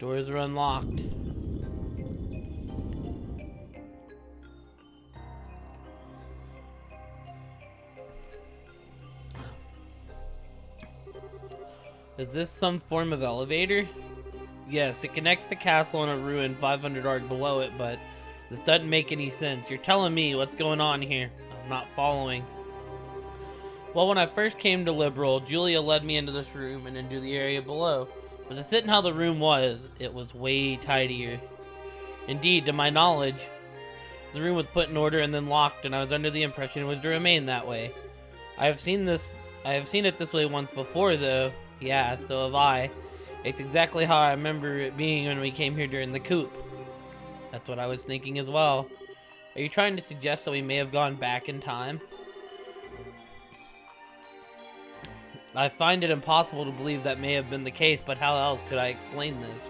Doors are unlocked. Is this some form of elevator? Yes, it connects the castle and a ruin 500 arc below it, but this doesn't make any sense. You're telling me what's going on here. I'm not following. Well, when I first came to Liberal, Julia led me into this room and into the area below. But to sit in how the room was, it was way tidier. Indeed, to my knowledge, the room was put in order and then locked, and I was under the impression it was to remain that way. I have seen it this way once before, though. Yeah, so have I. It's exactly how I remember it being when we came here during the coup. That's what I was thinking as well. Are you trying to suggest that we may have gone back in time? I find it impossible to believe that may have been the case, but how else could I explain this?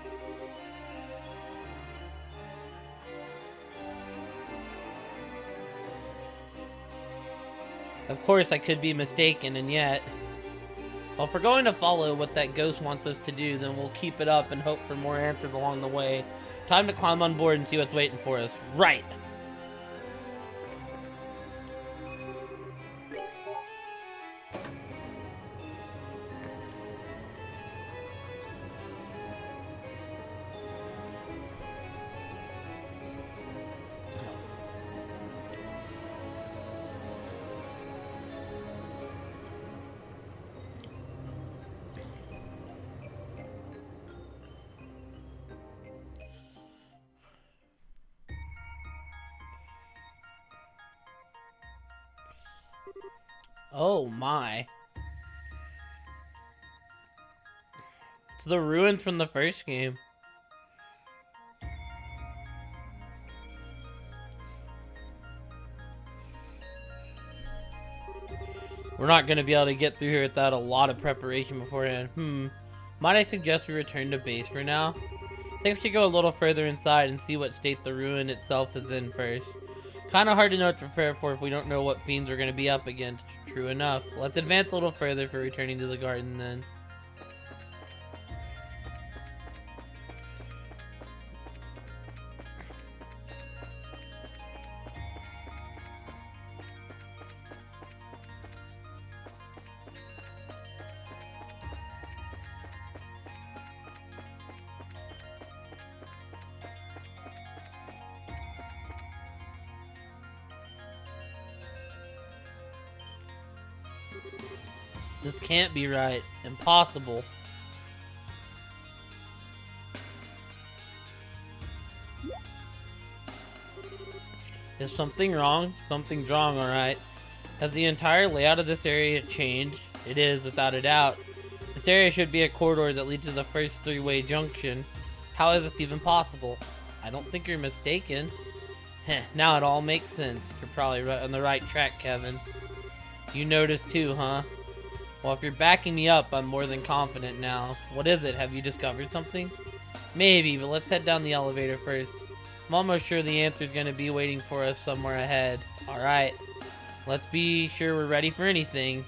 Of course, I could be mistaken, and yet... Well, if we're going to follow what that ghost wants us to do, then we'll keep it up and hope for more answers along the way. Time to climb on board and see what's waiting for us. Right! Oh my. It's the ruins from the first game. We're not going to be able to get through here without a lot of preparation beforehand. Might I suggest we return to base for now? I think we should go a little further inside and see what state the ruin itself is in first. Kinda hard to know what to prepare for if we don't know what fiends we're going to be up against. True enough. Let's advance a little further for returning to the garden then. This can't be right. Impossible. Is something wrong? Something's wrong, alright. Has the entire layout of this area changed? It is, without a doubt. This area should be a corridor that leads to the first three-way junction. How is this even possible? I don't think you're mistaken. Heh, now it all makes sense. You're probably right on the right track, Kevin. You noticed too, huh? Well, if you're backing me up, I'm more than confident now. What is it? Have you discovered something? Maybe, but let's head down the elevator first. I'm almost sure the answer's gonna be waiting for us somewhere ahead. Alright. Let's be sure we're ready for anything.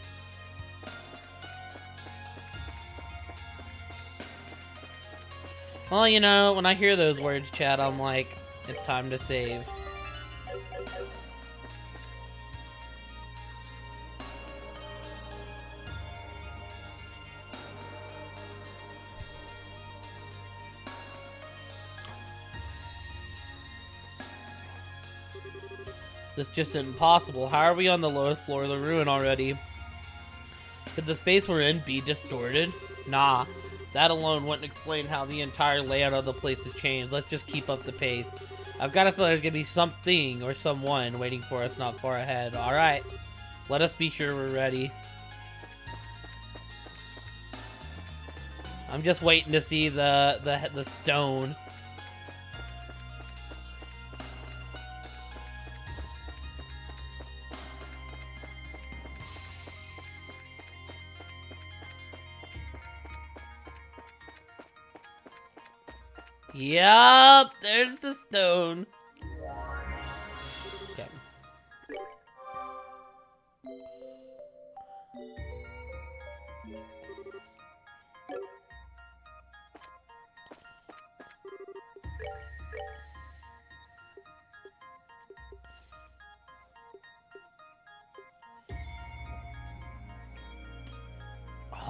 Well, you know, when I hear those words, Chad, I'm like, it's time to save. This just isn't possible. How are we on the lowest floor of the ruin already? Could the space we're in be distorted? Nah. That alone wouldn't explain how the entire layout of the place has changed. Let's just keep up the pace. I've got a feeling there's gonna be something or someone waiting for us not far ahead. Alright. Let us be sure we're ready. I'm just waiting to see the stone. Yup, there's the stone. Okay.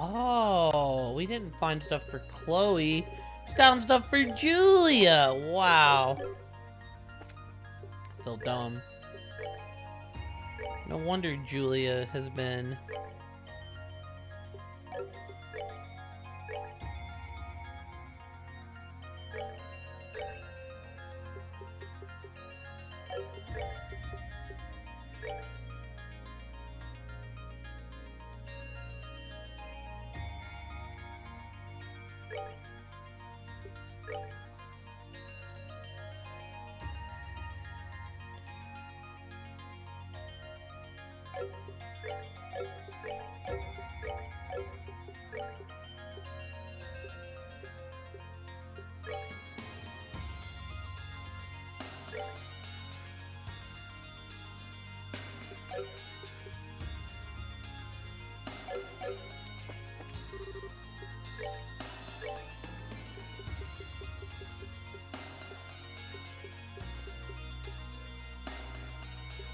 Oh, we didn't find stuff for Chloe. We found stuff for Julia. Wow. I feel dumb. No wonder Julia has been...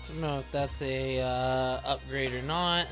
I don't know if that's a upgrade or not.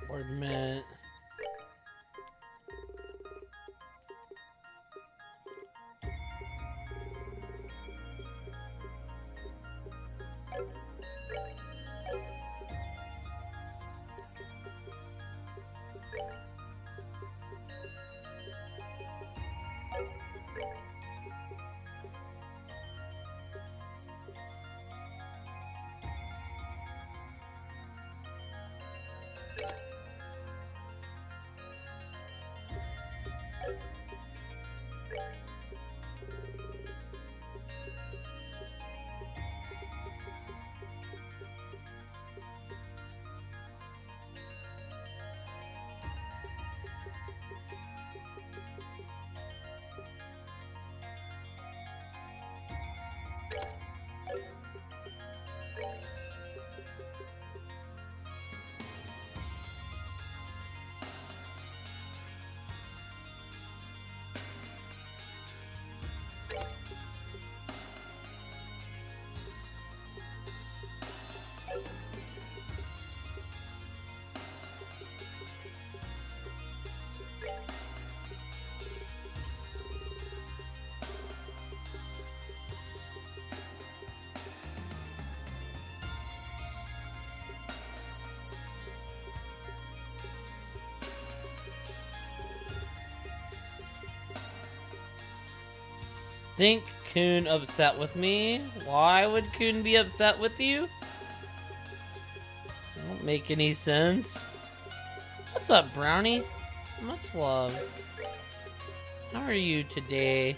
Ornament. Think Coon upset with me? Why would Coon be upset with you? Don't make any sense. What's up, Brownie? Much love. How are you today?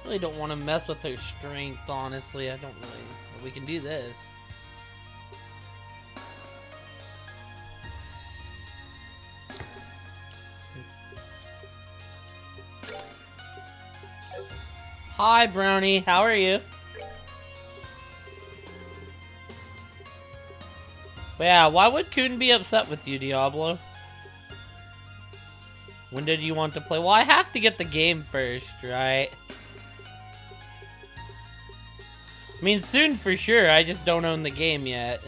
Really don't want to mess with her strength, honestly. I don't really. But we can do this. Hi, Brownie. How are you? But yeah, why would Coon be upset with you, Diablo? When did you want to play? Well, I have to get the game first, right? I mean, soon for sure. I just don't own the game yet.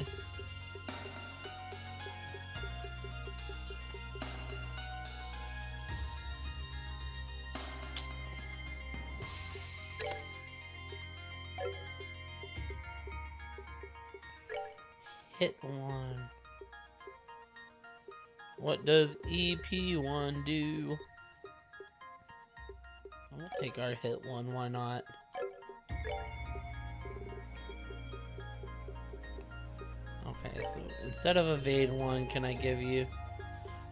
Hit 1. What does EP1 do? We'll take our hit 1, why not? Okay, so instead of evade 1, can I give you...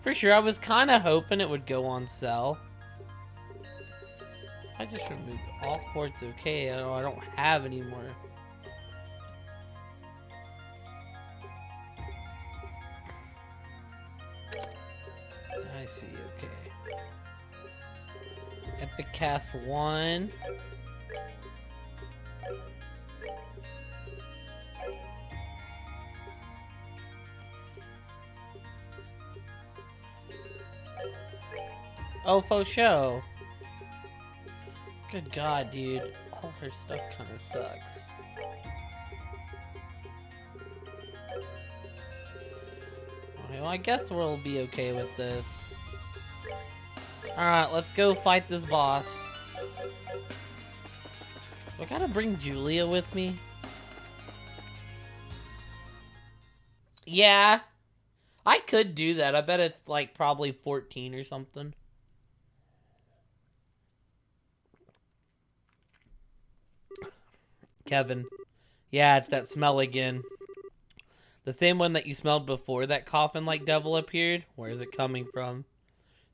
For sure, I was kind of hoping it would go on sell. If I just removed all ports, okay, I don't have any more. I see, okay. Epic Cast 1. Oh, faux show. Good God, dude. All her stuff kind of sucks. Okay, well, I guess we'll be okay with this. Alright, let's go fight this boss. Do I gotta bring Julia with me? Yeah. I could do that. I bet it's like probably 14 or something. Kevin. Yeah, it's that smell again. The same one that you smelled before that coffin-like devil appeared? Where is it coming from?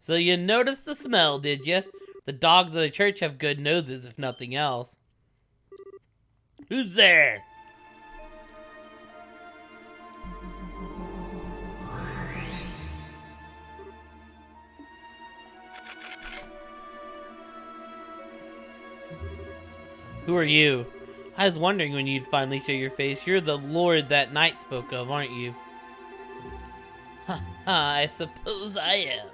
So you noticed the smell, did you? The dogs of the church have good noses, if nothing else. Who's there? Who are you? I was wondering when you'd finally show your face. You're the lord that knight spoke of, aren't you? I suppose I am.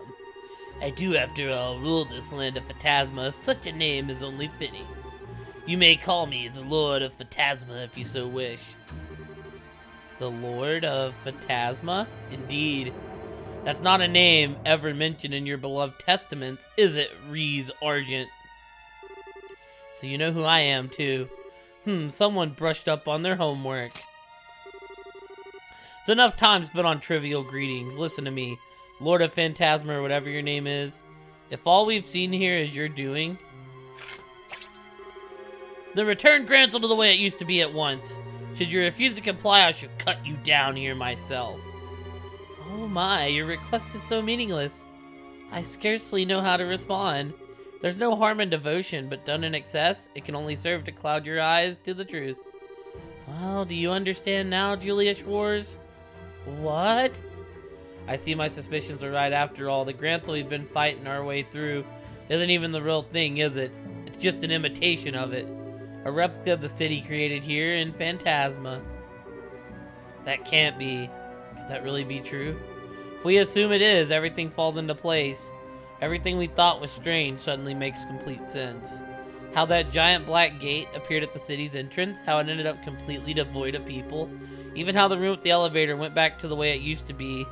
I do, after all, rule this land of Phantasma. Such a name is only fitting. You may call me the Lord of Phantasma if you so wish. The Lord of Phantasma? Indeed. That's not a name ever mentioned in your beloved testaments, is it, Rees Argent? So you know who I am, too. Someone brushed up on their homework. It's enough time spent on trivial greetings. Listen to me, Lord of Phantasma or whatever your name is. If all we've seen here is your doing, then return Grancel to the way it used to be at once. Should you refuse to comply, I should cut you down here myself. Oh my, your request is so meaningless. I scarcely know how to respond. There's no harm in devotion, but done in excess, it can only serve to cloud your eyes to the truth. Well, do you understand now, Julia Schwartz? What? I see my suspicions are right after all. The Grancel we've been fighting our way through isn't even the real thing, is it? It's just an imitation of it. A replica of the city created here in Phantasma. That can't be. Could that really be true? If we assume it is, everything falls into place. Everything we thought was strange suddenly makes complete sense. How that giant black gate appeared at the city's entrance, how it ended up completely devoid of people, even how the room with the elevator went back to the way it used to be,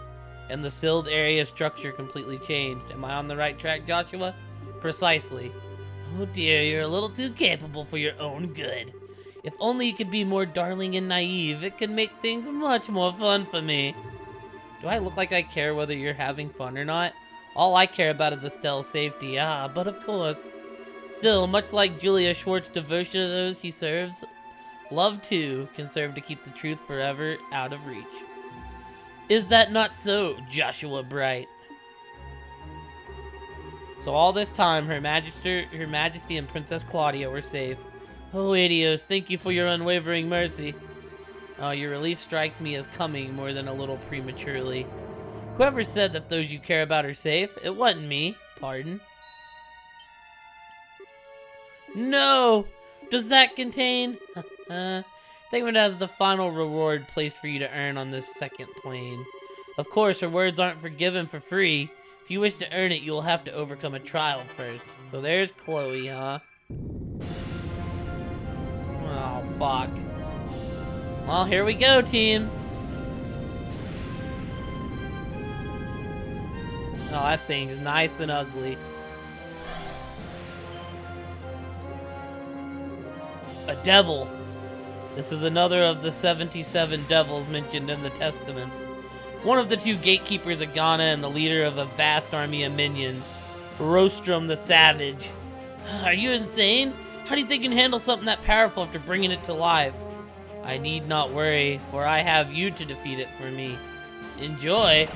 and the sealed area structure completely changed. Am I on the right track, Joshua? Precisely. Oh dear, you're a little too capable for your own good. If only you could be more darling and naive, it could make things much more fun for me. Do I look like I care whether you're having fun or not? All I care about is Estelle's safety, but of course. Still, much like Julia Schwartz's devotion to those she serves, love too can serve to keep the truth forever out of reach. Is that not so, Joshua Bright? So all this time, Her Majesty and Princess Claudia were safe. Oh, Adios, thank you for your unwavering mercy. Oh, your relief strikes me as coming more than a little prematurely. Whoever said that those you care about are safe? It wasn't me. Pardon. No! Does that contain... Think of it as the final reward placed for you to earn on this second plane. Of course, rewards aren't forgiven for free. If you wish to earn it, you will have to overcome a trial first. So there's Chloe, huh? Oh, fuck. Well, here we go, team. Oh, that thing's nice and ugly. A devil. This is another of the 77 devils mentioned in the Testaments. One of the two gatekeepers of Ghana and the leader of a vast army of minions. Rostrum the Savage. Are you insane? How do you think you can handle something that powerful after bringing it to life? I need not worry, for I have you to defeat it for me. Enjoy.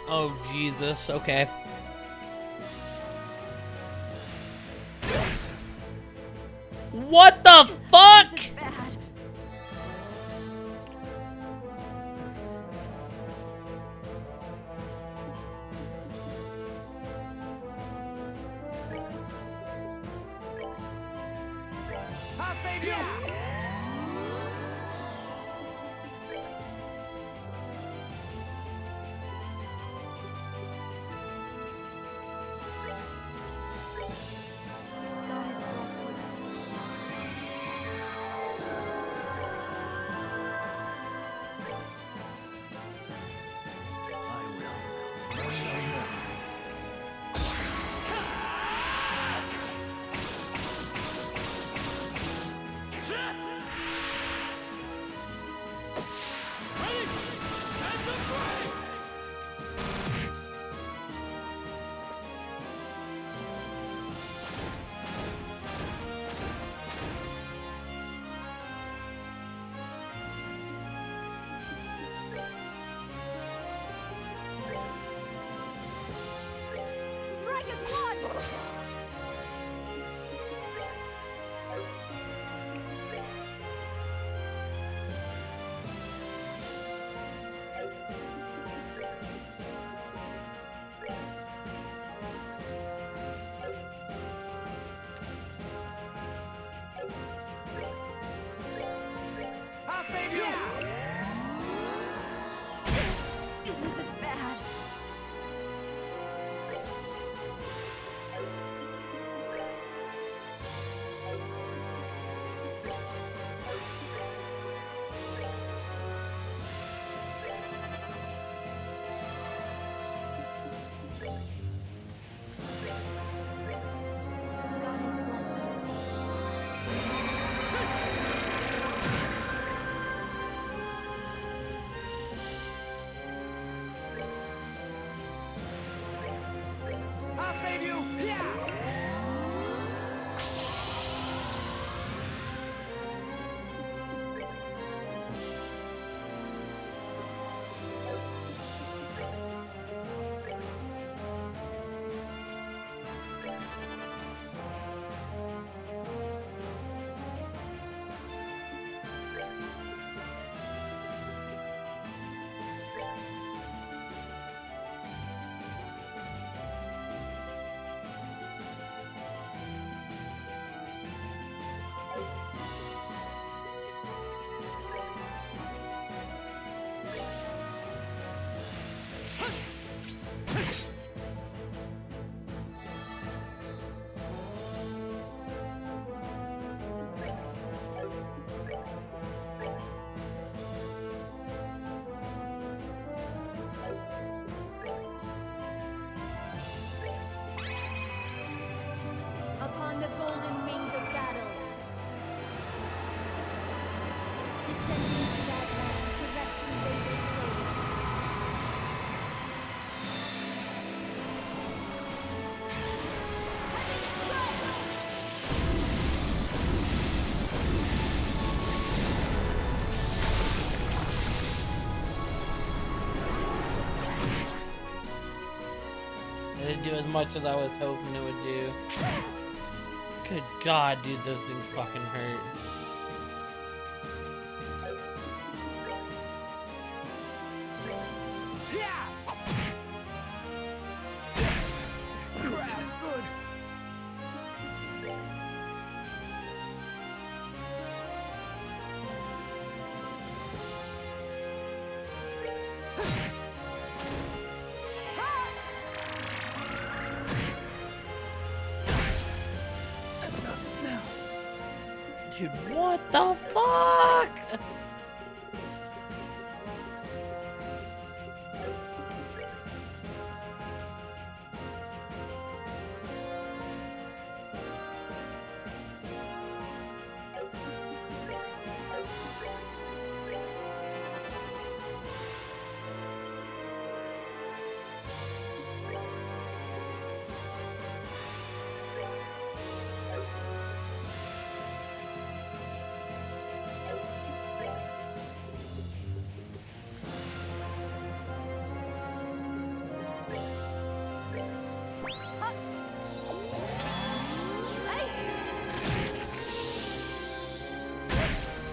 Oh, Jesus. Okay. What the fuck? This is bad. I'll save you! Strike as one! I'll save you! This is bad. Goddess bless you. I'll save you! Yeah! Upon the golden wings of battle, descending to that land to rescue wayward souls. It didn't do as much as I was hoping it would do. Good God, dude, those things fucking hurt. Dude, what the fuck?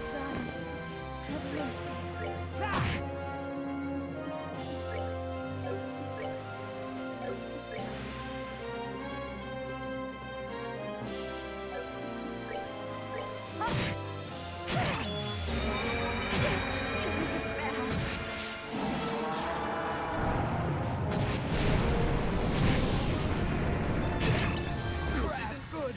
Goddess, have mercy. This is bad. Good.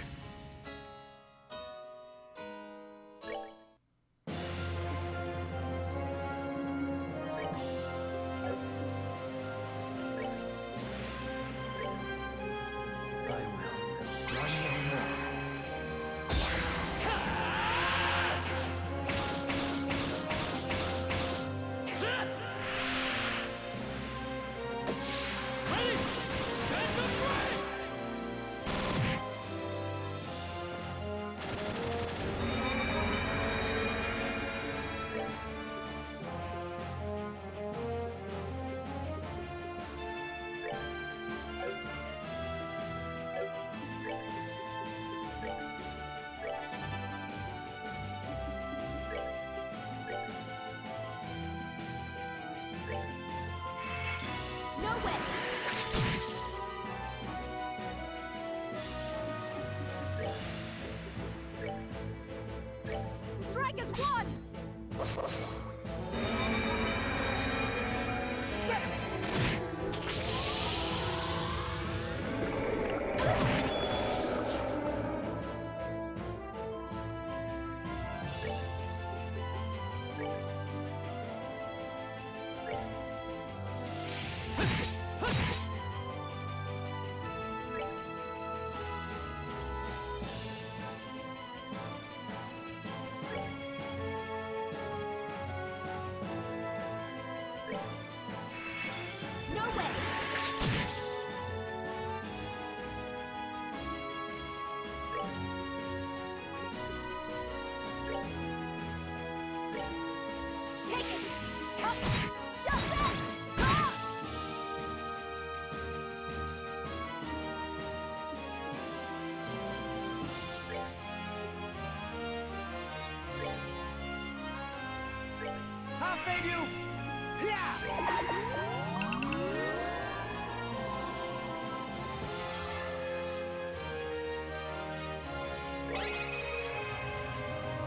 I will run no more. No way. Strike is one. No way. Take it. Up. That's it. Ah! I'll save you! Yeah!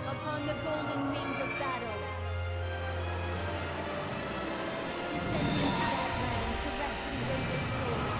Upon the golden wings of battle, descend into that land to rescue wayward souls.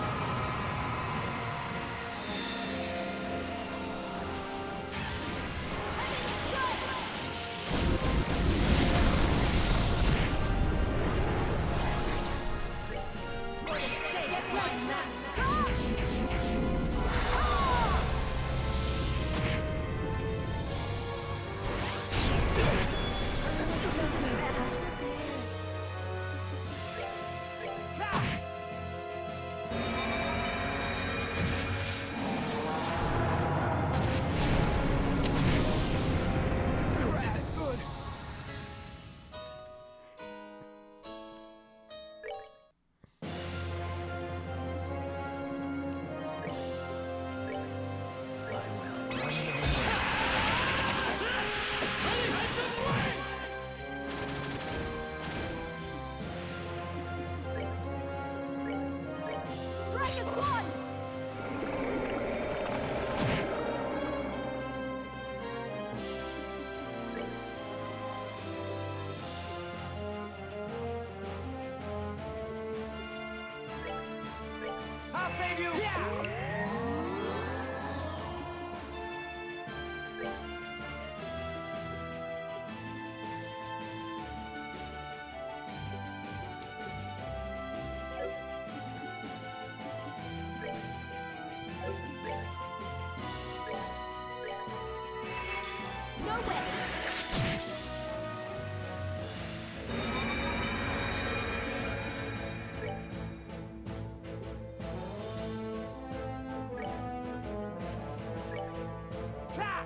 way. Ta!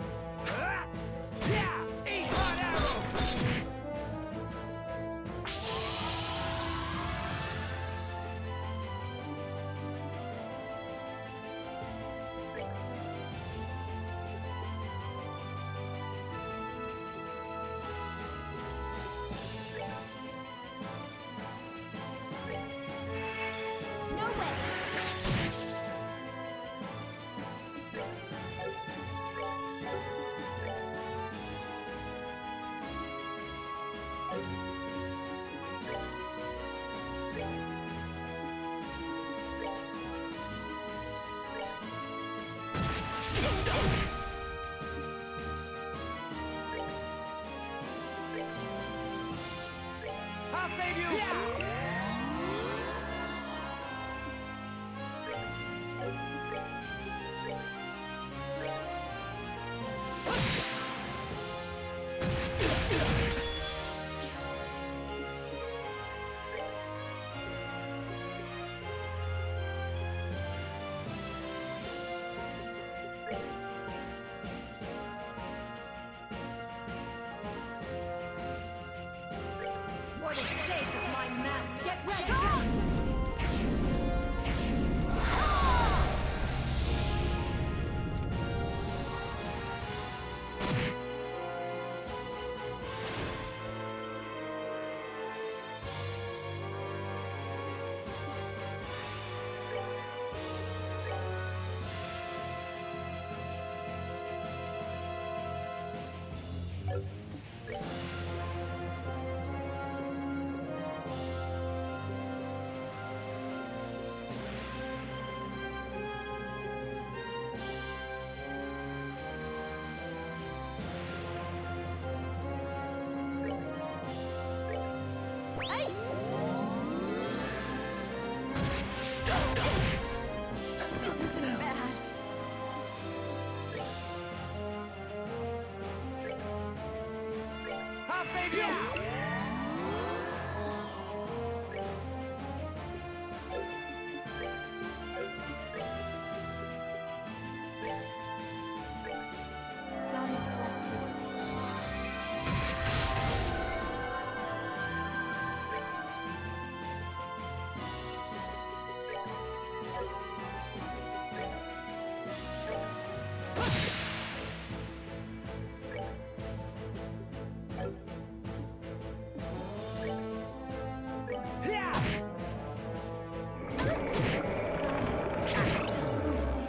Yeah! Eat hot arrow! No way. I'll save you! Yeah! For the sake of my master, get ready. Hey! This is bad. I'll save you! Goddess bless you. Yeah! Goddess, have mercy.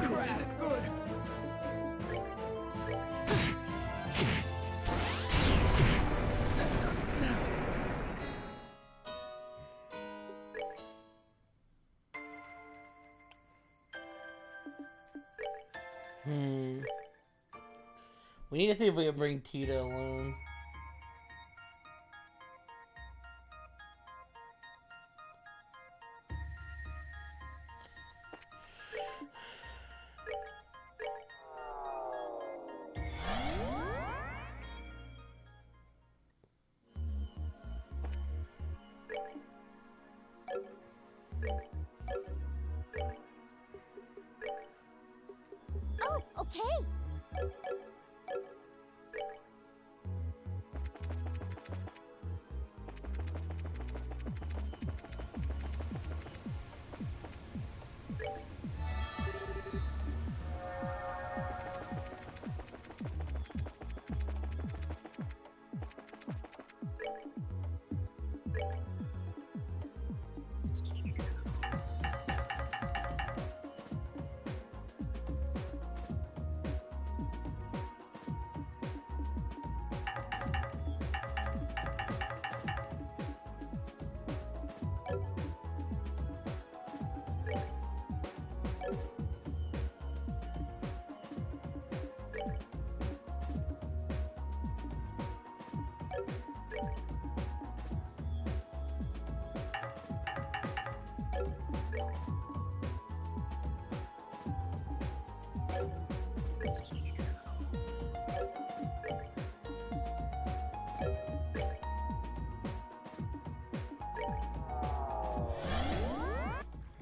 Crap! Good! We need to see if we can bring Tita alone. Oh, okay.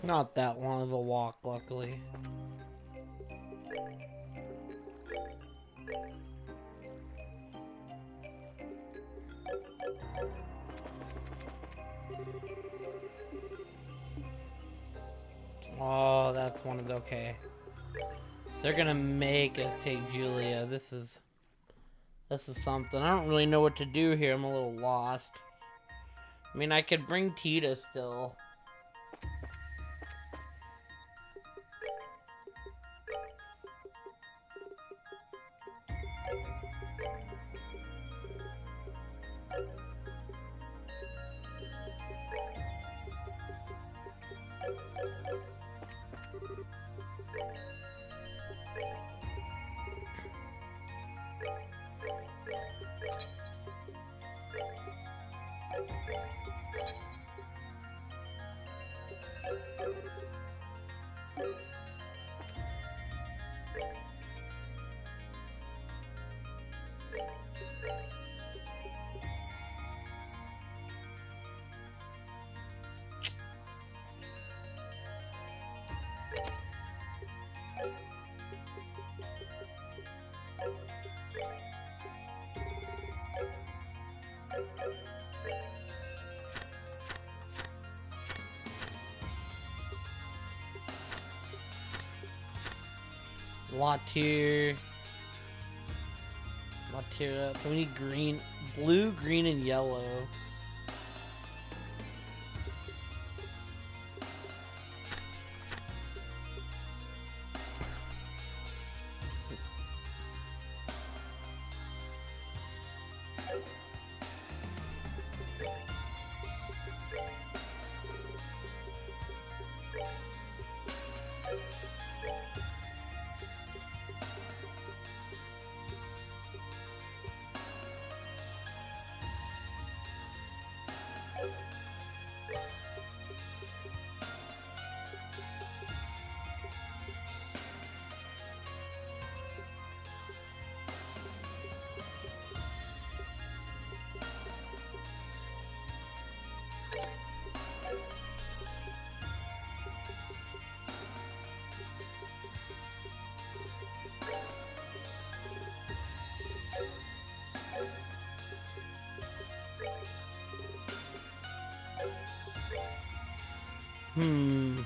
Not that long of a walk, luckily. Oh, that's one of the... Okay. They're gonna make us take Julia. This is something. I don't really know what to do here. I'm a little lost. I mean, I could bring Tita still. Latir. Latira. So we need green, blue, green, and yellow. Hmm.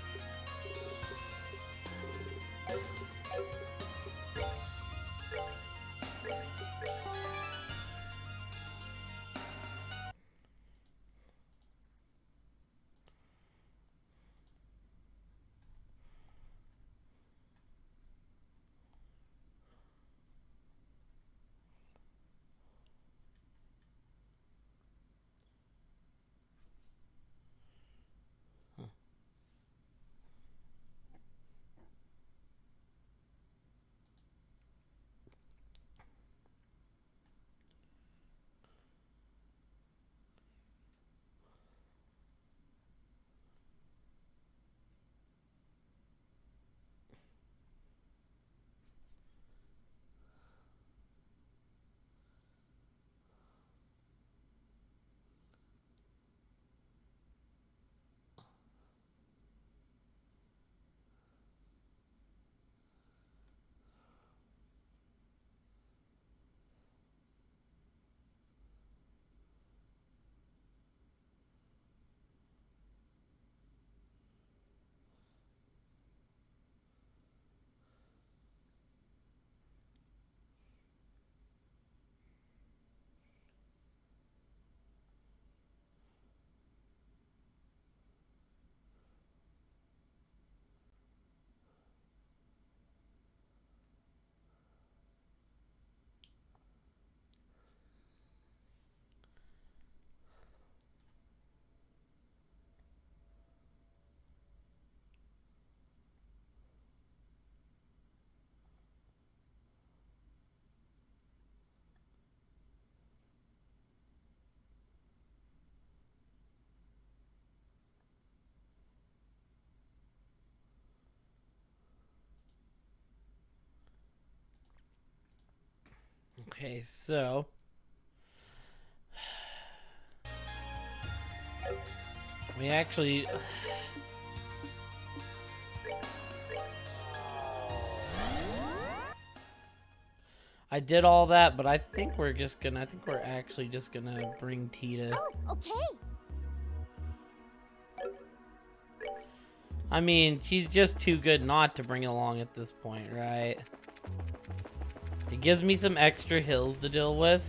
Okay, so we actually I did all that, but I think we're actually just gonna bring Tita. Oh, okay. I mean, she's just too good not to bring along at this point, right? It gives me some extra hills to deal with.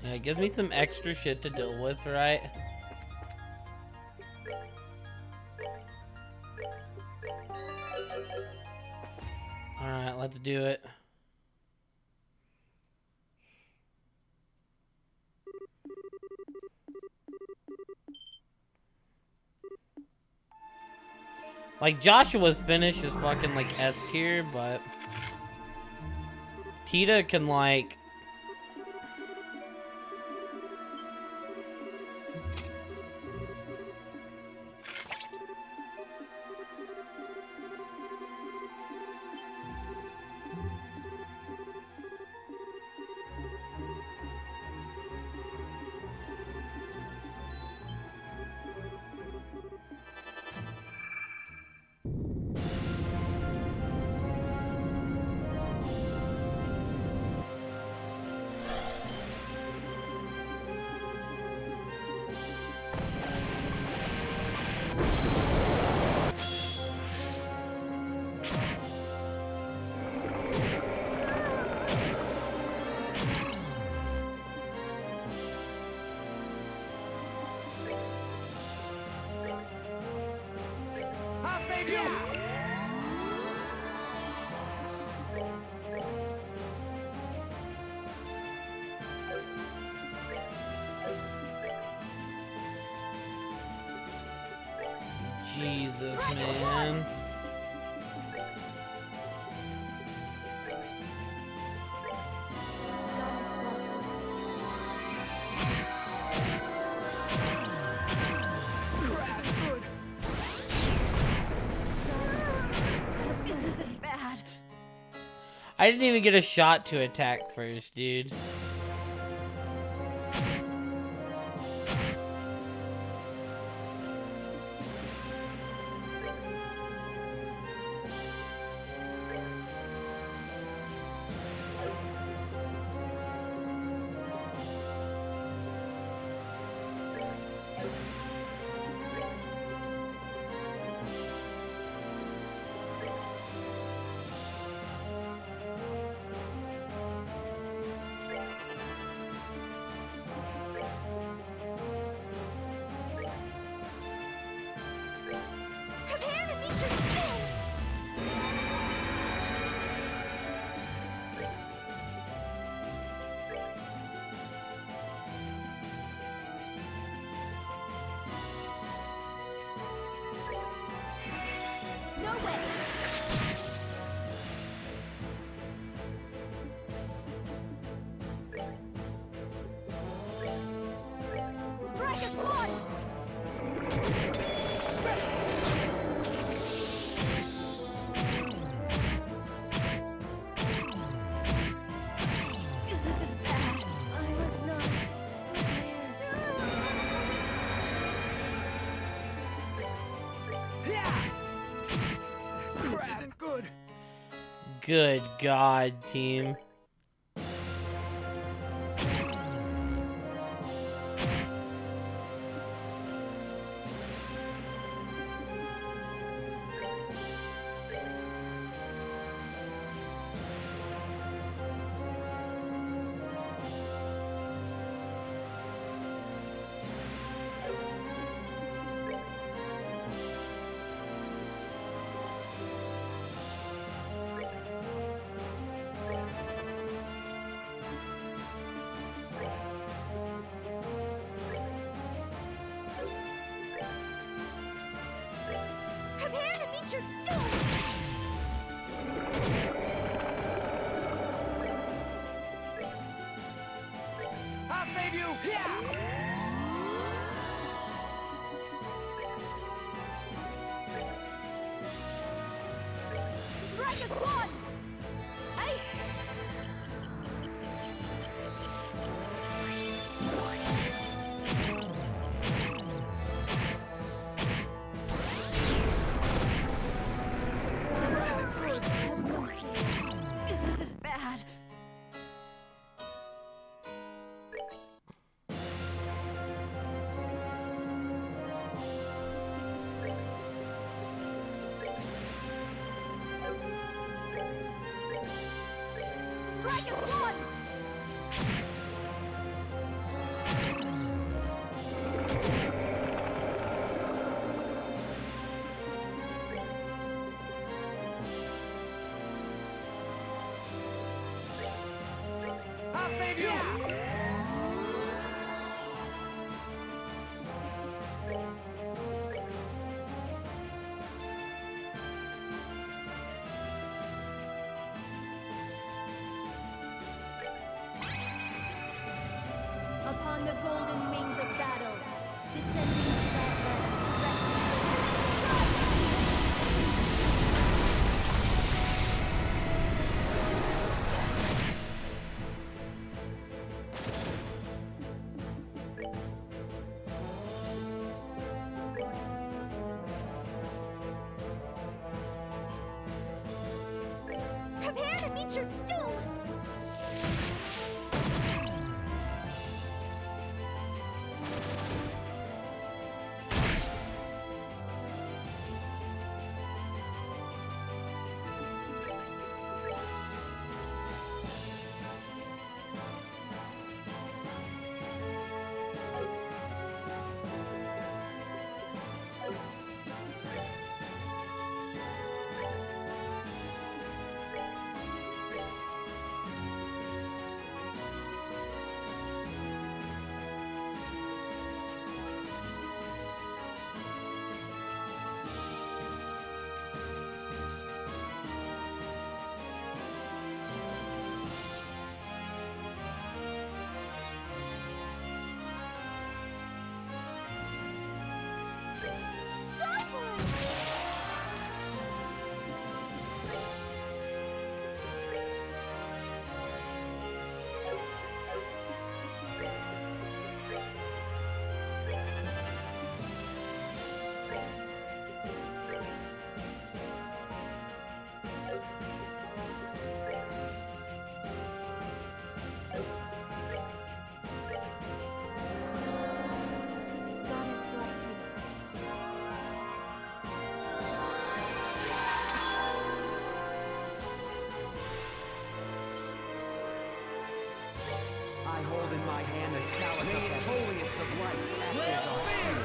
Yeah, it gives me some extra shit to deal with, right? Alright, let's do it. Like, Joshua's finish is fucking, like, S tier, but Tita can, like... I'll save you. Jesus, man. Crap, good. This is bad. I didn't even get a shot to attack first, dude. Prepare to meet your doom. No way. Strike at once. This is bad. I was not prepared. Yeah. This isn't good. Good God, team. Prepare to meet your doom. you! Yeah! Strike as one! Hey! Have mercy. This is bad. Strike as one! I'll save you! Upon the golden wings of battle, descending to that land to rescue. Prepare to meet your doom! Goddess bless you. I hold in my hand a chalice of the holiest of lights. Act as our king.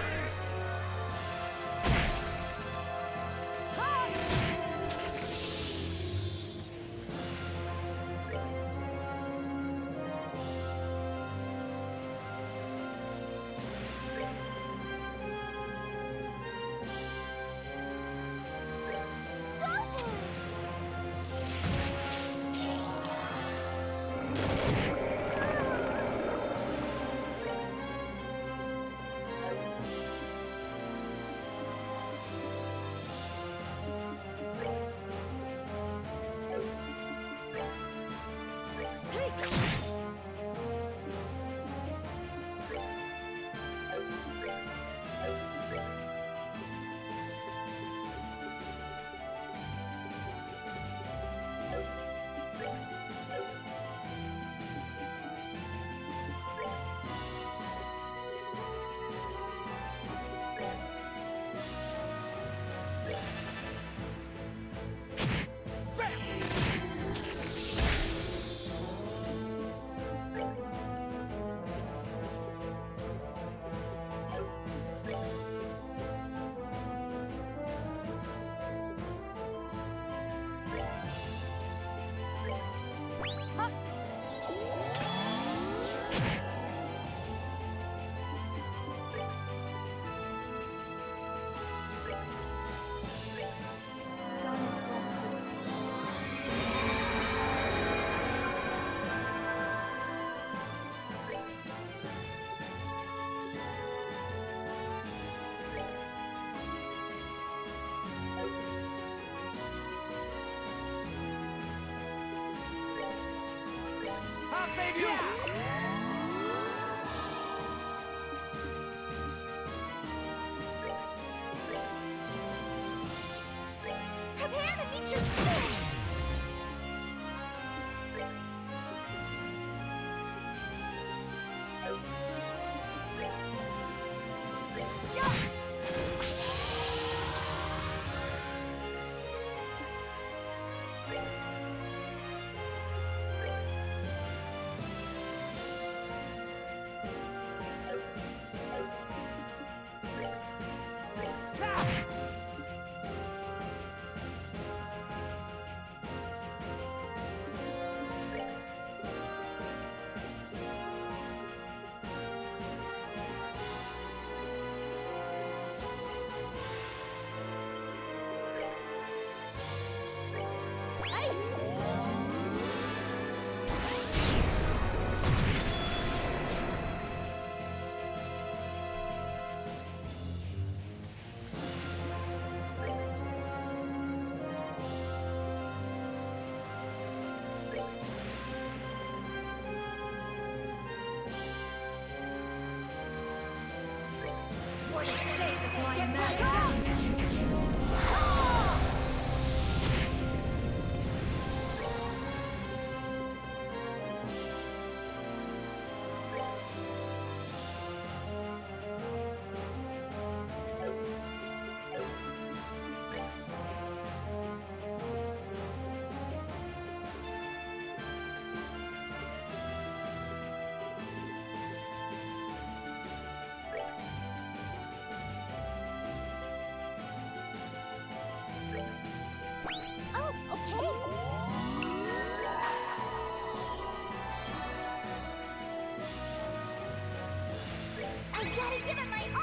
I've gotta give it my all!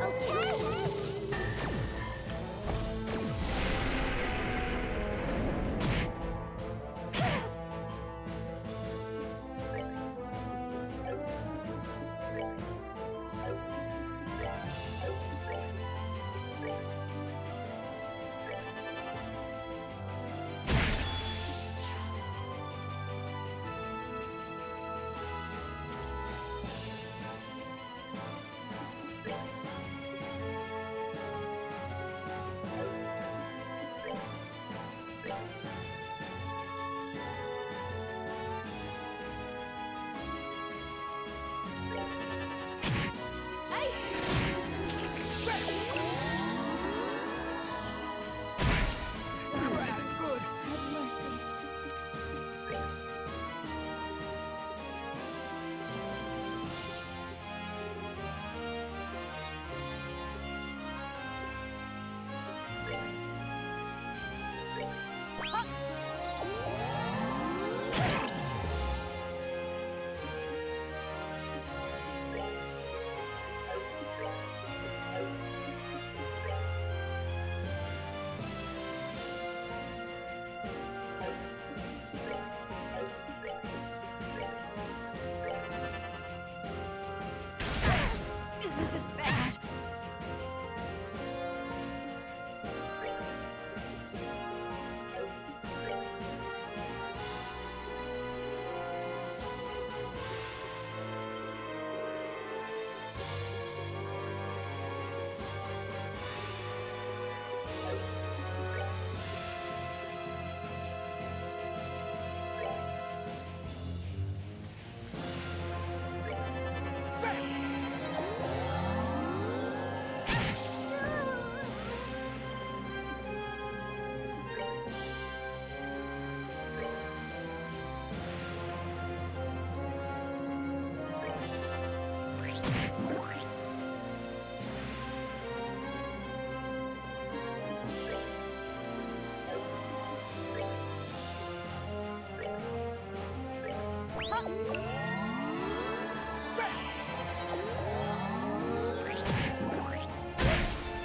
Okay? Have mercy. This is bad.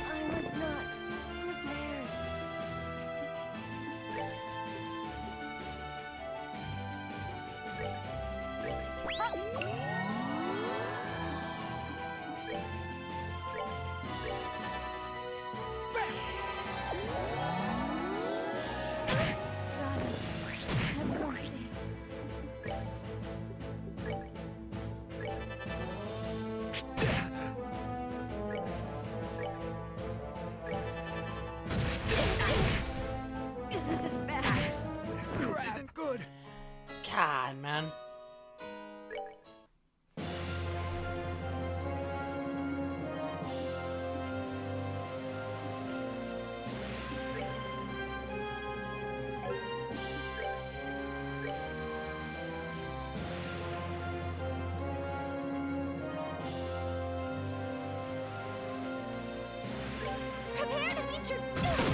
I was not prepared. Goddess, have mercy. This is bad. This isn't good. God, man. Prepare to meet your doom!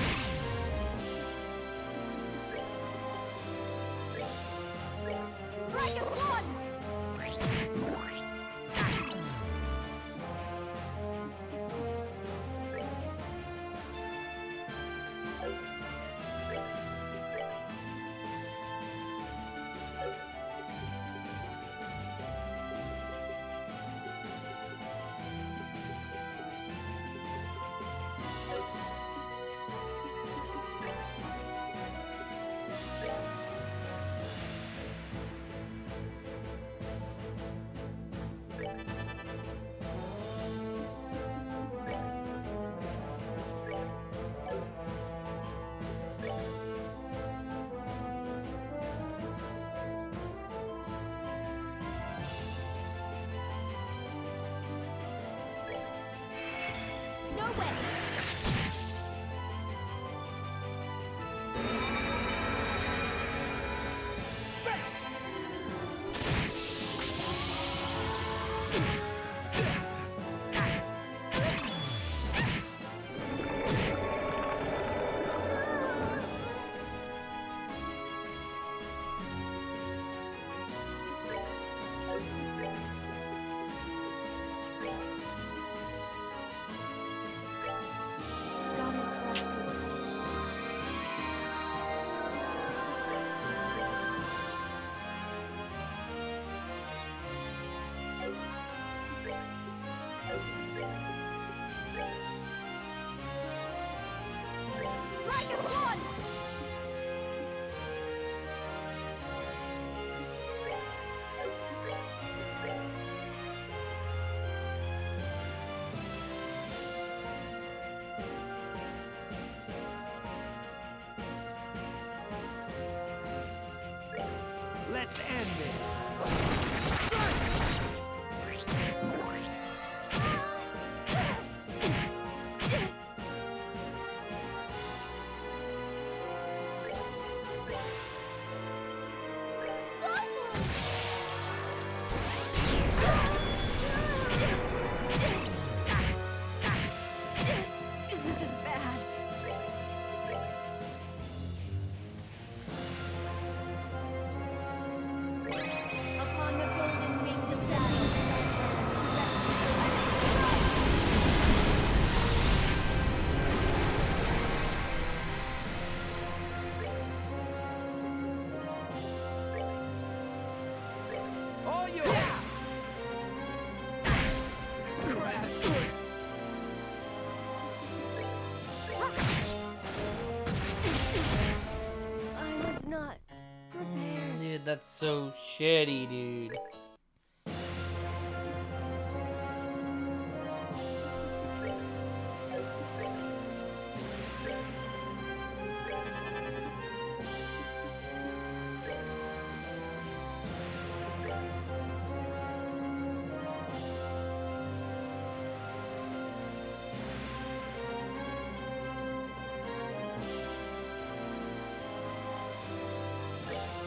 Strike as one! No way! Let's end this. This is bad. Upon the golden wings of battle, to All yours. I was not prepared. Dude, that's so shitty, dude.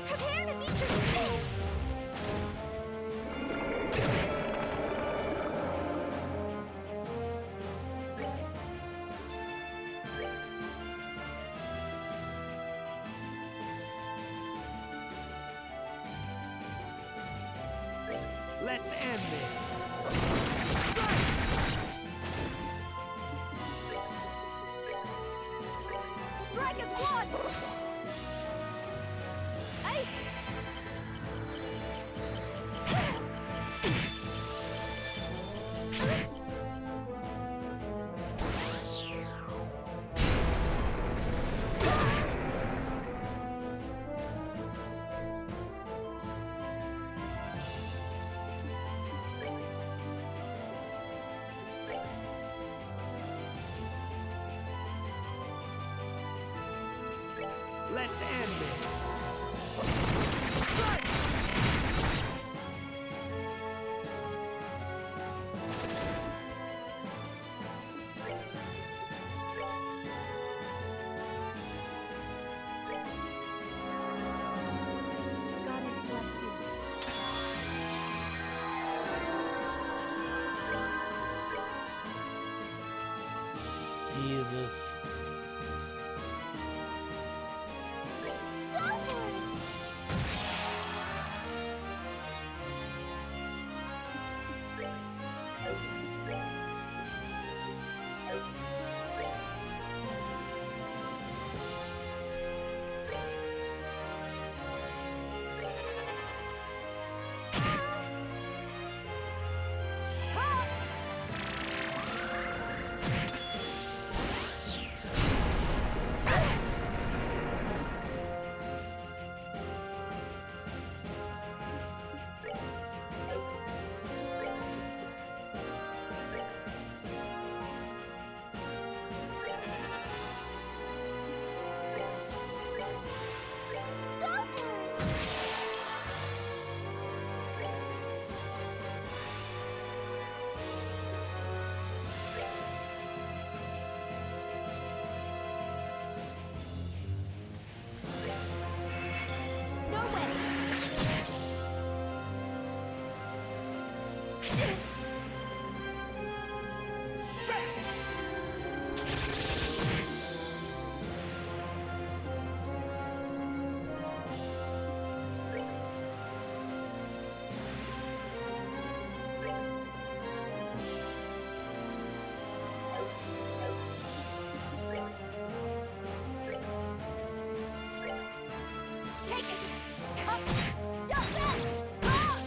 Prepare to meet your fate. Let's end this. Strike as one. Aye. Let's end this. Goddess bless you. Jesus. Go for it. No way. Take it. Come. Go, go. Ah!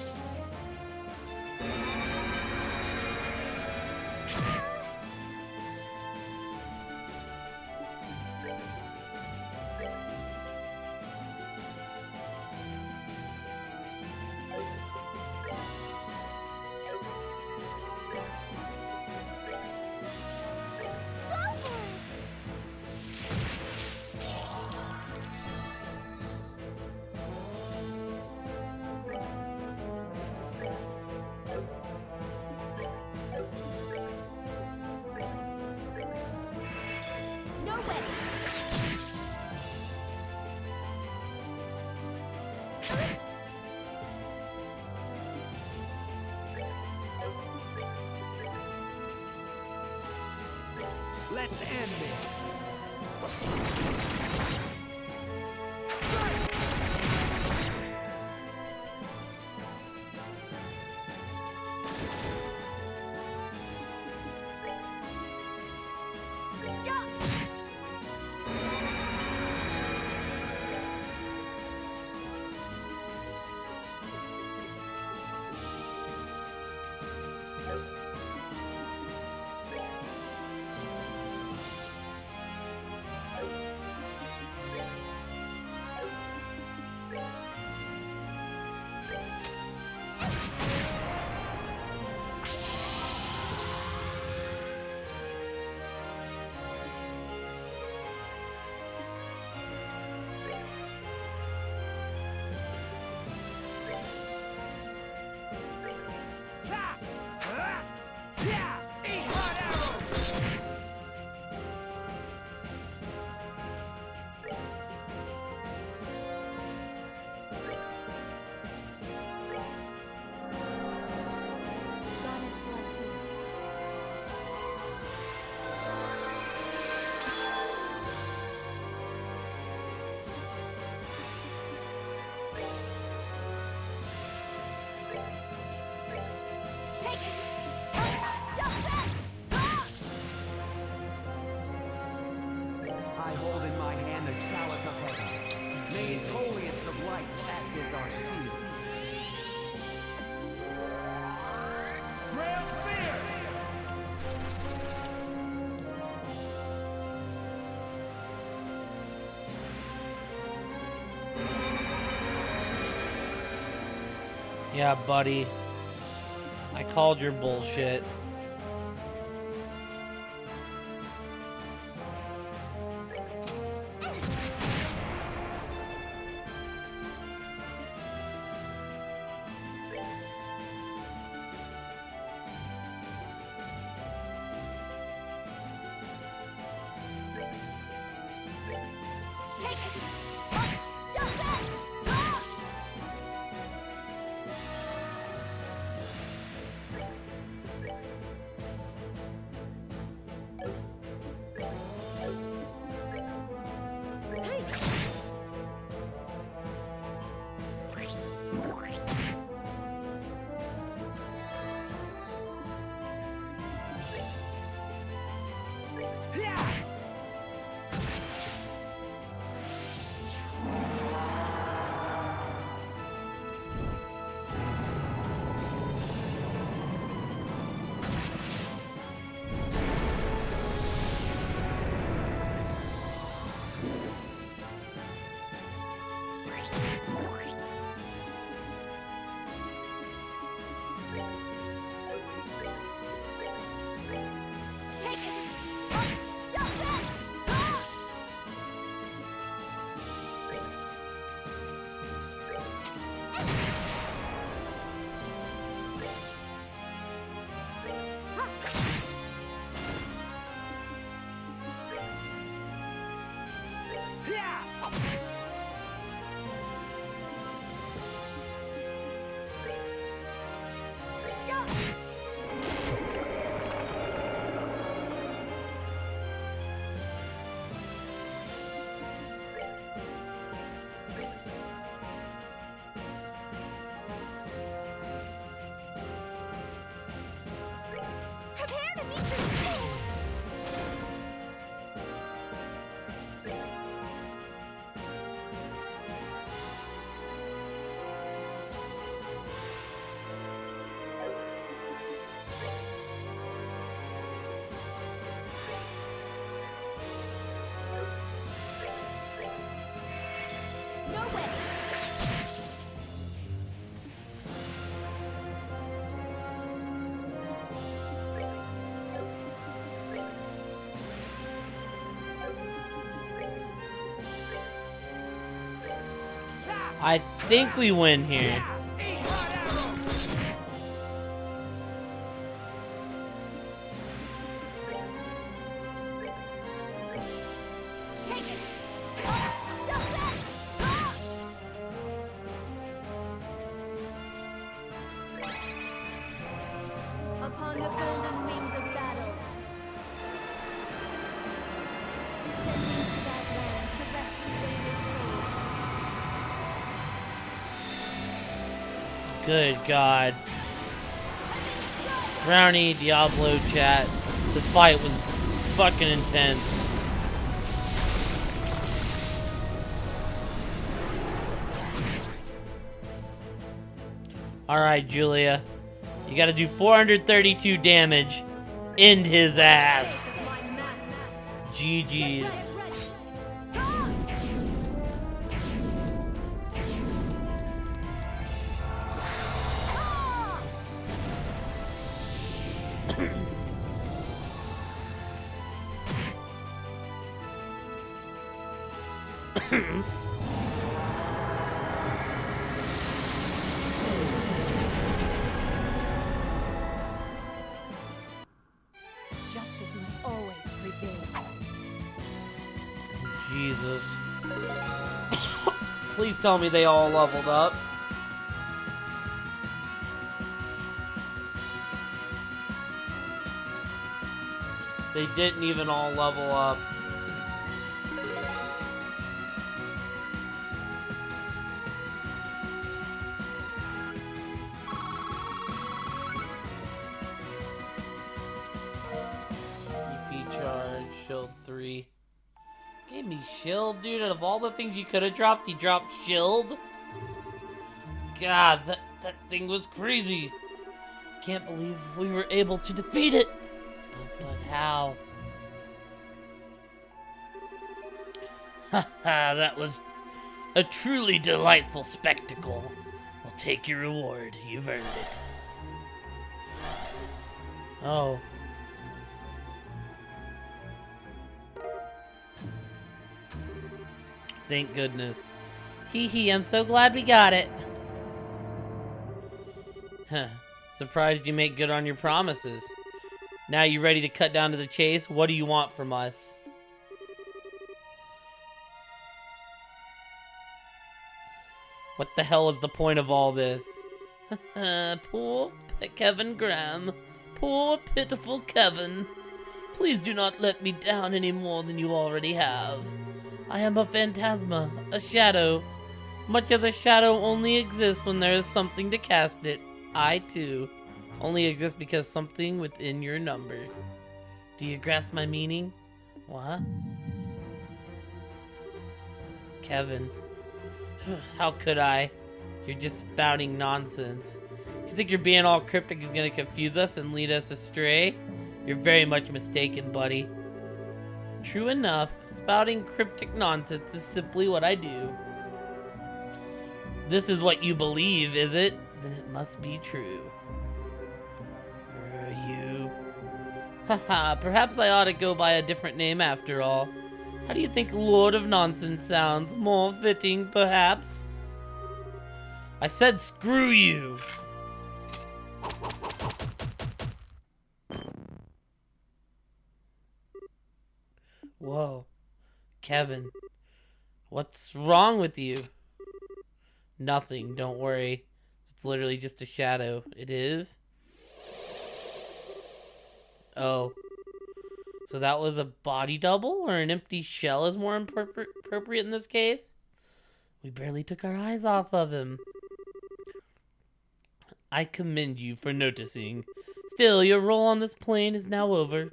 Let's end this. Goddess bless you. Take it! I hold in my hand the chalice of heaven. May its holiest of lights act as our shield. Rail fear! Yeah, buddy. I called your bullshit. I think we win here. Upon the golden wings of battle. Good God. Brownie, Diablo chat. This fight was fucking intense. Alright, Julia. You gotta do 432 damage. End his ass. GG's. Justice must always prevail. Jesus. Please tell me they all leveled up. They didn't even all level up. EP charge, shield 3. Gave me shield, dude. Out of all the things you could have dropped, you dropped shield? God, that thing was crazy. Can't believe we were able to defeat it. But how? Haha, that was a truly delightful spectacle. We'll take your reward. You've earned it. Oh. Thank goodness. Hee hee, I'm so glad we got it. Huh. Surprised you make good on your promises. Now you ready to cut down to the chase? What do you want from us? What the hell is the point of all this? Poor Kevin Graham. Poor pitiful Kevin. Please do not let me down any more than you already have. I am a phantasma, a shadow. Much as a shadow only exists when there is something to cast it, I too only exist because something within your number. Do you grasp my meaning? What? Kevin. How could I? You're just spouting nonsense. You think you're being all cryptic is gonna confuse us and lead us astray? You're very much mistaken, buddy. True enough, spouting cryptic nonsense is simply what I do. This is what you believe, is it? Then it must be true. You... Haha, perhaps I ought to go by a different name after all. How do you think Lord of Nonsense sounds? More fitting, perhaps? I said screw you! Whoa. Kevin. What's wrong with you? Nothing, don't worry. It's literally just a shadow. It is? Oh. So that was a body double? Or an empty shell is more appropriate in this case? We barely took our eyes off of him. I commend you for noticing. Still, your role on this plane is now over.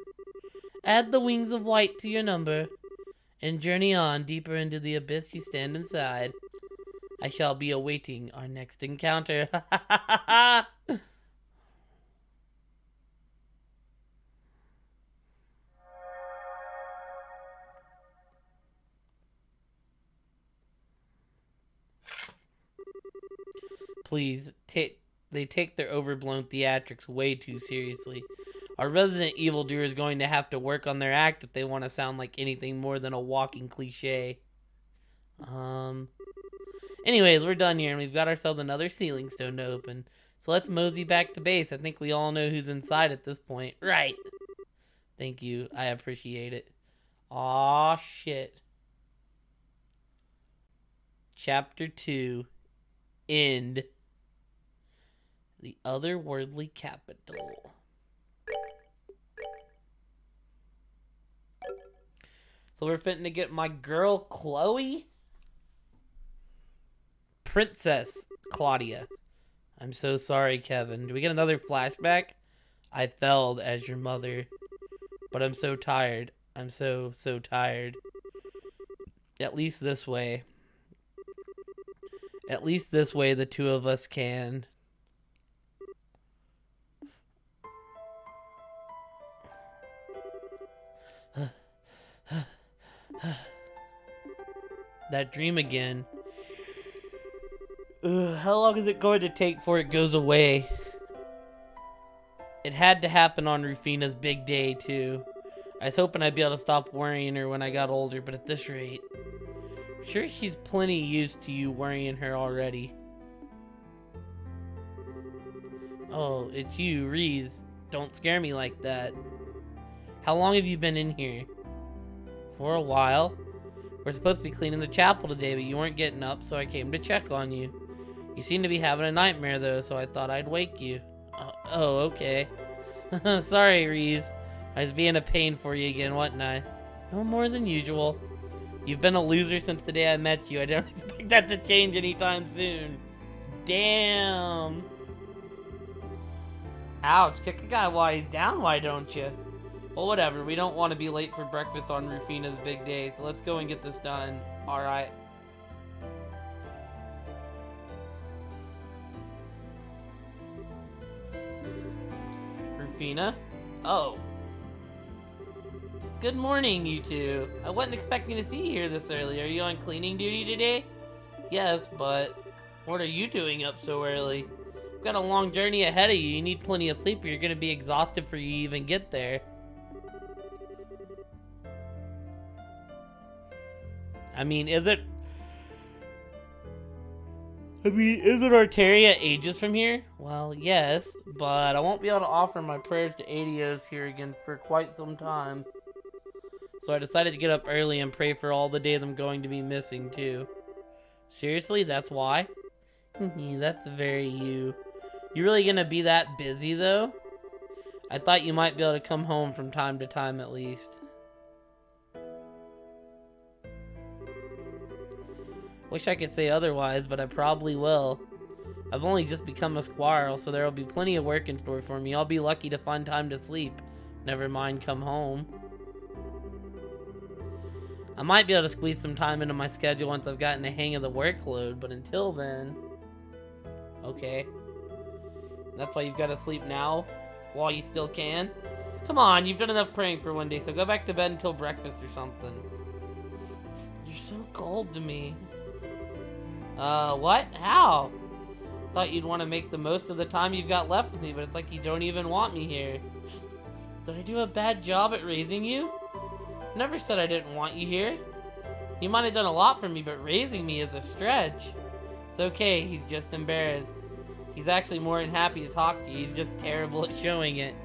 Add the wings of white to your number, and journey on deeper into the abyss you stand inside. I shall be awaiting our next encounter. Please, they take their overblown theatrics way too seriously. Our resident evildoer is going to have to work on their act if they want to sound like anything more than a walking cliche. Anyways, we're done here, and we've got ourselves another ceiling stone to open. So let's mosey back to base. I think we all know who's inside at this point. Right. Thank you. I appreciate it. Aw, shit. Chapter 2. End. The Otherworldly Capital. So we're fitting to get my girl Chloe? Princess Claudia. I'm so sorry, Kevin. Do we get another flashback? I failed as your mother, but I'm so tired. I'm so tired. At least this way. At least this way the two of us can. That dream again. Ugh, how long is it going to take before it goes away? It had to happen on Rufina's big day, too. I was hoping I'd be able to stop worrying her when I got older, but at this rate, I'm sure she's plenty used to you worrying her already. Oh, it's you, Reese. Don't scare me like that. How long have you been in here? For a while. We're supposed to be cleaning the chapel today, but you weren't getting up, so I came to check on you. You seem to be having a nightmare, though, so I thought I'd wake you. Oh, okay. Sorry, Reese. I was being a pain for you again, wasn't I? No more than usual. You've been a loser since the day I met you. I don't expect that to change anytime soon. Damn. Ouch, kick a guy while he's down, why don't you? Well, whatever, we don't want to be late for breakfast on Rufina's big day, so let's go and get this done. Alright. Rufina? Oh. Good morning, you two. I wasn't expecting to see you here this early. Are you on cleaning duty today? Yes, but what are you doing up so early? You've got a long journey ahead of you. You need plenty of sleep or you're going to be exhausted before you even get there. Isn't Arteria ages from here? Well, yes, but I won't be able to offer my prayers to Adios here again for quite some time. So I decided to get up early and pray for all the days I'm going to be missing, too. Seriously, that's why? That's very you. You really gonna be that busy, though? I thought you might be able to come home from time to time, at least. Wish I could say otherwise, but I probably will. I've only just become a squirrel, so there will be plenty of work in store for me. I'll be lucky to find time to sleep. Never mind come home. I might be able to squeeze some time into my schedule once I've gotten the hang of the workload, but until then... Okay. That's why you've got to sleep now? While you still can? Come on, you've done enough praying for one day, so go back to bed until breakfast or something. You're so cold to me. What? How? Thought you'd want to make the most of the time you've got left with me, but it's like you don't even want me here. Did I do a bad job at raising you? Never said I didn't want you here. You might have done a lot for me, but raising me is a stretch. It's okay, he's just embarrassed. He's actually more than happy to talk to you, he's just terrible at showing it.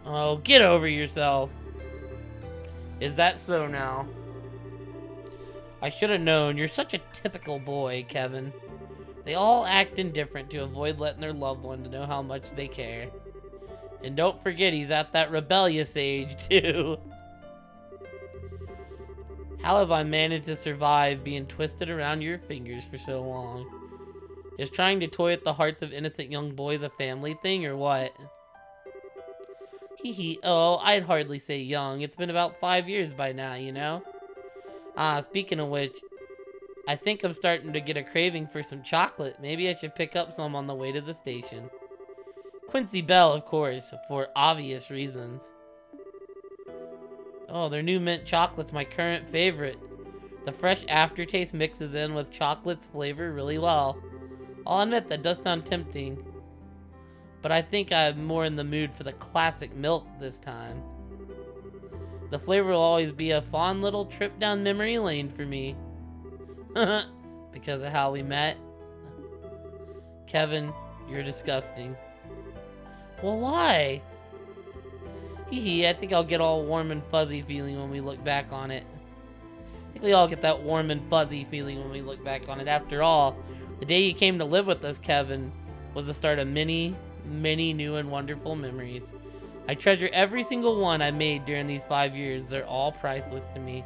Oh, get over yourself. Is that so now? I should have known. You're such a typical boy, Kevin. They all act indifferent to avoid letting their loved one to know how much they care. And don't forget, he's at that rebellious age, too. How have I managed to survive being twisted around your fingers for so long? Is trying to toy with the hearts of innocent young boys a family thing, or what? Hee. Oh, I'd hardly say young. It's been about 5 years by now, you know? Speaking of which, I think I'm starting to get a craving for some chocolate. Maybe I should pick up some on the way to the station. Quincy Bell, of course, for obvious reasons. Oh, their new mint chocolate's my current favorite. The fresh aftertaste mixes in with chocolate's flavor really well. I'll admit that does sound tempting. But I think I'm more in the mood for the classic milk this time. The flavor will always be a fun little trip down memory lane for me. Because of how we met. Kevin, you're disgusting. Well, why? I think I'll get all warm and fuzzy feeling when we look back on it. I think we all get that warm and fuzzy feeling when we look back on it. After all, the day you came to live with us, Kevin, was the start of many, many new and wonderful memories. I treasure every single one I made during these 5 years. They're all priceless to me.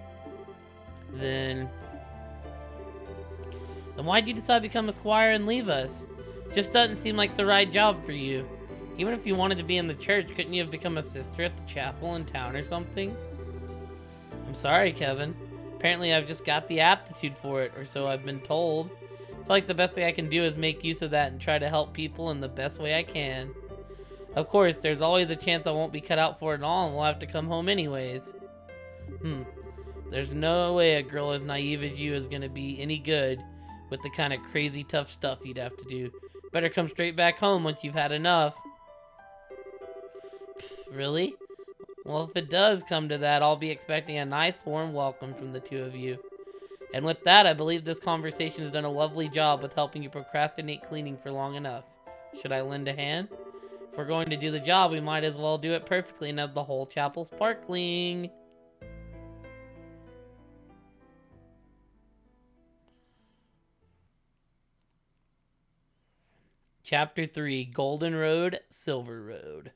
Then... Then why'd you decide to become a squire and leave us? Just doesn't seem like the right job for you. Even if you wanted to be in the church, couldn't you have become a sister at the chapel in town or something? I'm sorry, Kevin. Apparently I've just got the aptitude for it, or so I've been told. I feel like the best thing I can do is make use of that and try to help people in the best way I can. Of course, there's always a chance I won't be cut out for it all and we'll have to come home anyways. There's no way a girl as naive as you is gonna be any good with the kind of crazy tough stuff you'd have to do. Better come straight back home once you've had enough. Really? Well, if it does come to that, I'll be expecting a nice warm welcome from the two of you. And with that, I believe this conversation has done a lovely job with helping you procrastinate cleaning for long enough. Should I lend a hand? If we're going to do the job, we might as well do it perfectly and have the whole chapel sparkling. Chapter 3, Golden Road, Silver Road.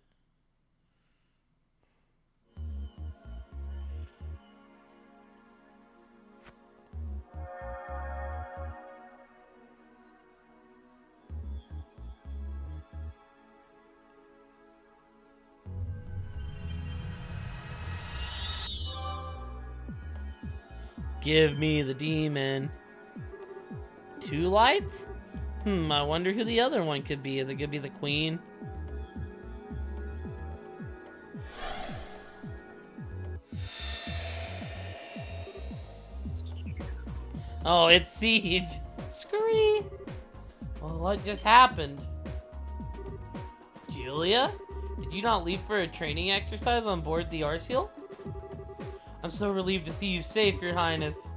Give me the demon. 2 lights? I wonder who the other one could be. Is it gonna be the queen? Oh, it's Siege. Scurry. Well, what just happened? Julia? Did you not leave for a training exercise on board the Arseal? I'm so relieved to see you safe, Your Highness.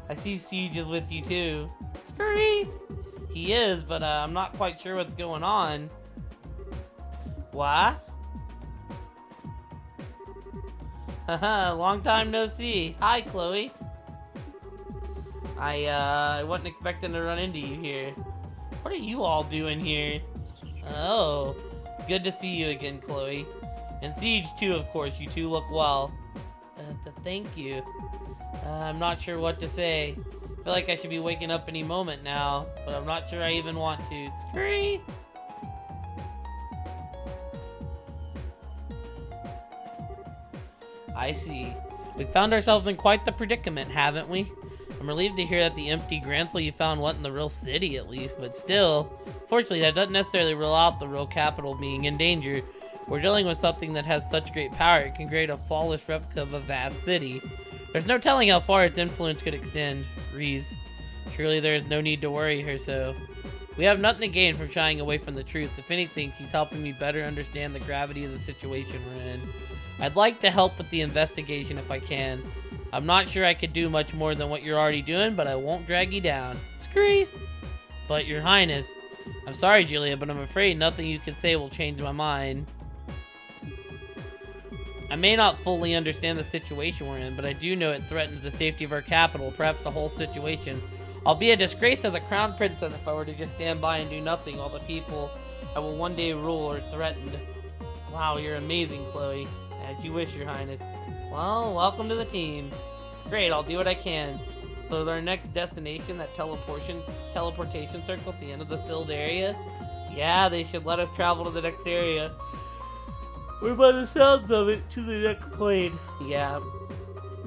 I see Siege is with you too. Scurry! He is, but I'm not quite sure what's going on. What? Haha, long time no see. Hi, Chloe. I wasn't expecting to run into you here. What are you all doing here? Oh, it's good to see you again, Chloe. And Siege too, of course. You two look well. Thank you. I'm not sure what to say. I feel like I should be waking up any moment now, but I'm not sure I even want to. Scree! I see. We found ourselves in quite the predicament, haven't we? I'm relieved to hear that the empty Granthal you found wasn't in the real city, at least, but still, fortunately, that doesn't necessarily rule out the real capital being in danger. We're dealing with something that has such great power, it can create a flawless replica of a vast city. There's no telling how far its influence could extend. Reese. Surely there is no need to worry her so. We have nothing to gain from shying away from the truth. If anything, she's helping me better understand the gravity of the situation we're in. I'd like to help with the investigation if I can. I'm not sure I could do much more than what you're already doing, but I won't drag you down. Scree! But, Your Highness, I'm sorry, Julia, but I'm afraid nothing you can say will change my mind. I may not fully understand the situation we're in, but I do know it threatens the safety of our capital, perhaps the whole situation. I'll be a disgrace as a crown princess if I were to just stand by and do nothing while the people I will one day rule are threatened. Wow, you're amazing, Chloe. As you wish, Your Highness. Well, welcome to the team. Great, I'll do what I can. So is our next destination that teleportation circle at the end of the sealed area? Yeah, they should let us travel to the next area. Or by the sounds of it, to the next plane. Yeah,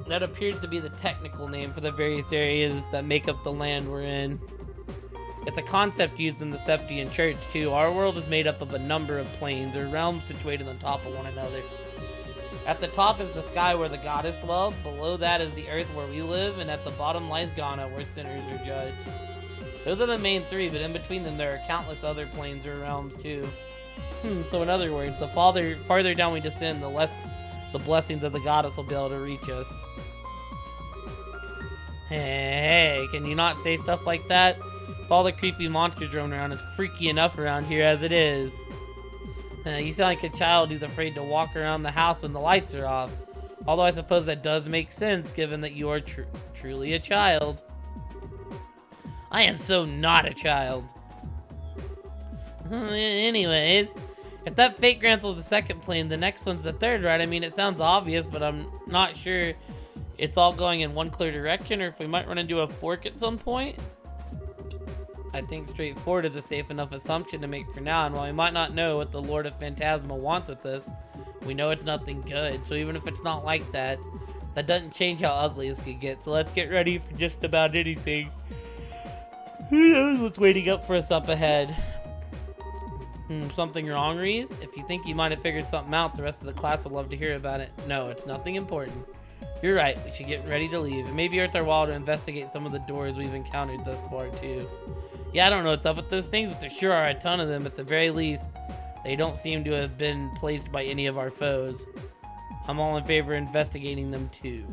that appears to be the technical name for the various areas that make up the land we're in. It's a concept used in the Septian Church, too. Our world is made up of a number of planes, or realms situated on top of one another. At the top is the sky where the goddess dwells, below that is the earth where we live, and at the bottom lies Ghana, where sinners are judged. Those are the main three, but in between them there are countless other planes or realms, too. So in other words, the farther down we descend, the less the blessings of the goddess will be able to reach us. Hey, can you not say stuff like that? With all the creepy monsters roaming around, it's freaky enough around here as it is. You sound like a child who's afraid to walk around the house when the lights are off. Although I suppose that does make sense, given that you are truly a child. I am so not a child. Anyways, if that fake Granthal's the second plane, the next one's the third, right? I mean, it sounds obvious, but I'm not sure it's all going in one clear direction, or if we might run into a fork at some point. I think straightforward is a safe enough assumption to make for now, and while we might not know what the Lord of Phantasma wants with us, we know it's nothing good, so even if it's not like that, that doesn't change how ugly this could get, so let's get ready for just about anything. Who knows what's waiting up for us up ahead? Something wrong, Reese? If you think you might have figured something out, the rest of the class will love to hear about it. No, it's nothing important. You're right, we should get ready to leave. It may be worth our while to investigate some of the doors we've encountered thus far, too. Yeah, I don't know what's up with those things, but there sure are a ton of them. At the very least, they don't seem to have been placed by any of our foes. I'm all in favor of investigating them, too.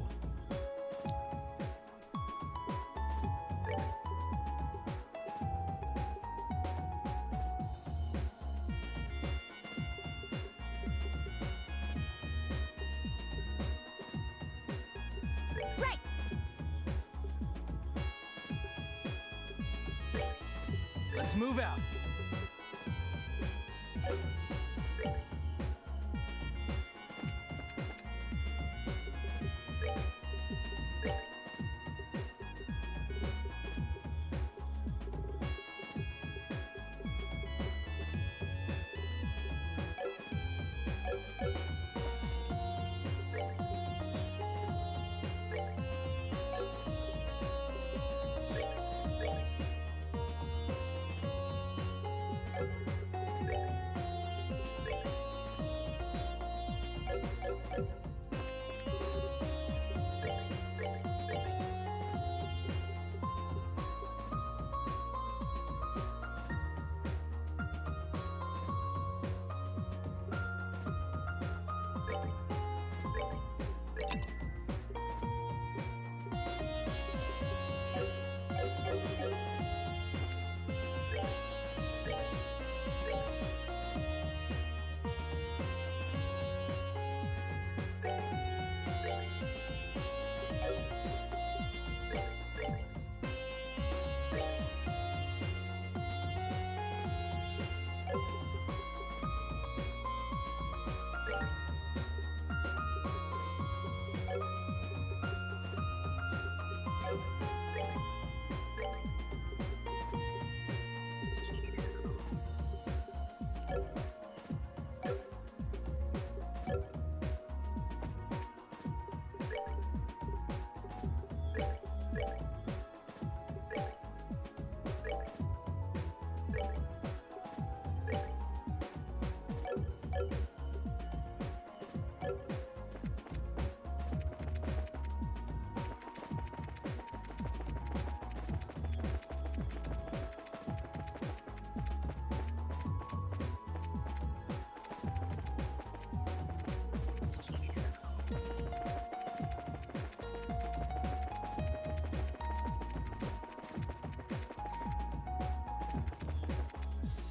Right. Let's move out.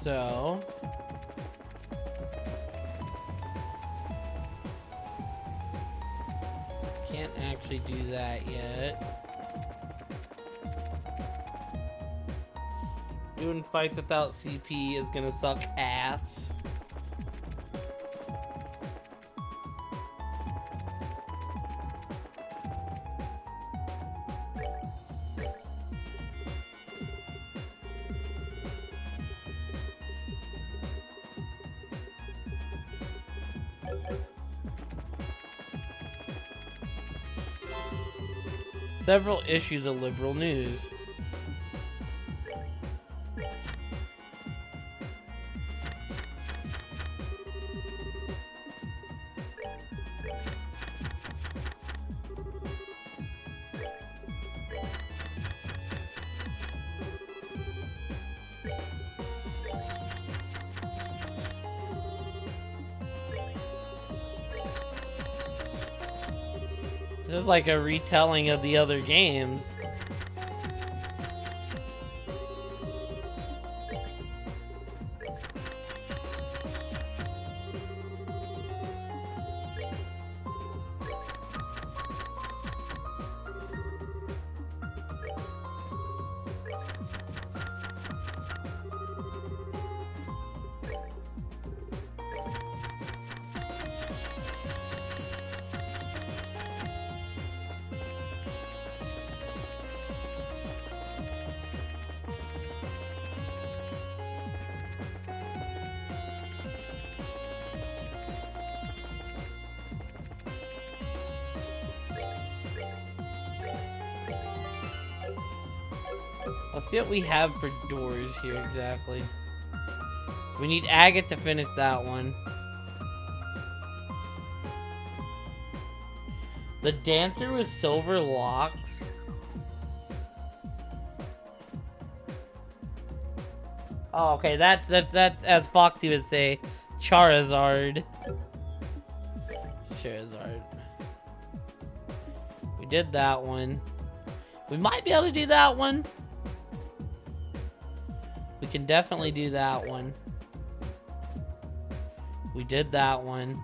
So... can't actually do that yet. Doing fights without CP is gonna suck ass. Several issues of liberal news. This is like a retelling of the other games. Let's see what we have for doors here exactly. We need agate to finish that one. The dancer with silver locks. Oh, okay, that's as Foxy would say, Charizard. Charizard. We did that one. We might be able to do that one. We can definitely do that one. We did that one.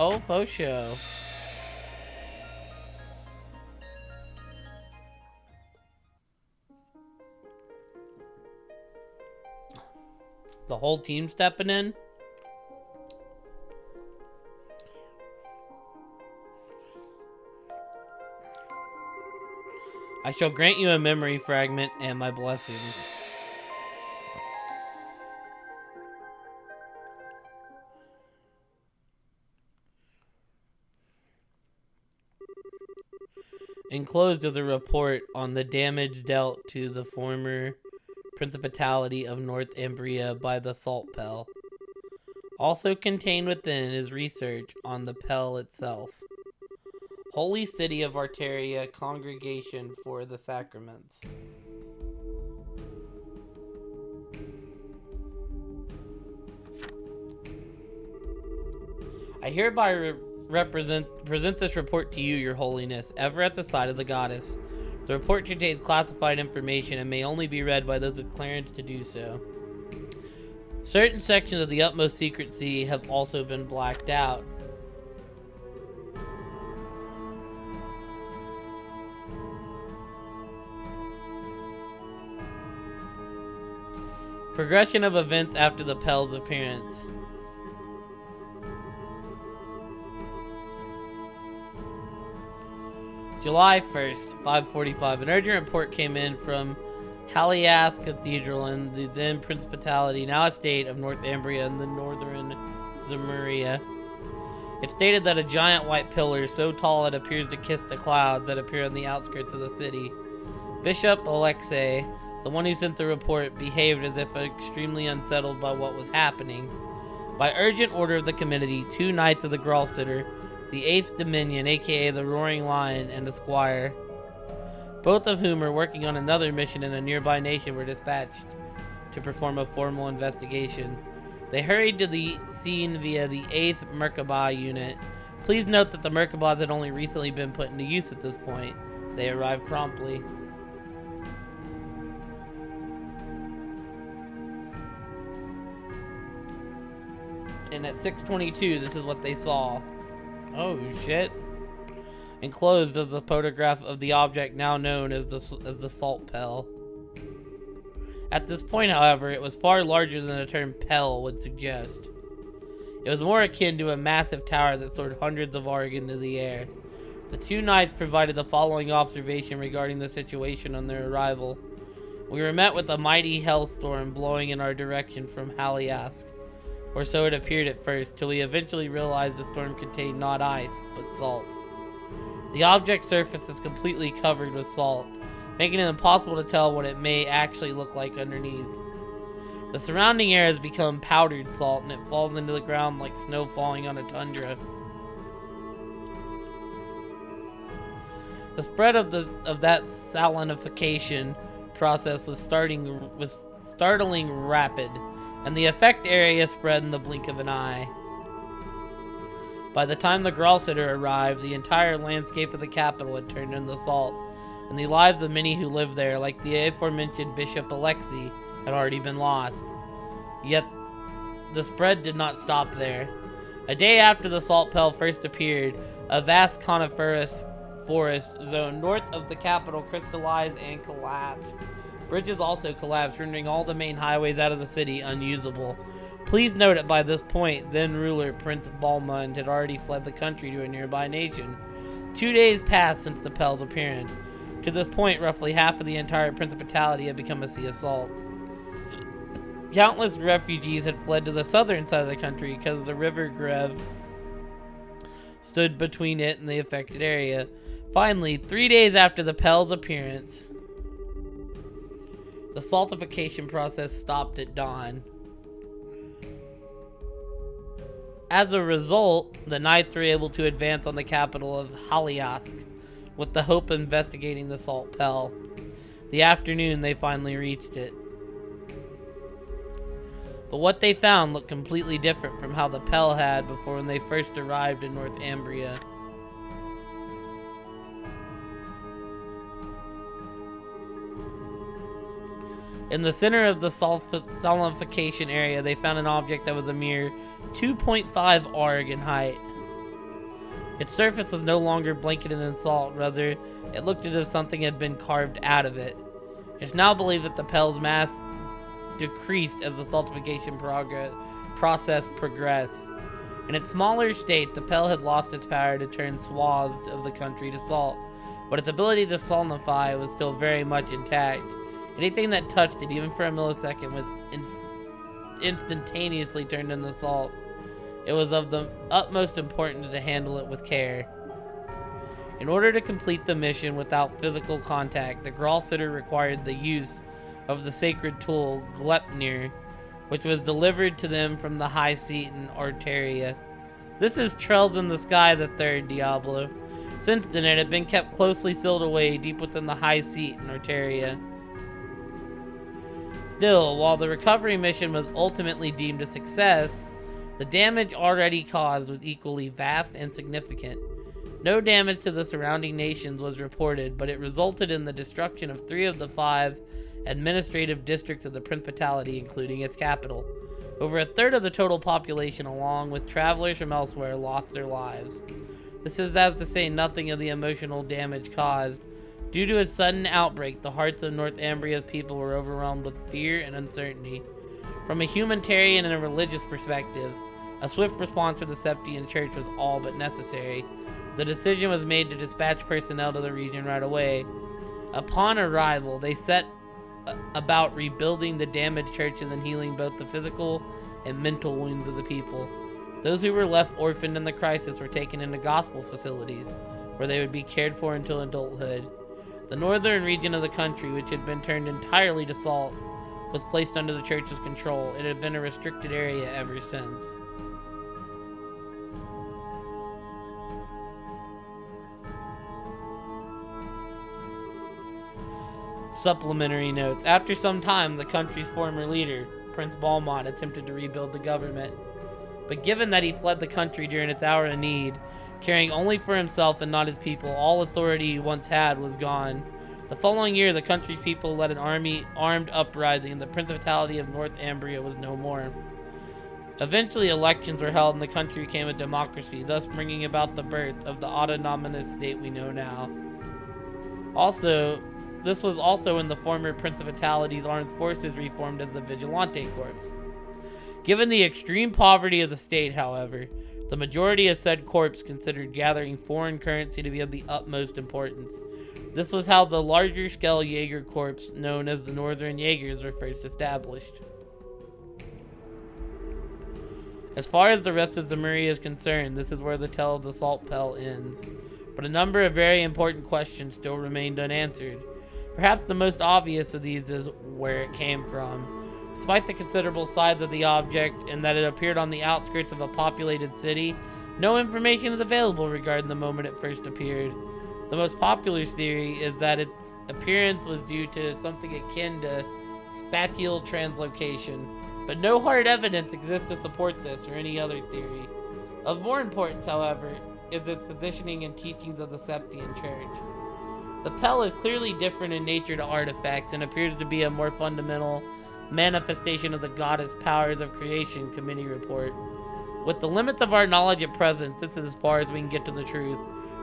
Oh, faux show. The whole team stepping in. I shall grant you a memory fragment and my blessings. Enclosed is a report on the damage dealt to the former Principality of Northumbria by the Salt Pell. Also contained within is research on the Pell itself. Holy City of Arteria, Congregation for the Sacraments. I hereby present this report to you, your holiness, ever at the side of the goddess. The report contains classified information and may only be read by those with clearance to do so. Certain sections of the utmost secrecy have also been blacked out. Progression of events after the Pell's appearance. July 1st, 5:45. An urgent report came in from Halias Cathedral in the then Principality, now a state of Northumbria in the northern Zemuria. It stated that a giant white pillar, so tall it appears to kiss the clouds that appear on the outskirts of the city. Bishop Alexei, the one who sent the report, behaved as if extremely unsettled by what was happening. By urgent order of the committee, 2 knights of the Gralsitter, the 8th Dominion, aka the Roaring Lion, and the Squire, both of whom are working on another mission in a nearby nation, were dispatched to perform a formal investigation. They hurried to the scene via the 8th Merkabah unit. Please note that the Merkabahs had only recently been put into use at this point. They arrived promptly. And at 6:22, this is what they saw. Oh shit. Enclosed is the photograph of the object now known as the Salt Pell. At this point, however, it was far larger than the term Pell would suggest. It was more akin to a massive tower that soared hundreds of arg into the air. The 2 knights provided the following observation regarding the situation on their arrival. We were met with a mighty hailstorm blowing in our direction from Haliask. Or so it appeared at first, till we eventually realized the storm contained not ice, but salt. The object's surface is completely covered with salt, making it impossible to tell what it may actually look like underneath. The surrounding air has become powdered salt, and it falls into the ground like snow falling on a tundra. The spread of that salinification process was startling rapid, and the effect area spread in the blink of an eye. By the time the Gralsitter arrived, the entire landscape of the capital had turned into salt, and the lives of many who lived there, like the aforementioned Bishop Alexei, had already been lost. Yet, the spread did not stop there. A day after the Salt Pell first appeared, a vast coniferous forest zone north of the capital crystallized and collapsed. Bridges also collapsed, rendering all the main highways out of the city unusable. Please note that by this point, then ruler Prince Balmund had already fled the country to a nearby nation. 2 days passed since the Pel's appearance. To this point, roughly half of the entire principality had become a sea of salt. Countless refugees had fled to the southern side of the country because the river Greve stood between it and the affected area. Finally, 3 days after the Pel's appearance, the saltification process stopped at dawn. As a result, the knights were able to advance on the capital of Haliask, with the hope of investigating the Salt Pel. The afternoon, they finally reached it. But what they found looked completely different from how the Pel had before when they first arrived in Northumbria. In the center of the solidification area, they found an object that was a mere 2.5 arg in height. Its surface was no longer blanketed in salt, rather, it looked as if something had been carved out of it. It's now believed that the Pel's mass decreased as the saltification process progressed. In its smaller state, the Pel had lost its power to turn swaths of the country to salt, but its ability to solidify was still very much intact. Anything that touched it, even for a millisecond, was instantaneously turned into salt. It was of the utmost importance to handle it with care. In order to complete the mission without physical contact, the Gralsitter required the use of the sacred tool Gleipnir, which was delivered to them from the high seat in Arteria. This is Trails in the Sky, the third Diablo. Since then, it had been kept closely sealed away deep within the high seat in Arteria. Still, while the recovery mission was ultimately deemed a success, the damage already caused was equally vast and significant. No damage to the surrounding nations was reported, but it resulted in the destruction of 3 of the 5 administrative districts of the Principality, including its capital. Over a third of the total population, along with travelers from elsewhere, lost their lives. This is as to say nothing of the emotional damage caused. Due to a sudden outbreak, the hearts of Northumbria's people were overwhelmed with fear and uncertainty. From a humanitarian and a religious perspective, a swift response from the Septian Church was all but necessary. The decision was made to dispatch personnel to the region right away. Upon arrival, they set about rebuilding the damaged churches and healing both the physical and mental wounds of the people. Those who were left orphaned in the crisis were taken into gospel facilities, where they would be cared for until adulthood. The northern region of the country, which had been turned entirely to salt, was placed under the church's control. It had been a restricted area ever since. Supplementary notes. After some time, the country's former leader, Prince Balmond, attempted to rebuild the government. But given that he fled the country during its hour of need, caring only for himself and not his people, all authority he once had was gone. The following year, the country's people led an armed uprising, and the Principality of Northumbria was no more. Eventually, elections were held and the country became a democracy, thus bringing about the birth of the autonomous state we know now. This was also when the former Principality's armed forces reformed as the Vigilante Corps. Given the extreme poverty of the state, however, the majority of said corps considered gathering foreign currency to be of the utmost importance. This was how the larger scale Jaeger Corps, known as the Northern Jaegers, were first established. As far as the rest of Zemuria is concerned, this is where the tale of the Salt Pel ends. But a number of very important questions still remained unanswered. Perhaps the most obvious of these is where it came from. Despite the considerable size of the object and that it appeared on the outskirts of a populated city, no information is available regarding the moment it first appeared. The most popular theory is that its appearance was due to something akin to spatial translocation, but no hard evidence exists to support this or any other theory. Of more importance, however, is its positioning and teachings of the Septian Church. The Pel is clearly different in nature to artifacts and appears to be a more fundamental manifestation of the goddess powers of creation, committee report. With the limits of our knowledge at present, this is as far as we can get to the truth.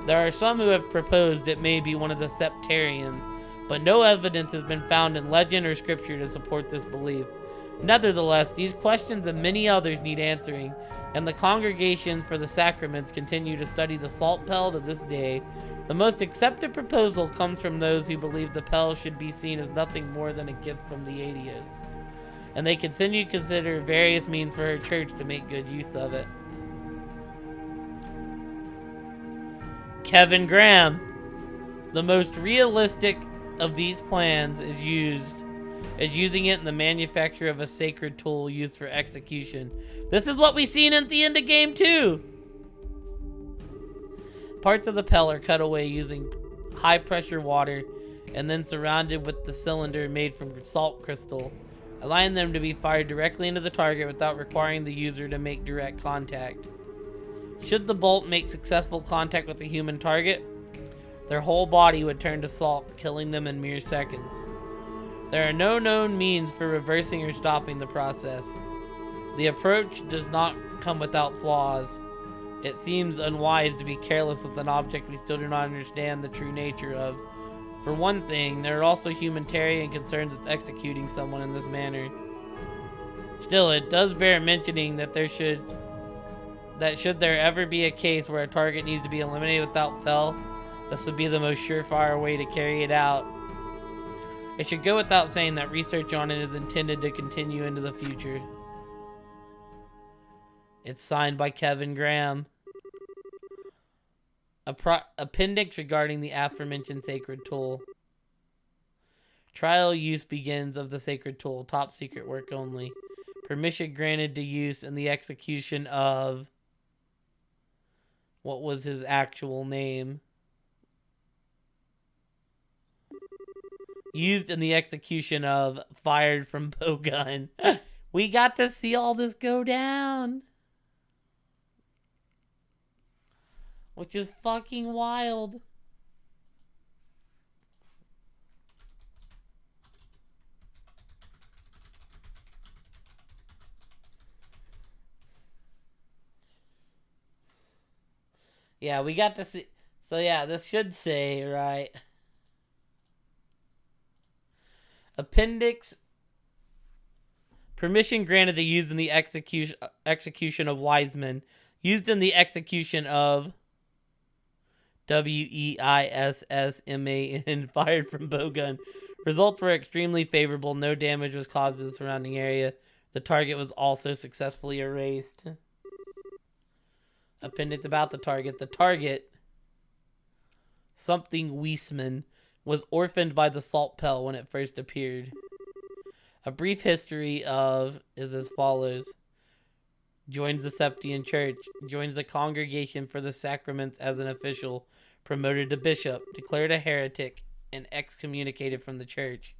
There are some who have proposed it may be one of the Septarians, but no evidence has been found in legend or scripture to support this belief. Nevertheless, these questions and many others need answering, and the congregations for the sacraments continue to study the salt pell to this day. The most accepted proposal comes from those who believe the pell should be seen as nothing more than a gift from the Adios, and they continue to consider various means for her church to make good use of it. Kevin Graham. The most realistic of these plans is using it in the manufacture of a sacred tool used for execution. This is what we seen at the end of game 2. Parts of the pell are cut away using high pressure water and then surrounded with the cylinder made from salt crystal, allowing them to be fired directly into the target without requiring the user to make direct contact. Should the bolt make successful contact with the human target, their whole body would turn to salt, killing them in mere seconds. There are no known means for reversing or stopping the process. The approach does not come without flaws. It seems unwise to be careless with an object we still do not understand the true nature of. For one thing, there are also humanitarian concerns with executing someone in this manner. Still, it does bear mentioning that should there ever be a case where a target needs to be eliminated without fail, this would be the most surefire way to carry it out. It should go without saying that research on it is intended to continue into the future. It's signed by Kevin Graham. Appendix regarding the aforementioned sacred tool. Trial use begins of the sacred tool. Top secret work only. Permission granted to use in the execution of... What was his actual name? Used in the execution of, fired from bowgun. We got to see all this go down. Which is fucking wild. Yeah, we got to see. So yeah, this should say, right. Appendix. Permission granted to use in the execution of Wiseman. Used in the execution of Weissman, fired from bowgun. Results were extremely favorable. No damage was caused to the surrounding area. The target was also successfully erased. Appendix about the target. The target, something Weissman, was orphaned by the salt pell when it first appeared. A brief history of is as follows. Joins the Septian Church. Joins the Congregation for the Sacraments as an official. Promoted to bishop. Declared a heretic. And excommunicated from the church.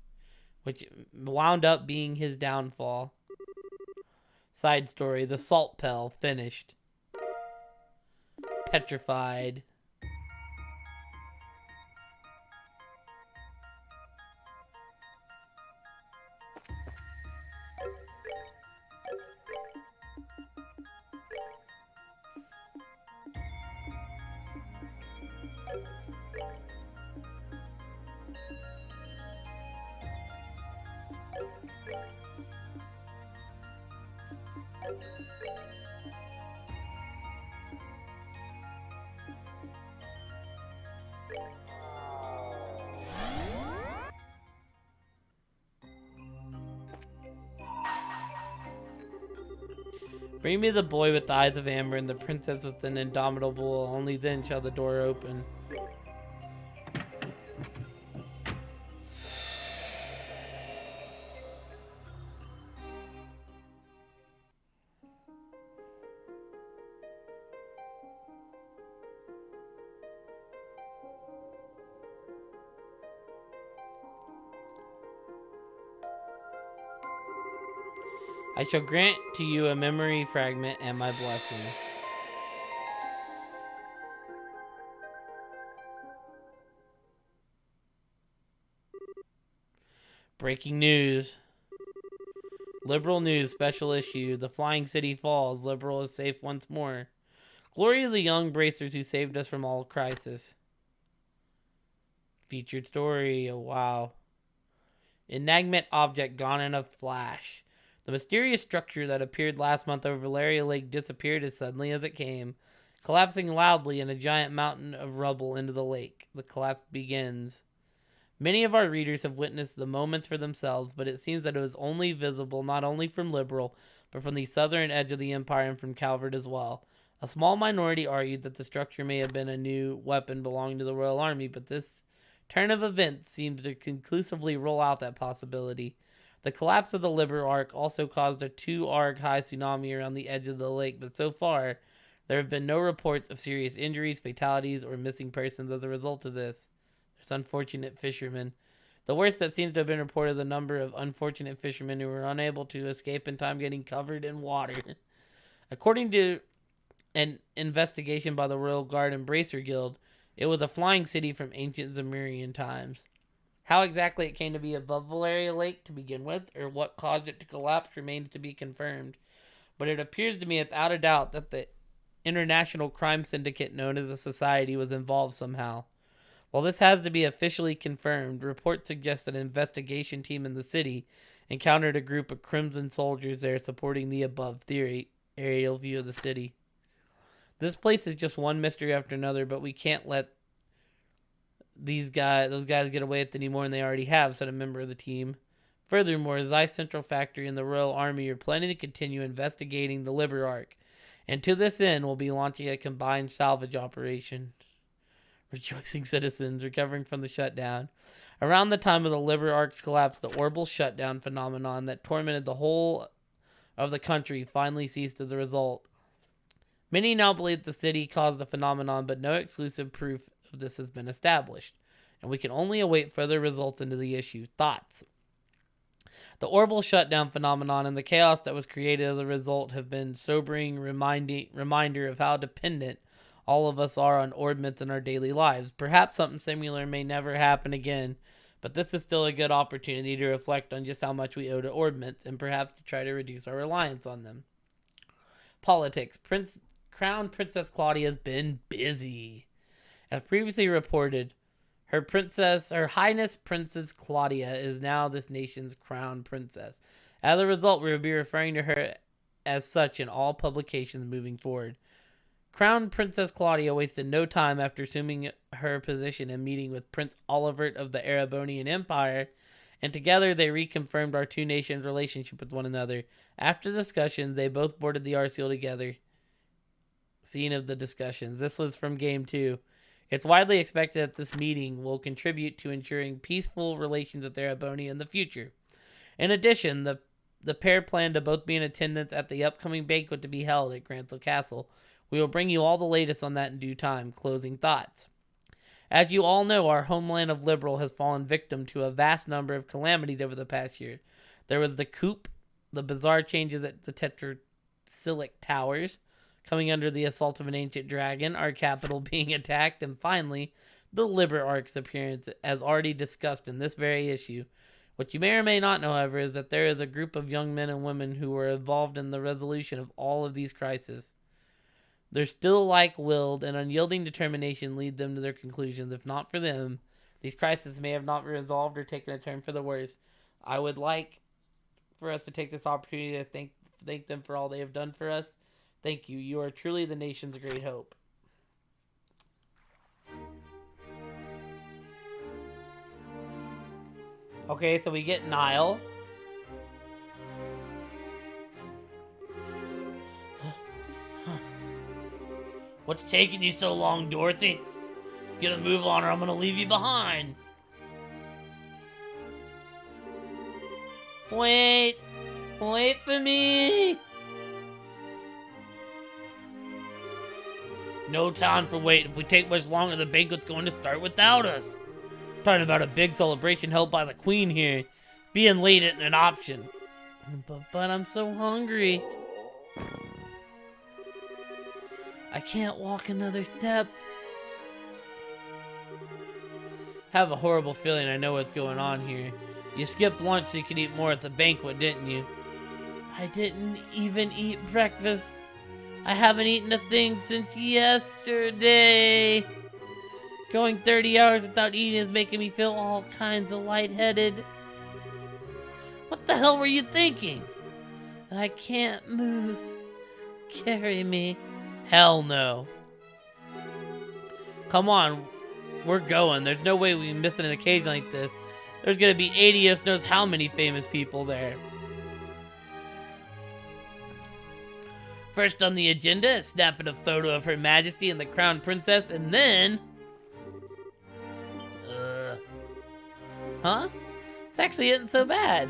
Which wound up being his downfall. Side story. The salt pell finished. Petrified. Bring me the boy with the eyes of amber and the princess with an indomitable bull. Only then shall the door open. I shall grant to you a memory fragment and my blessing. Breaking news. Liberal news special issue. The Flying City falls. Liberal is safe once more. Glory to the young bracers who saved us from all crisis. Featured story. Oh, wow. Enigmatic object gone in a flash. The mysterious structure that appeared last month over Valeria Lake disappeared as suddenly as it came, collapsing loudly in a giant mountain of rubble into the lake. The collapse begins. Many of our readers have witnessed the moments for themselves, but it seems that it was only visible not only from Liberal, but from the southern edge of the Empire and from Calvert as well. A small minority argued that the structure may have been a new weapon belonging to the Royal Army, but this turn of events seemed to conclusively rule out that possibility. The collapse of the Liber Arc also caused a 2-arc high tsunami around the edge of the lake, but so far, there have been no reports of serious injuries, fatalities, or missing persons as a result of this. There's unfortunate fishermen. The worst that seems to have been reported is the number of unfortunate fishermen who were unable to escape in time getting covered in water. According to an investigation by the Royal Guard and Bracer Guild, it was a flying city from ancient Zamurian times. How exactly it came to be above Valeria Lake to begin with, or what caused it to collapse, remains to be confirmed. But it appears to me without a doubt that the international crime syndicate known as the Society was involved somehow. While this has to be officially confirmed, reports suggest an investigation team in the city encountered a group of Crimson soldiers there supporting the above theory. Aerial view of the city. This place is just one mystery after another, but we can't let those guys get away with it anymore, and they already have, said a member of the team. Furthermore, Zeiss Central Factory and the Royal Army are planning to continue investigating the Liber Arc, and to this end will be launching a combined salvage operation. Rejoicing citizens recovering from the shutdown. Around the time of the Liber Arc's collapse, the orbital shutdown phenomenon that tormented the whole of the country finally ceased as a result. Many now believe the city caused the phenomenon, but no exclusive proof of this has been established, and we can only await further results into the issue. Thoughts? The orbital shutdown phenomenon and the chaos that was created as a result have been sobering reminder of how dependent all of us are on ordnance in our daily lives. Perhaps something similar may never happen again, but this is still a good opportunity to reflect on just how much we owe to ordnance and perhaps to try to reduce our reliance on them. Politics. Crown Princess Claudia has been busy. As previously reported, Her Highness Princess Claudia is now this nation's crown princess. As a result, we will be referring to her as such in all publications moving forward. Crown Princess Claudia wasted no time after assuming her position and meeting with Prince Olivert of the Erebonian Empire, and together they reconfirmed our two nations' relationship with one another. After discussions, they both boarded the Arseal together. Scene of the discussions. This was from Game 2. It's widely expected that this meeting will contribute to ensuring peaceful relations with Erebonia in the future. In addition, the pair plan to both be in attendance at the upcoming banquet to be held at Grancel Castle. We will bring you all the latest on that in due time. Closing thoughts. As you all know, our homeland of Liberal has fallen victim to a vast number of calamities over the past year. There was the coup, the bizarre changes at the Tetrasilic Towers, coming under the assault of an ancient dragon, our capital being attacked, and finally, the Liber Arc's appearance, as already discussed in this very issue. What you may or may not know, however, is that there is a group of young men and women who were involved in the resolution of all of these crises. Their still like-willed and unyielding determination lead them to their conclusions. If not for them, these crises may have not been resolved or taken a turn for the worse. I would like for us to take this opportunity to thank them for all they have done for us. Thank you. You are truly the nation's great hope. Okay, so we get Nile. What's taking you so long, Dorothy? Get a move on or I'm gonna leave you behind. Wait for me. No time for wait. If we take much longer, the banquet's going to start without us. Talking about a big celebration held by the Queen here. Being late isn't an option. But I'm so hungry. I can't walk another step. Have a horrible feeling I know what's going on here. You skipped lunch so you could eat more at the banquet, didn't you? I didn't even eat breakfast. I haven't eaten a thing since yesterday. Going 30 hours without eating is making me feel all kinds of lightheaded. What the hell were you thinking? I can't move. Carry me. Hell no. Come on, we're going. There's no way we can miss an occasion like this. There's gonna be 80 if knows how many famous people there. First on the agenda is snapping a photo of Her Majesty and the Crown Princess, and then... Huh? This actually isn't so bad.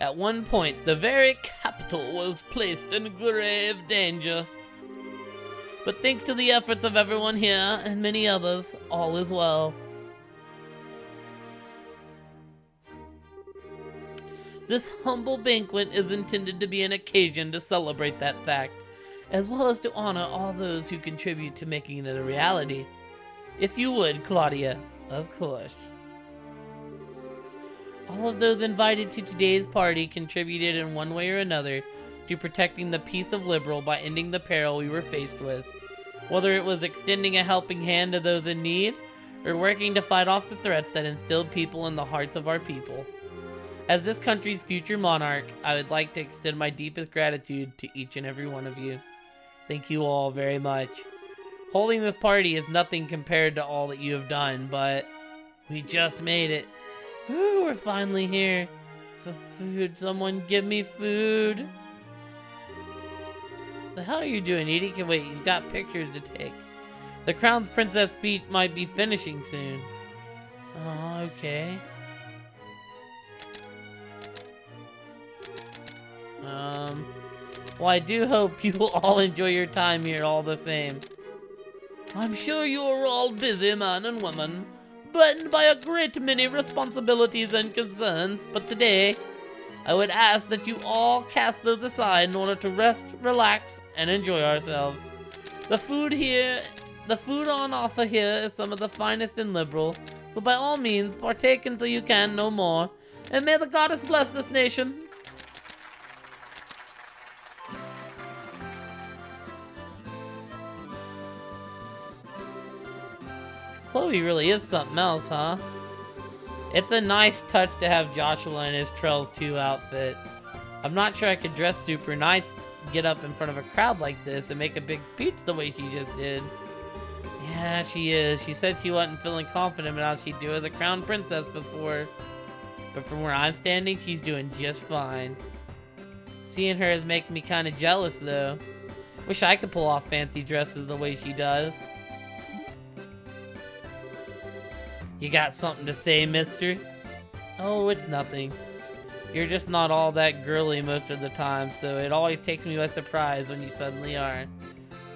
At one point, the very capital was placed in grave danger. But thanks to the efforts of everyone here and many others, all is well. This humble banquet is intended to be an occasion to celebrate that fact, as well as to honor all those who contribute to making it a reality. If you would, Claudia, of course. All of those invited to today's party contributed in one way or another to protecting the peace of Liberal by ending the peril we were faced with. Whether it was extending a helping hand to those in need, or working to fight off the threats that instilled people in the hearts of our people. As this country's future monarch, I would like to extend my deepest gratitude to each and every one of you. Thank you all very much. Holding this party is nothing compared to all that you have done, but we just made it. Woo, we're finally here. Food, someone give me food. The hell are you doing, Edie? Can wait, you've got pictures to take. The Crown's Princess speech might be finishing soon. Oh, okay. Well, I do hope you will all enjoy your time here all the same. I'm sure you're all busy men and women, burdened by a great many responsibilities and concerns, but today, I would ask that you all cast those aside in order to rest, relax, and enjoy ourselves. The food on offer here is some of the finest in Liberal, so by all means, partake until you can no more, and may the goddess bless this nation. Chloe really is something else, huh? It's a nice touch to have Joshua in his Trails 2 outfit. I'm not sure I could dress super nice, get up in front of a crowd like this, and make a big speech the way she just did. Yeah, she is. She said she wasn't feeling confident about how she'd do as a crown princess before. But from where I'm standing, she's doing just fine. Seeing her is making me kind of jealous, though. Wish I could pull off fancy dresses the way she does. You got something to say, mister? Oh, it's nothing. You're just not all that girly most of the time, so it always takes me by surprise when you suddenly are.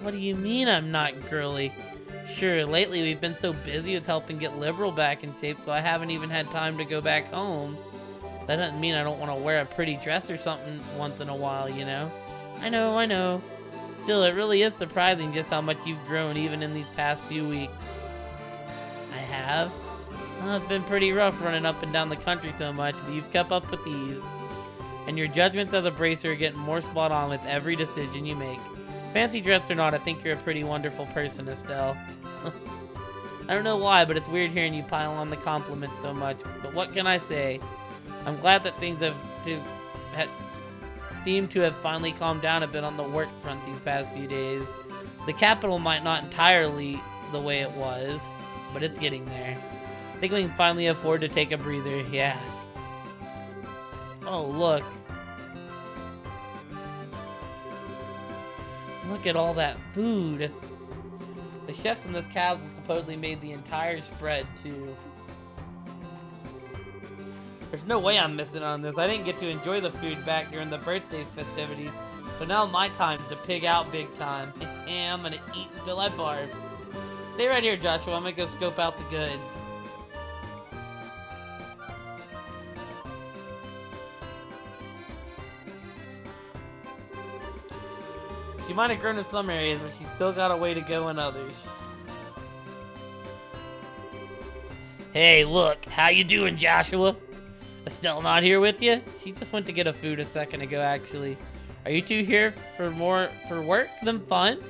What do you mean I'm not girly? Sure, lately we've been so busy with helping get Liberal back in shape, so I haven't even had time to go back home. That doesn't mean I don't want to wear a pretty dress or something once in a while, you know? I know. Still, it really is surprising just how much you've grown even in these past few weeks. I have? Well, it's been pretty rough running up and down the country so much, but you've kept up with ease. And your judgments as a bracer are getting more spot on with every decision you make. Fancy dress or not, I think you're a pretty wonderful person, Estelle. I don't know why, but it's weird hearing you pile on the compliments so much. But what can I say? I'm glad that things seem to have finally calmed down a bit on the work front these past few days. The capital might not entirely the way it was, but it's getting there. I think we can finally afford to take a breather, yeah. Oh, look. Look at all that food. The chefs in this castle supposedly made the entire spread, too. There's no way I'm missing on this. I didn't get to enjoy the food back during the birthday festivities, so now my time's to pig out big time. I'm gonna eat until I barf. Stay right here, Joshua. I'm gonna go scope out the goods. She might have grown in some areas, but she's still got a way to go in others. Hey, look, how you doing, Joshua? Estelle not here with you? She just went to get a food a second ago, actually. Are you two here for more for work than fun?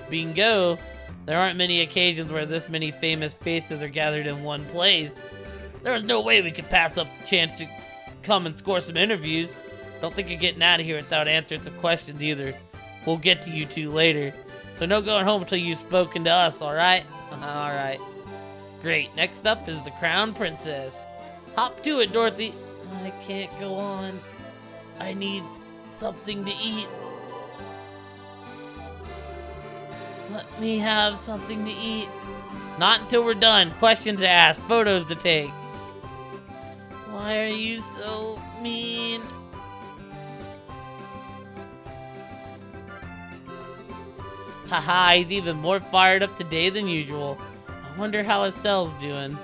Bingo! There aren't many occasions where this many famous faces are gathered in one place. There was no way we could pass up the chance to come and score some interviews. Don't think you're getting out of here without answering some questions either. We'll get to you two later. So no going home until you've spoken to us, alright? Alright. Great, next up is the Crown Princess. Hop to it, Dorothy. I can't go on. I need something to eat. Let me have something to eat. Not until we're done. Questions to ask, photos to take. Why are you so mean? Haha, he's even more fired up today than usual. I wonder how Estelle's doing.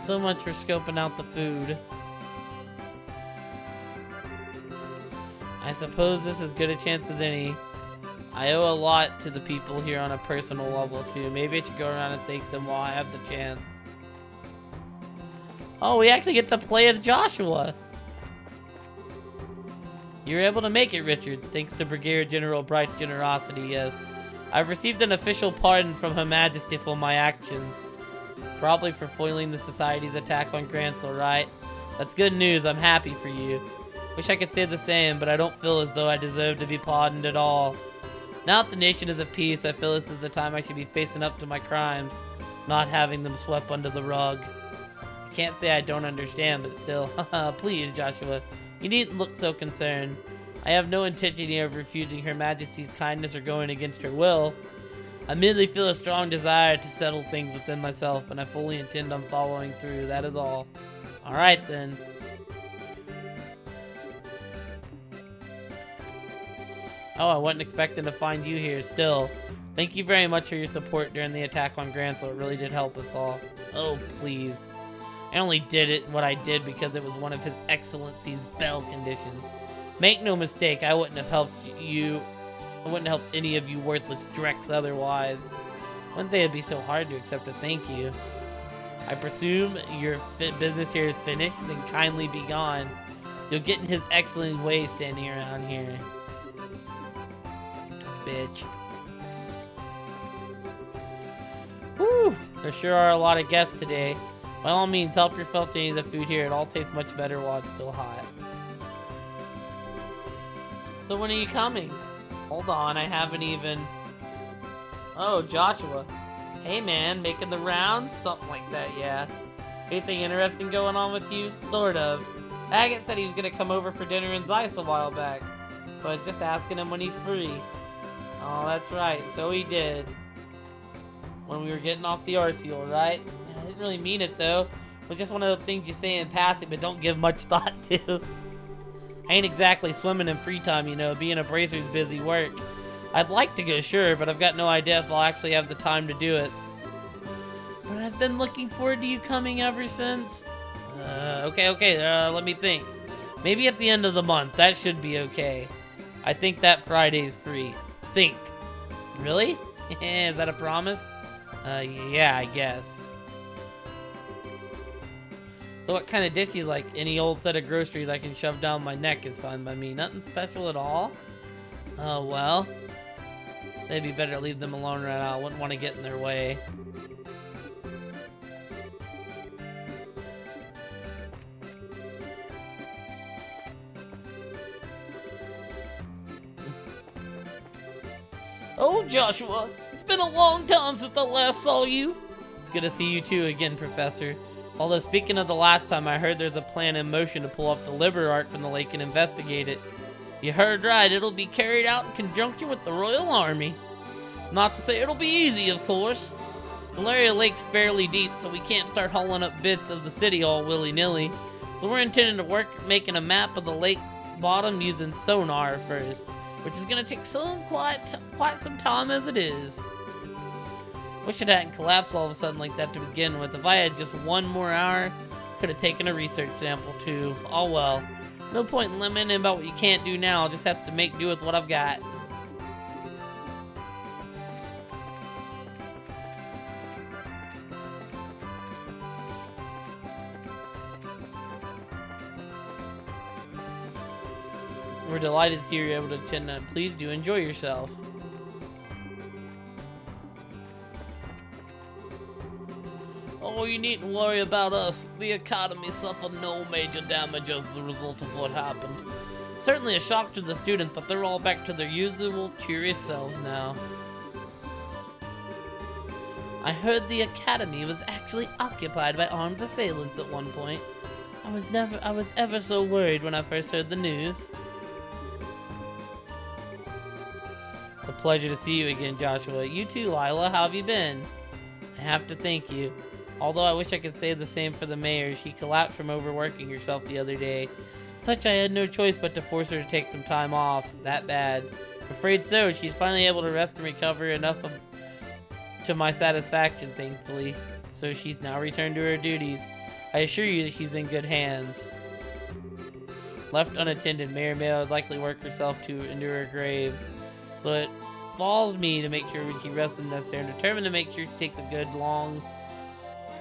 So much for scoping out the food. I suppose this is as good a chance as any. I owe a lot to the people here on a personal level too. Maybe I should go around and thank them while I have the chance. Oh, we actually get to play as Joshua. You were able to make it, Richard, thanks to Brigadier General Bright's generosity, yes. I've received an official pardon from Her Majesty for my actions. Probably for foiling the Society's attack on Grancel, right? That's good news, I'm happy for you. Wish I could say the same, but I don't feel as though I deserve to be pardoned at all. Now that the nation is at peace, I feel this is the time I should be facing up to my crimes, not having them swept under the rug. I can't say I don't understand, but still, please, Joshua, you needn't look so concerned. I have no intention of refusing Her Majesty's kindness or going against her will. I merely feel a strong desire to settle things within myself, and I fully intend on following through, that is all. Alright then. Oh, I wasn't expecting to find you here still. Thank you very much for your support during the attack on Grancel. It really did help us all. Oh, please. I only did it what I did because it was one of His Excellency's bell conditions. Make no mistake, I wouldn't have helped you. I wouldn't have helped any of you worthless drecks otherwise. Wouldn't they be so hard to accept a thank you? I presume your business here is finished, then kindly be gone. You'll get in His Excellency's way standing around here. Bitch. Whew, there sure are a lot of guests today. By all means, help yourself to any of the food here. It all tastes much better while it's still hot. So when are you coming? Hold on, I haven't even... Oh, Joshua. Hey man, making the rounds? Something like that, yeah. Anything interesting going on with you? Sort of. Agate said he was gonna come over for dinner in Zeiss a while back. So I was just asking him when he's free. Oh, that's right, so he did. When we were getting off the Arceal, right? I didn't really mean it though. It was just one of those things you say in passing but don't give much thought to. I ain't exactly swimming in free time, you know, being a bracer's busy work. I'd like to go, sure, but I've got no idea if I'll actually have the time to do it. But I've been looking forward to you coming ever since. Okay, let me think. Maybe at the end of the month, that should be okay. I think that Friday's free. Think. Really? Is that a promise? Yeah, I guess. So what kind of dish you like? Any old set of groceries I can shove down my neck is fine by me. Nothing special at all? Oh, well. Maybe better leave them alone right now. I wouldn't want to get in their way. Oh, Joshua. It's been a long time since I last saw you. It's good to see you too again, Professor. Although speaking of the last time, I heard there's a plan in motion to pull up the Liber Arc from the lake and investigate it. You heard right, it'll be carried out in conjunction with the Royal Army. Not to say it'll be easy, of course. Valeria Lake's fairly deep, so we can't start hauling up bits of the city all willy-nilly. So we're intending to work making a map of the lake bottom using sonar first, which is going to take quite some time as it is. Wish it hadn't collapsed all of a sudden like that to begin with. If I had just one more hour, could have taken a research sample too. Oh well. No point in lamenting about what you can't do now. I'll just have to make do with what I've got. We're delighted to see you're able to attend. Please do enjoy yourself. Oh, you needn't worry about us. The Academy suffered no major damage as a result of what happened. Certainly a shock to the students, but they're all back to their usual curious selves now. I heard the Academy was actually occupied by armed assailants at one point. I was ever so worried when I first heard the news. It's a pleasure to see you again, Joshua. You too, Lila. How have you been? I have to thank you. Although I wish I could say the same for the mayor. She collapsed from overworking herself the other day. Such I had no choice but to force her to take some time off. That bad. Afraid so. She's finally able to rest and recover enough to my satisfaction, thankfully. So she's now returned to her duties. I assure you that she's in good hands. Left unattended, Mayor May would likely work herself into her grave. So it falls me to make sure when she rests is necessary and determined to make sure she takes a good long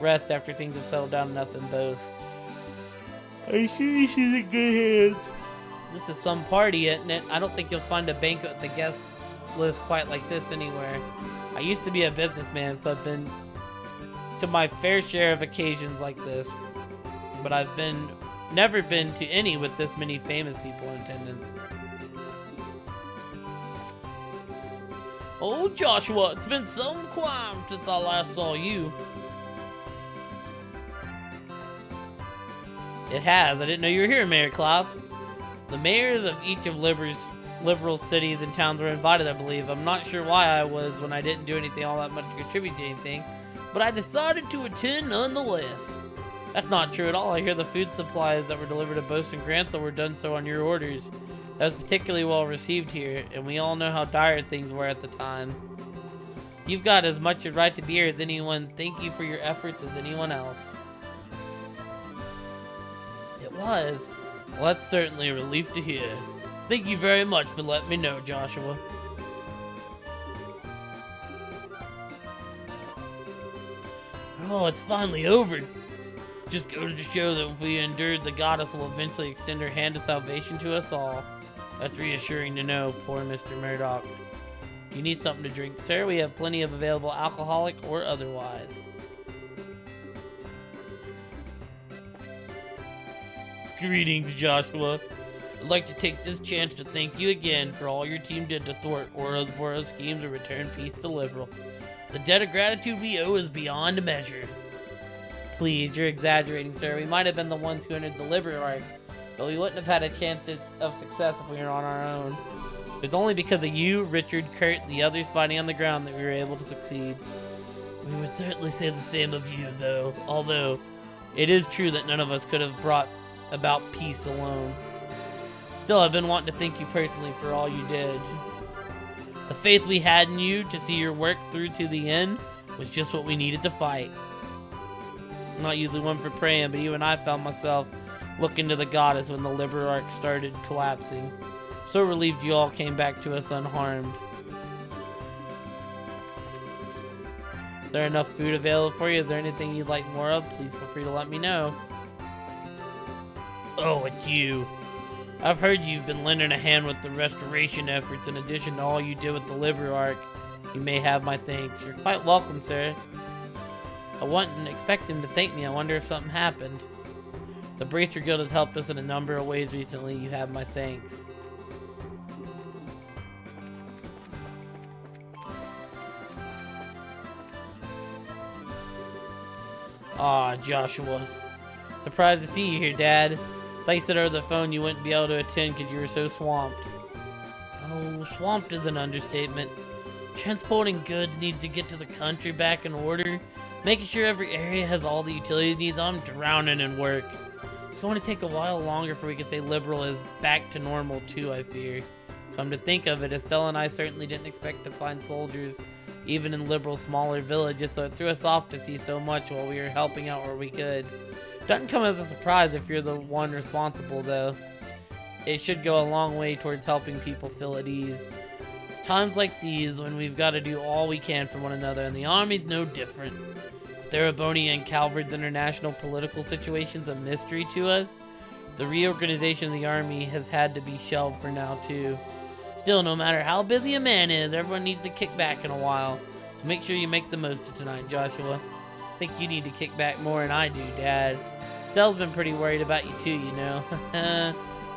rest after things have settled down enough in both. I assure she's in good hands. This is some party, isn't it? I don't think you'll find a banquet with a guest list quite like this anywhere. I used to be a businessman, so I've been to my fair share of occasions like this, but I've never been to any with this many famous people in attendance. Oh, Joshua, it's been some time since I last saw you. It has. I didn't know you were here, Mayor Klaus. The mayors of each of liberal cities and towns were invited, I believe. I'm not sure why I was when I didn't do anything all that much to contribute to anything, but I decided to attend nonetheless. That's not true at all. I hear the food supplies that were delivered to Boast and Grantsville were done so on your orders. That was particularly well received here, and we all know how dire things were at the time. You've got as much a right to be here as anyone. Thank you for your efforts as anyone else. It was. Well, that's certainly a relief to hear. Thank you very much for letting me know, Joshua. Oh, it's finally over. Just goes to show that if we endured, the goddess will eventually extend her hand of salvation to us all. That's reassuring to know, poor Mr. Murdoch. Do you need something to drink, sir? We have plenty of available alcoholic or otherwise. Greetings, Joshua. I'd like to take this chance to thank you again for all your team did to thwart Orosboro's schemes to return peace to Liberal. The debt of gratitude we owe is beyond measure. Please, you're exaggerating, sir. We might have been the ones who entered the Liberal Arc, but we wouldn't have had a chance of success if we were on our own. It's only because of you, Richard, Kurt, and the others fighting on the ground that we were able to succeed. We would certainly say the same of you, though. Although, it is true that none of us could have brought about peace alone. Still, I've been wanting to thank you personally for all you did. The faith we had in you to see your work through to the end was just what we needed to fight. I'm not usually one for praying, but even I found myself looking to the goddess when the Liberal Arc started collapsing. So relieved you all came back to us unharmed. Is there enough food available for you? Is there anything you'd like more of? Please feel free to let me know. Oh, it's you. I've heard you've been lending a hand with the restoration efforts in addition to all you did with the Liberal Arc. You may have my thanks. You're quite welcome, sir. I wouldn't expect him to thank me. I wonder if something happened. The Bracer Guild has helped us in a number of ways recently. You have my thanks. Ah, Joshua. Surprised to see you here, Dad. Thought you said over the phone you wouldn't be able to attend because you were so swamped. Oh, swamped is an understatement. Transporting goods needs to get to the country back in order. Making sure every area has all the utility needs. I'm drowning in work. It's going to take a while longer before we can say Liberal is back to normal too, I fear. Come to think of it, Estelle and I certainly didn't expect to find soldiers even in Liberal smaller villages, so it threw us off to see so much while we were helping out where we could. Doesn't come as a surprise if you're the one responsible, though. It should go a long way towards helping people feel at ease. It's times like these when we've got to do all we can for one another, and the Army's no different. With Therabonia and Calvard's international political situation's a mystery to us, The reorganization of the army has had to be shelved for now, too. Still, no matter how busy a man is, everyone needs to kick back in a while. So make sure you make the most of tonight, Joshua. I think you need to kick back more than I do, Dad. Stell's been pretty worried about you too, you know.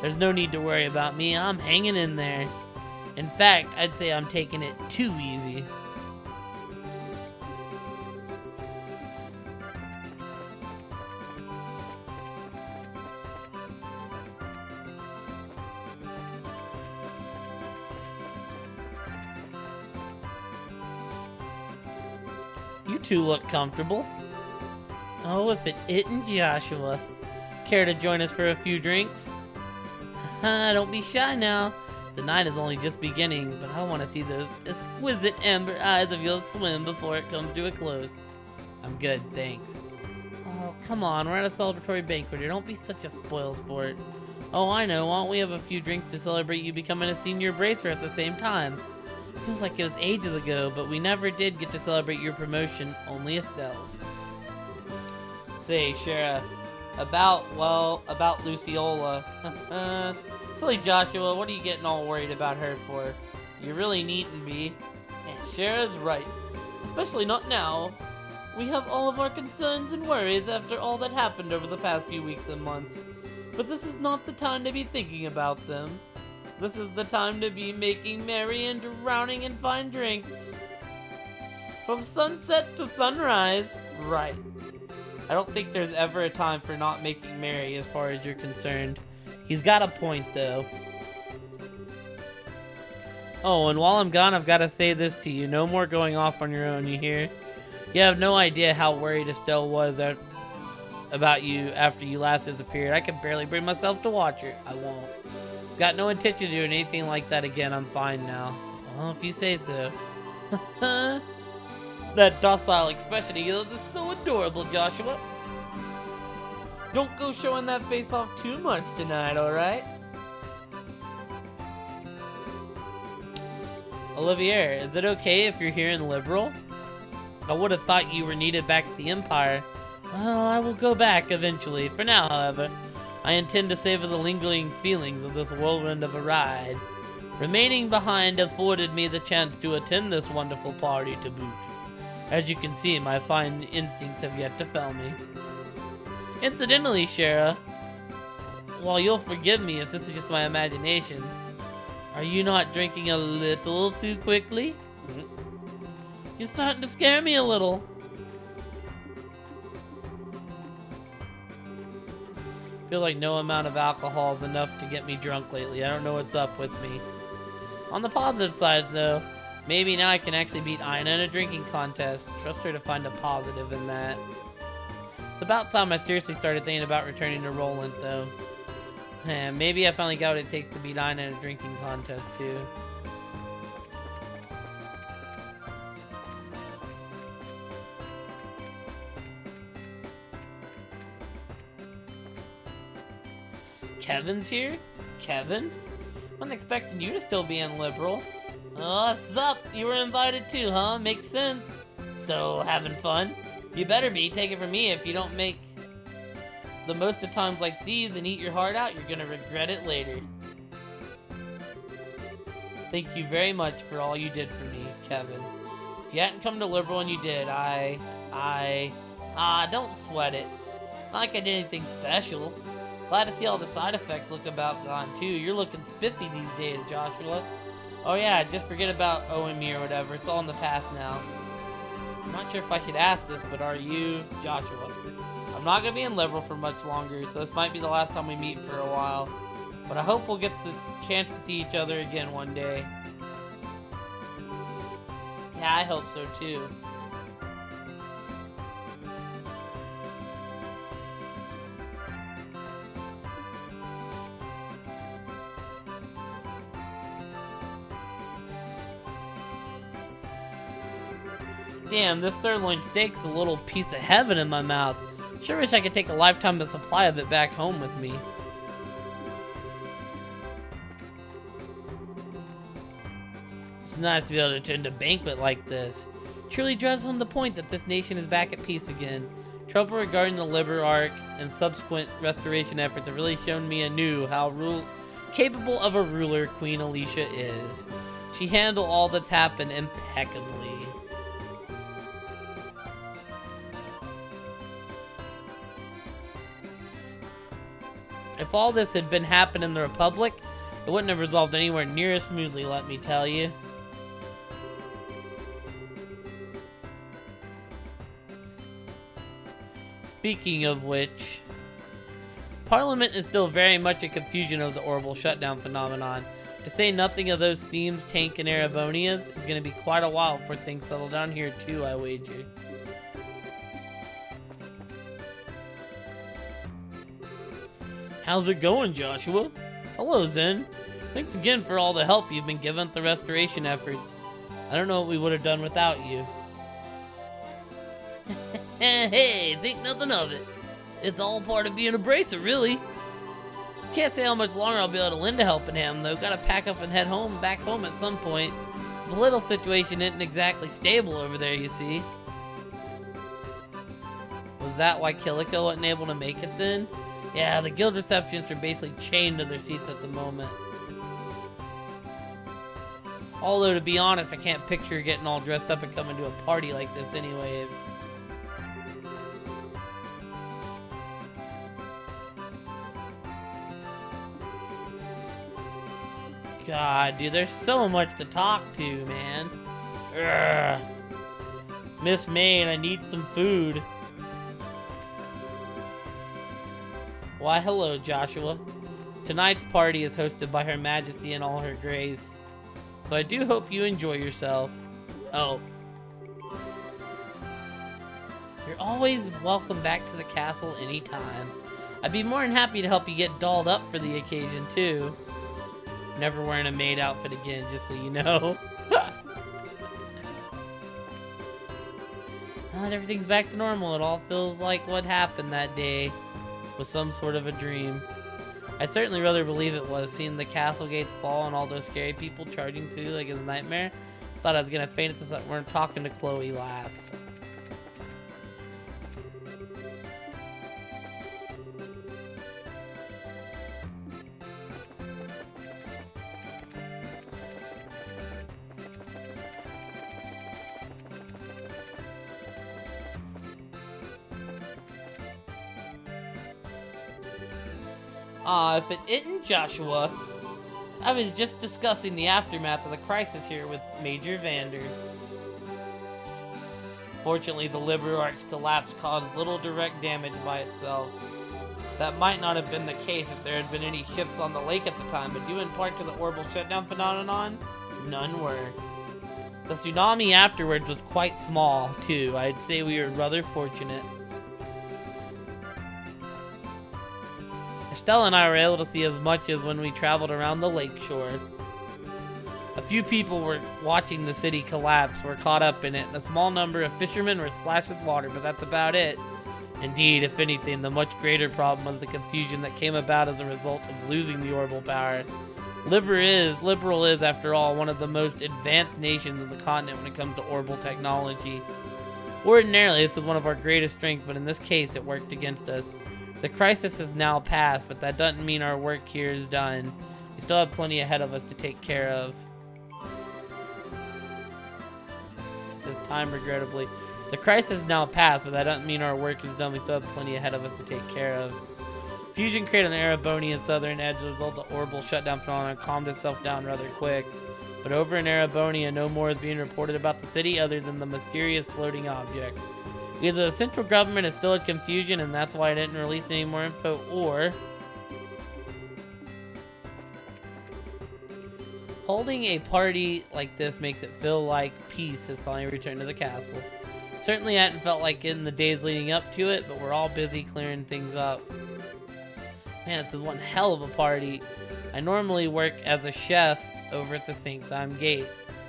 There's no need to worry about me. I'm hanging in there. In fact, I'd say I'm taking it too easy. You two look comfortable. Oh, if it isn't Joshua. Care to join us for a few drinks? Don't be shy now. The night is only just beginning, but I want to see those exquisite amber eyes of yours swim before it comes to a close. I'm good, thanks. Oh, come on, we're at a celebratory banquet here. Don't be such a spoil sport. Oh, I know. Why don't we have a few drinks to celebrate you becoming a senior bracer at the same time? Feels like it was ages ago, but we never did get to celebrate your promotion, only Estelle's. Say, Shara, about Luciola. Silly Joshua, what are you getting all worried about her for? You really needn't be. And Shara's right. Especially not now. We have all of our concerns and worries after all that happened over the past few weeks and months. But this is not the time to be thinking about them. This is the time to be making merry and drowning in fine drinks. From sunset to sunrise. Right. I don't think there's ever a time for not making merry as far as you're concerned. He's got a point, though. Oh, and while I'm gone, I've got to say this to you. No more going off on your own, you hear? You have no idea how worried Estelle was about you after you last disappeared. I could barely bring myself to watch her. I won't. Got no intention of doing anything like that again. I'm fine now. Well, if you say so. That docile expression of yours is so adorable, Joshua. Don't go showing that face off too much tonight, alright? Olivier, is it okay if you're here in Liberal? I would have thought you were needed back at the Empire. Well, I will go back eventually. For now, however, I intend to savor the lingering feelings of this whirlwind of a ride. Remaining behind afforded me the chance to attend this wonderful party to boot. As you can see, my fine instincts have yet to fail me. Incidentally, Shara, while you'll forgive me if this is just my imagination, are you not drinking a little too quickly? You're starting to scare me a little. Feel like no amount of alcohol is enough to get me drunk lately. I don't know what's up with me. On the positive side, though, maybe now I can actually beat Ina in a drinking contest. Trust her to find a positive in that. It's about time I seriously started thinking about returning to Roland, though. Maybe I finally got what it takes to beat Ina in a drinking contest, too. Kevin's here? Kevin? Wasn't expecting you to still be in Liberal. Oh, sup? You were invited too, huh? Makes sense. So, having fun? You better be. Take it from me, if you don't make the most of times like these and eat your heart out, you're gonna regret it later. Thank you very much for all you did for me, Kevin. If you hadn't come to Liberal and you did, don't sweat it. Not like I did anything special. Glad to see all the side effects look about gone too. You're looking spiffy these days, Joshua. Oh yeah, just forget about OME or whatever. It's all in the past now. I'm not sure if I should ask this, but are you Joshua? I'm not going to be in Liberal for much longer, so this might be the last time we meet for a while. But I hope we'll get the chance to see each other again one day. Yeah, I hope so too. Damn, this sirloin steak's a little piece of heaven in my mouth. Sure wish I could take a lifetime of supply of it back home with me. It's nice to be able to attend a banquet like this. Truly drives home the point that this nation is back at peace again. Trouble regarding the Liber Arc and subsequent restoration efforts have really shown me anew how capable of a ruler Queen Alicia is. She handled all that's happened impeccably. If all this had been happening in the Republic, it wouldn't have resolved anywhere near as smoothly, let me tell you. Speaking of which, Parliament is still very much in confusion of the orbital shutdown phenomenon. To say nothing of those themes, Tank and Erebonias, it's going to be quite a while before things settle down here too, I wager. How's it going, Joshua? Hello, Zen. Thanks again for all the help you've been giving with the restoration efforts. I don't know what we would have done without you. Hey, think nothing of it. It's all part of being a bracer, really. Can't say how much longer I'll be able to lend a helping hand, though. Gotta pack up and head back home at some point. The political situation isn't exactly stable over there, you see. Was that why Killiko wasn't able to make it then? Yeah, the guild receptionists are basically chained to their seats at the moment. Although, to be honest, I can't picture getting all dressed up and coming to a party like this anyways. God, dude, there's so much to talk to, man. Ugh. Miss Main, I need some food. Why, hello, Joshua. Tonight's party is hosted by Her Majesty and all her grace. So I do hope you enjoy yourself. Oh. You're always welcome back to the castle anytime. I'd be more than happy to help you get dolled up for the occasion, too. Never wearing a maid outfit again, just so you know. Now that everything's back to normal, it all feels like what happened that day was some sort of a dream. I'd certainly rather believe it was, seeing the castle gates fall and all those scary people charging through like it's a nightmare. Thought I was gonna faint at this. We're talking to Chloe last. If it isn't Joshua, I was just discussing the aftermath of the crisis here with Major Vander. Fortunately, the Liber Arc's collapse caused little direct damage by itself. That might not have been the case if there had been any ships on the lake at the time, but due in part to the orbital shutdown phenomenon, none were. The tsunami afterwards was quite small, too. I'd say we were rather fortunate. Estelle and I were able to see as much as when we traveled around the lake shore. A few people were watching the city collapse, were caught up in it, and a small number of fishermen were splashed with water, but that's about it. Indeed, if anything, the much greater problem was the confusion that came about as a result of losing the orbital power. Liberal is, after all, one of the most advanced nations of the continent when it comes to orbital technology. Ordinarily, this is one of our greatest strengths, but in this case, it worked against us. The crisis is now past, but that doesn't mean our work here is done. We still have plenty ahead of us to take care of. It says time, regrettably. The crisis is now past, but that doesn't mean our work is done. We still have plenty ahead of us to take care of. Fusion created on the Erebonian southern edge as a result of the orbital shutdown phenomenon calmed itself down rather quick. But over in Erebonia, no more is being reported about the city other than the mysterious floating object. Either the central government is still in confusion and that's why I didn't release any more info, or holding a party like this makes it feel like peace has finally returned to the castle. Certainly I hadn't felt like it in the days leading up to it, but we're all busy clearing things up. Man, this is one hell of a party. I normally work as a chef over at the Sanctum Gate,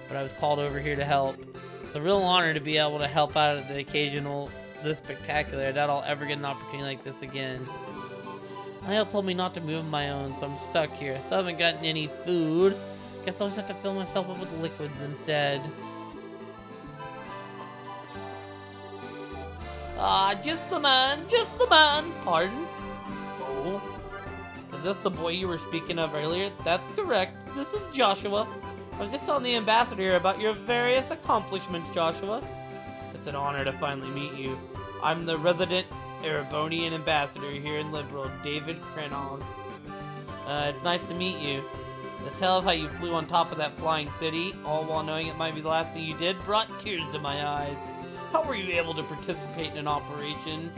but I was called over here to help. It's a real honor to be able to help out at the occasional this spectacular. I doubt I'll ever get an opportunity like this again. Niall told me not to move on my own, so I'm stuck here. I still haven't gotten any food. Guess I'll just have to fill myself up with liquids instead. Ah, just the man, just the man. Pardon? Oh, is this the boy you were speaking of earlier? That's correct. This is Joshua. I was just telling the ambassador about your various accomplishments, Joshua. It's an honor to finally meet you. I'm the resident Erebonian ambassador here in Liberal, David Krenog. It's nice to meet you. The tale of how you flew on top of that flying city, all while knowing it might be the last thing you did, brought tears to my eyes. How were you able to participate in an operation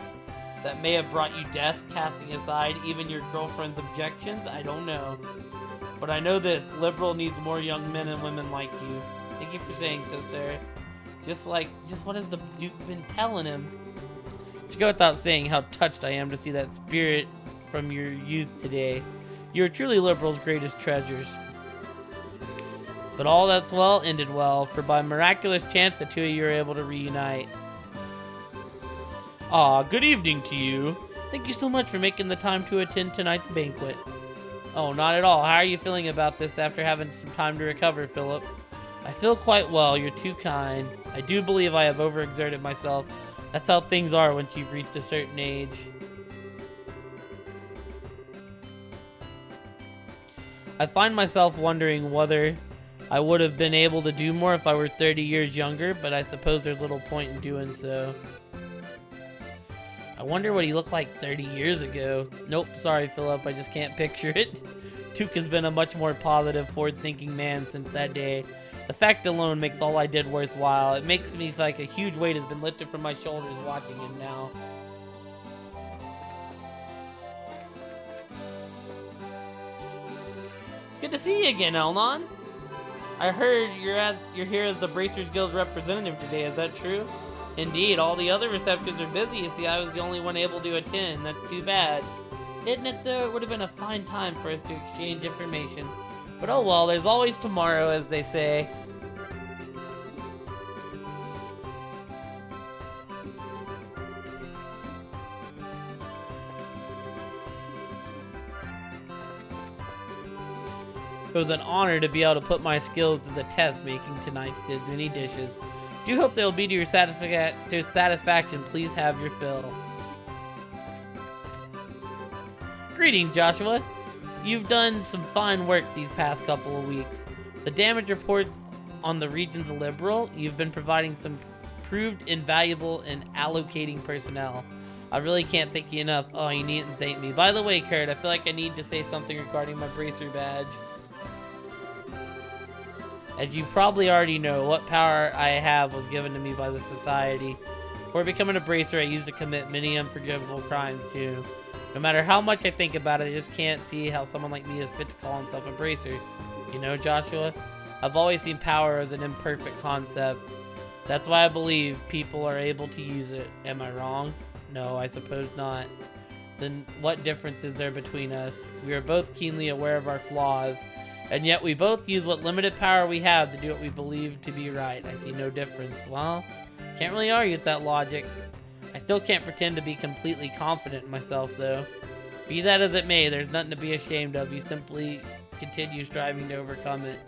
that may have brought you death, casting aside even your girlfriend's objections? I don't know. But I know this, Liberal needs more young men and women like you. Thank you for saying so, sir. Just what has the Duke been telling him? It should go without saying how touched I am to see that spirit from your youth today. You are truly Liberal's greatest treasures. But all that's well ended well, for by miraculous chance the two of you are able to reunite. Ah, good evening to you. Thank you so much for making the time to attend tonight's banquet. Oh, not at all. How are you feeling about this after having some time to recover, Philip? I feel quite well. You're too kind. I do believe I have overexerted myself. That's how things are once you've reached a certain age. I find myself wondering whether I would have been able to do more if I were 30 years younger, but I suppose there's little point in doing so. I wonder what he looked like 30 years ago. Nope, sorry Philip, I just can't picture it. Tuke has been a much more positive, forward-thinking man since that day. The fact alone makes all I did worthwhile. It makes me feel like a huge weight has been lifted from my shoulders watching him now. It's good to see you again, Elnon. I heard you're here as the Bracers Guild representative today, is that true? Indeed, all the other receptions are busy. You see, I was the only one able to attend. That's too bad. Isn't it though? It would have been a fine time for us to exchange information. But oh well, there's always tomorrow, as they say. It was an honor to be able to put my skills to the test making tonight's many dishes. Do hope they will be to your satisfaction. Please have your fill. Greetings, Joshua. You've done some fine work these past couple of weeks. The damage reports on the region's Liberal. You've been providing some proved invaluable in allocating personnel. I really can't thank you enough. Oh, you needn't thank me. By the way, Kurt, I feel like I need to say something regarding my Bracer badge. As you probably already know, what power I have was given to me by the Society. Before becoming a Bracer, I used to commit many unforgivable crimes too. No matter how much I think about it, I just can't see how someone like me is fit to call himself a Bracer. You know, Joshua? I've always seen power as an imperfect concept. That's why I believe people are able to use it. Am I wrong? No, I suppose not. Then what difference is there between us? We are both keenly aware of our flaws, and yet we both use what limited power we have to do what we believe to be right. I see no difference. Well, can't really argue with that logic. I still can't pretend to be completely confident in myself, though. Be that as it may, there's nothing to be ashamed of. You simply continue striving to overcome it.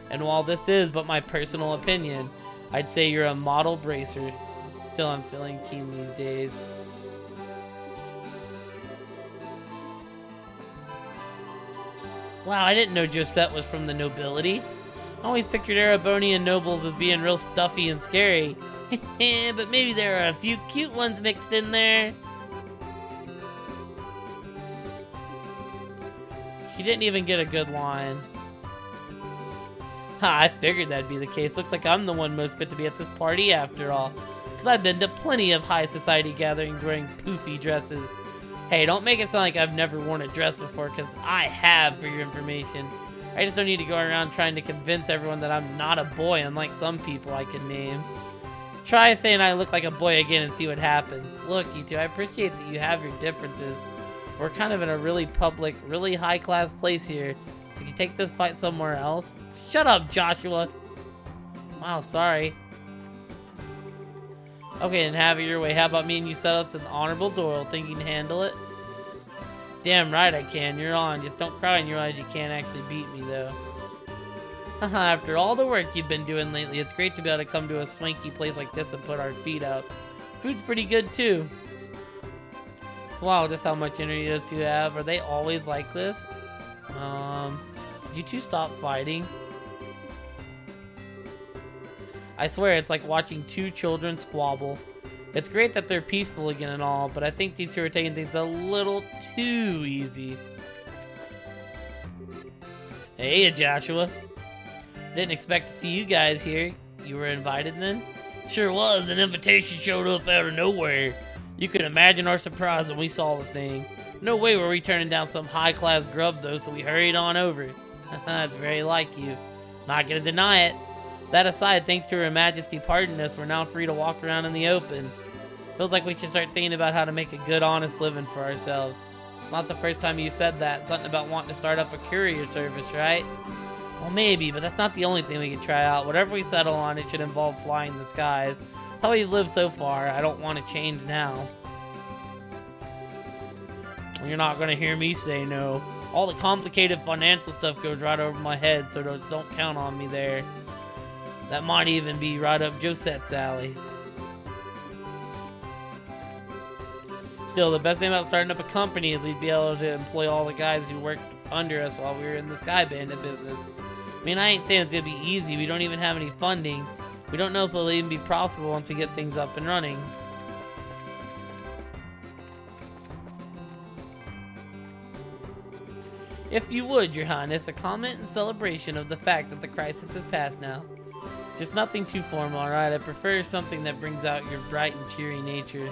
And while this is but my personal opinion, I'd say you're a model Bracer. Still, I'm feeling keen these days. Wow, I didn't know Josette was from the nobility. I always pictured Erebonian nobles as being real stuffy and scary. But maybe there are a few cute ones mixed in there. She didn't even get a good line. Ha, I figured that'd be the case. Looks like I'm the one most fit to be at this party after all. Because I've been to plenty of high society gatherings wearing poofy dresses. Hey, don't make it sound like I've never worn a dress before, because I have, for your information. I just don't need to go around trying to convince everyone that I'm not a boy, unlike some people I could name. Try saying I look like a boy again and see what happens. Look, you two, I appreciate that you have your differences. We're kind of in a really public, really high-class place here, so you can take this fight somewhere else. Shut up, Joshua! Wow, sorry. Okay, then have it your way. How about me and you settle up to the Honorable Doyle? Think you can handle it? Damn right I can. You're on. Just don't cry and you realize you can't actually beat me, though. Haha, after all the work you've been doing lately, it's great to be able to come to a swanky place like this and put our feet up. food's pretty good too. Wow, just how much energy those two have. Are they always like this? You two stop fighting. I swear, it's like watching two children squabble. It's great that they're peaceful again and all, but I think these two are taking things a little too easy. Hey, Joshua. Didn't expect to see you guys here. You were invited then? Sure was. An invitation showed up out of nowhere. You can imagine our surprise when we saw the thing. No way were we turning down some high-class grub though, so we hurried on over. It's very like you. Not gonna deny it. That aside, thanks to Her Majesty pardoning us, we're now free to walk around in the open. Feels like we should start thinking about how to make a good, honest living for ourselves. Not the first time you said that. Something about wanting to start up a courier service, right? Well, maybe, but that's not the only thing we can try out. Whatever we settle on, it should involve flying the skies. That's how we've lived so far. I don't want to change now. You're not going to hear me say no. All the complicated financial stuff goes right over my head, so don't count on me there. That might even be right up Josette's alley. Still, the best thing about starting up a company is we'd be able to employ all the guys who worked under us while we were in the Sky Bandit business. I mean, I ain't saying it's gonna be easy. We don't even have any funding. We don't know if it'll even be profitable once we get things up and running. If you would, Your Highness, a comment in celebration of the fact that the crisis is past now. Just nothing too formal, alright? I prefer something that brings out your bright and cheery nature.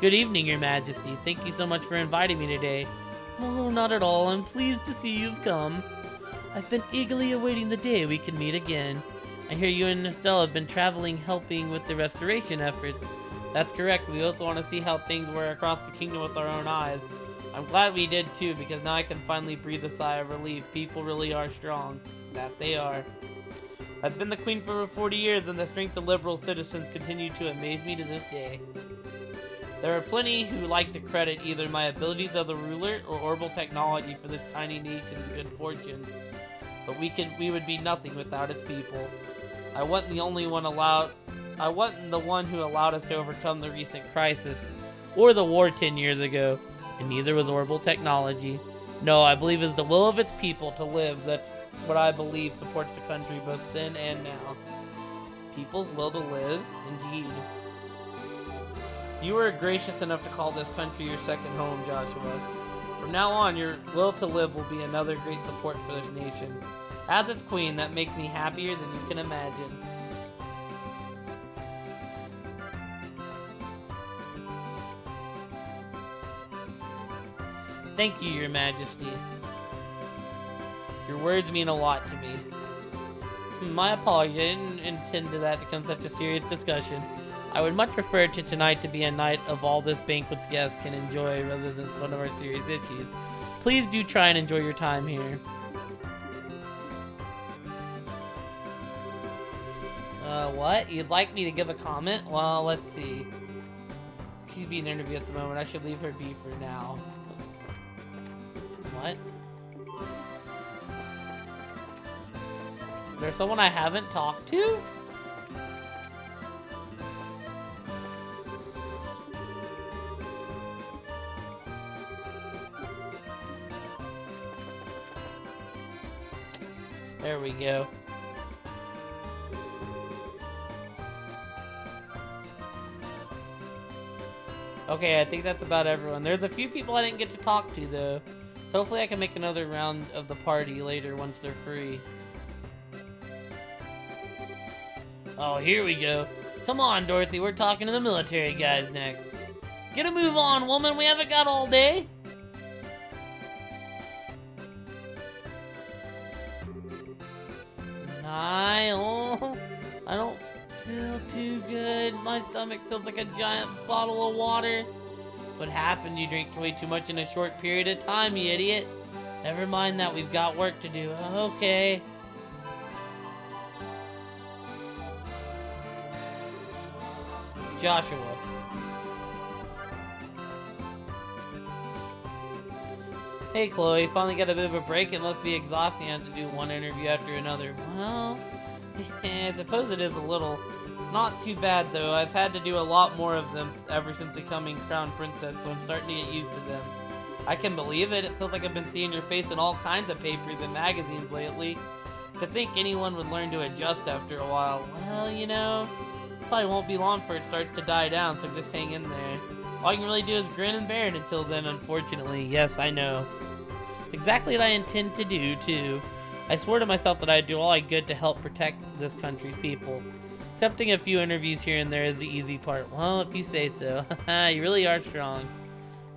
Good evening, Your Majesty. Thank you so much for inviting me today. Oh, not at all. I'm pleased to see you've come. I've been eagerly awaiting the day we can meet again. I hear you and Estelle have been traveling helping with the restoration efforts. That's correct. We both want to see how things were across the kingdom with our own eyes. I'm glad we did too, because now I can finally breathe a sigh of relief. People really are strong. That they are. I've been the queen for over 40 years, and the strength of liberal citizens continue to amaze me to this day. There are plenty who like to credit either my abilities as a ruler or orbital technology for this tiny nation's good fortune. But we would be nothing without its people. I wasn't the one who allowed us to overcome the recent crisis or the war 10 years ago, and neither was orbital technology. No, I believe it's the will of its people to live. That's what I believe supports the country both then and now. People's will to live, indeed. You were gracious enough to call this country your second home, Joshua. From now on, your will to live will be another great support for this nation. As its queen, that makes me happier than you can imagine. Thank you, Your Majesty. Your words mean a lot to me. My apology, I didn't intend for that to become such a serious discussion. I would much prefer tonight to be a night of all this banquet's guests can enjoy rather than one of our serious issues. Please do try and enjoy your time here. What? You'd like me to give a comment? Well, let's see. She's being interviewed at the moment. I should leave her be for now. What? Is there someone I haven't talked to? There we go. Okay, I think that's about everyone. There's a few people I didn't get to talk to, though. So hopefully I can make another round of the party later once they're free. Oh, here we go. Come on, Dorothy. We're talking to the military guys next. Get a move on, woman. We haven't got all day. Niall, I don't feel too good. My stomach feels like a giant bottle of water. That's what happened. You drink way too much in a short period of time, you idiot. Never mind that. We've got work to do. Okay. Joshua. Hey Chloe, finally got a bit of a break. It must be exhausting. You have to do one interview after another. Well, I suppose it is a little. Not too bad, though. I've had to do a lot more of them ever since becoming Crown Princess, so I'm starting to get used to them. I can believe it. It feels like I've been seeing your face in all kinds of papers and magazines lately. To think anyone would learn to adjust after a while. Well, you know, probably won't be long before it starts to die down, so just hang in there. All you can really do is grin and bear it until then, unfortunately. Yes, I know. It's exactly what I intend to do, too. I swore to myself that I'd do all I could to help protect this country's people. Accepting a few interviews here and there is the easy part. Well, if you say so. You really are strong.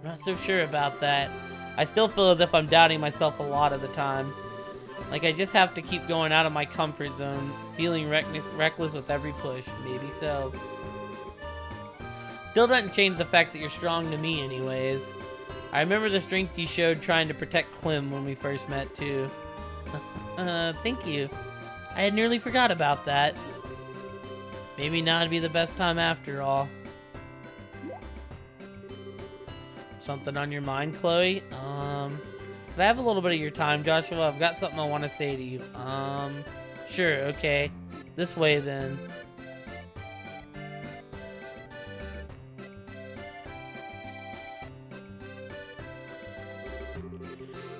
I'm not so sure about that. I still feel as if I'm doubting myself a lot of the time. Like I just have to keep going out of my comfort zone, feeling reckless with every push. Maybe so. Still doesn't change the fact that you're strong to me anyways. I remember the strength you showed trying to protect Clem when we first met too. Thank you. I had nearly forgot about that. Maybe now would be the best time after all. Something on your mind, Chloe? Could I have a little bit of your time, Joshua? I've got something I want to say to you. Sure, okay. This way, then.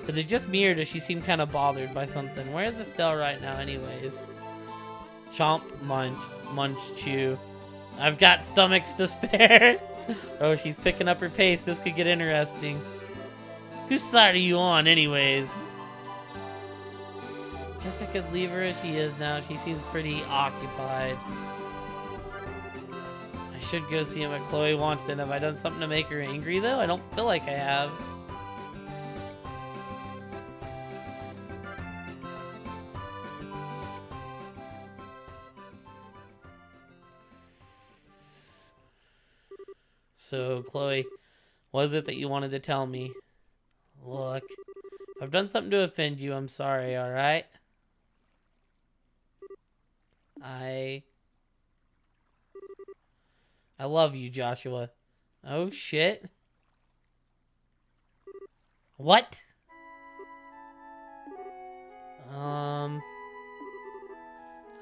Is it just me, or does she seem kind of bothered by something? Where is Estelle right now, anyways? Chomp, munch, munch, chew. I've got stomachs to spare. Oh, she's picking up her pace. This could get interesting. Whose side are you on, anyways? Guess I could leave her as she is now. She seems pretty occupied. I should go see what Chloe wants then. Have I done something to make her angry, though? I don't feel like I have. So, Chloe, what is it that you wanted to tell me? Look, if I've done something to offend you, I'm sorry, alright? I love you, Joshua. Oh, shit. What?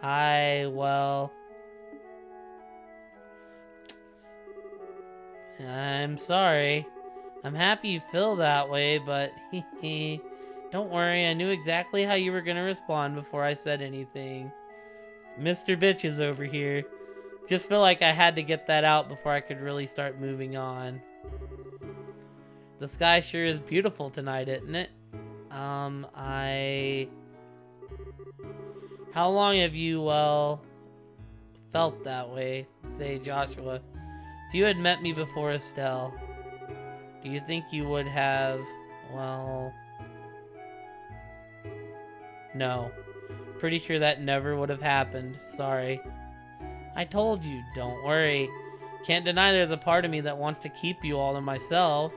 Well... I'm sorry. I'm happy you feel that way, but don't worry, I knew exactly how you were gonna respond before I said anything. Mr. Bitch is over here. Just feel like I had to get that out before I could really start moving on. The sky sure is beautiful tonight, isn't it? How long have you, well, felt that way? Say, Joshua. If you had met me before Estelle, do you think you would have, well... No. Pretty sure that never would have happened. Sorry. I told you, don't worry. Can't deny there's a part of me that wants to keep you all to myself.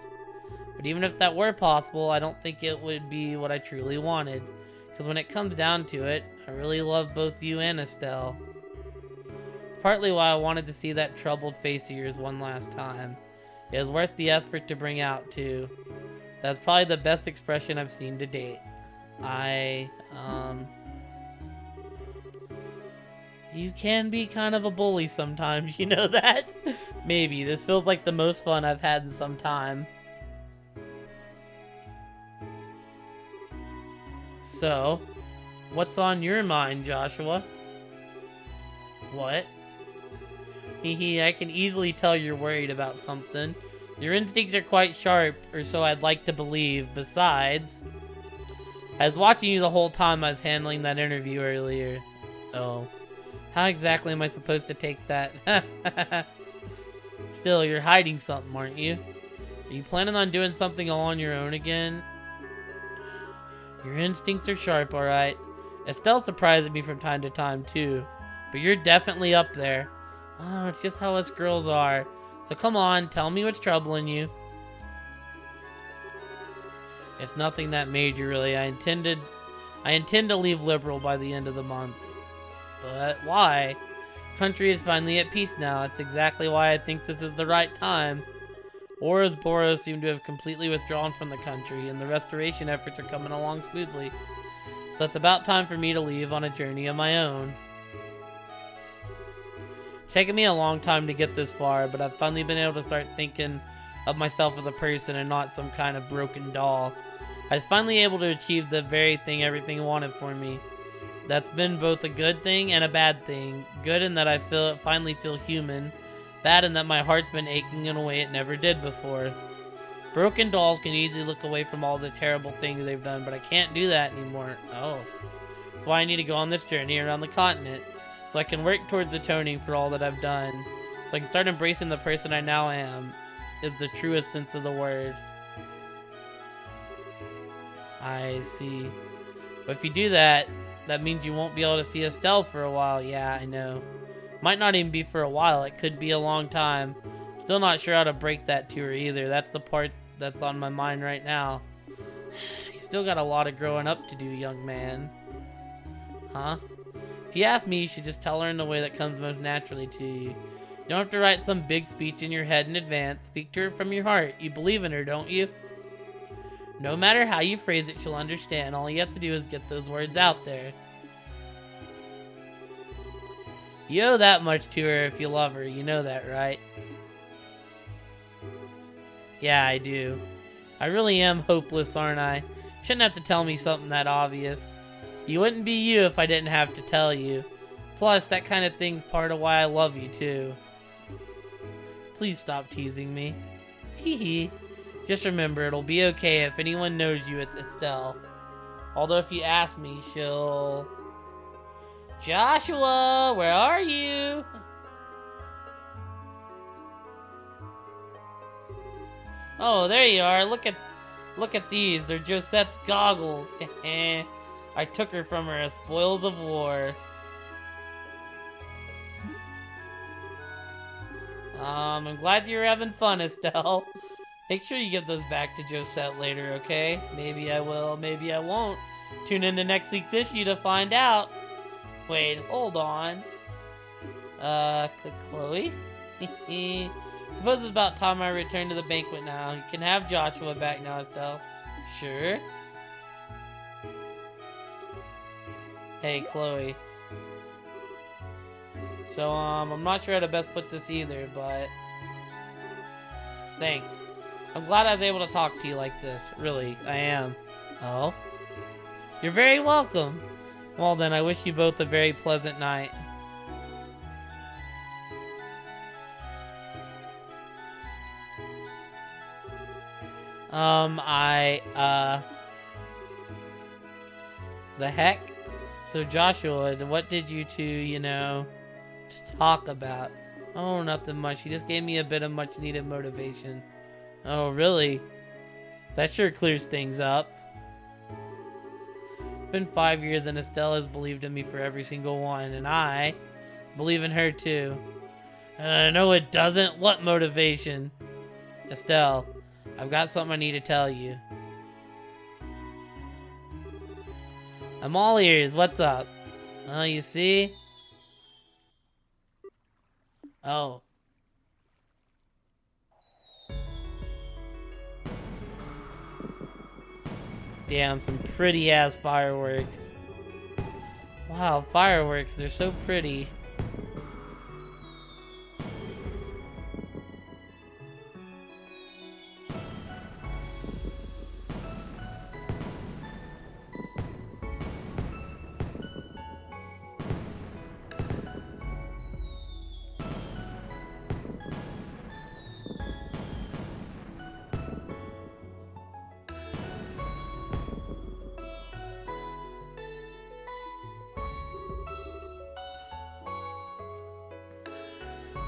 But even if that were possible, I don't think it would be what I truly wanted. Because when it comes down to it, I really love both you and Estelle. Partly why I wanted to see that troubled face of yours one last time. It was worth the effort to bring out, too. That's probably the best expression I've seen to date. You can be kind of a bully sometimes, you know that? Maybe. This feels like the most fun I've had in some time. So, what's on your mind, Joshua? What? Hehe, I can easily tell you're worried about something. Your instincts are quite sharp, or so I'd like to believe. Besides, I was watching you the whole time I was handling that interview earlier. Oh. How exactly am I supposed to take that? Still, you're hiding something, aren't you? Are you planning on doing something all on your own again? Your instincts are sharp, alright. Estelle surprises me from time to time, too. But you're definitely up there. Oh, it's just how us girls are. So come on, tell me what's troubling you. It's nothing that major, really. I intend to leave Liberal by the end of the month. But why? Country is finally at peace now. That's exactly why I think this is the right time. Aura's Boros seem to have completely withdrawn from the country, and the restoration efforts are coming along smoothly. So it's about time for me to leave on a journey of my own. taken me a long time to get this far, but I've finally been able to start thinking of myself as a person and not some kind of broken doll. I was finally able to achieve the very thing everything wanted for me. That's been both a good thing and a bad thing. Good in that I finally feel human. Bad in that my heart's been aching in a way it never did before. Broken dolls can easily look away from all the terrible things they've done, but I can't do that anymore. Oh. That's why I need to go on this journey around the continent, so I can work towards atoning for all that I've done. So I can start embracing the person I now am, is the truest sense of the word. I see. But if you do that, that means you won't be able to see Estelle for a while. Yeah, I know. Might not even be for a while. It could be a long time. Still not sure how to break that to her either. That's the part that's on my mind right now. You still got a lot of growing up to do, young man. Huh? If you ask me, you should just tell her in the way that comes most naturally to you. You don't have to write some big speech in your head in advance. Speak to her from your heart. You believe in her, don't you? No matter how you phrase it, she'll understand. All you have to do is get those words out there. You owe that much to her if you love her. You know that, right? Yeah, I do. I really am hopeless, aren't I? Shouldn't have to tell me something that obvious. You wouldn't be you if I didn't have to tell you. Plus, that kind of thing's part of why I love you, too. Please stop teasing me. Teehee. Just remember, it'll be okay if anyone knows you, it's Estelle. Although if you ask me, she'll... Joshua, where are you? Oh, there you are. Look at these. They're Josette's goggles. I took her from her as spoils of war. I'm glad you're having fun, Estelle. Make sure you give those back to Josette later, okay? Maybe I will, maybe I won't. Tune in to next week's issue to find out. Wait, hold on. Chloe? Suppose it's about time I return to the banquet now. You can have Joshua back now, Estelle. Sure. Hey, Chloe. So, I'm not sure how to best put this either, but... Thanks. I'm glad I was able to talk to you like this. Really, I am. Oh? You're very welcome. Well then, I wish you both a very pleasant night. The heck? So Joshua, what did you two, to talk about? Oh, nothing much. He just gave me a bit of much needed motivation. Oh, really? That sure clears things up. It's been 5 years and Estelle has believed in me for every single one, and I believe in her too. No it doesn't. What motivation? Estelle, I've got something I need to tell you. I'm all ears. What's up? Oh, you see? Oh. Damn, some pretty ass fireworks. Wow, fireworks, they're so pretty.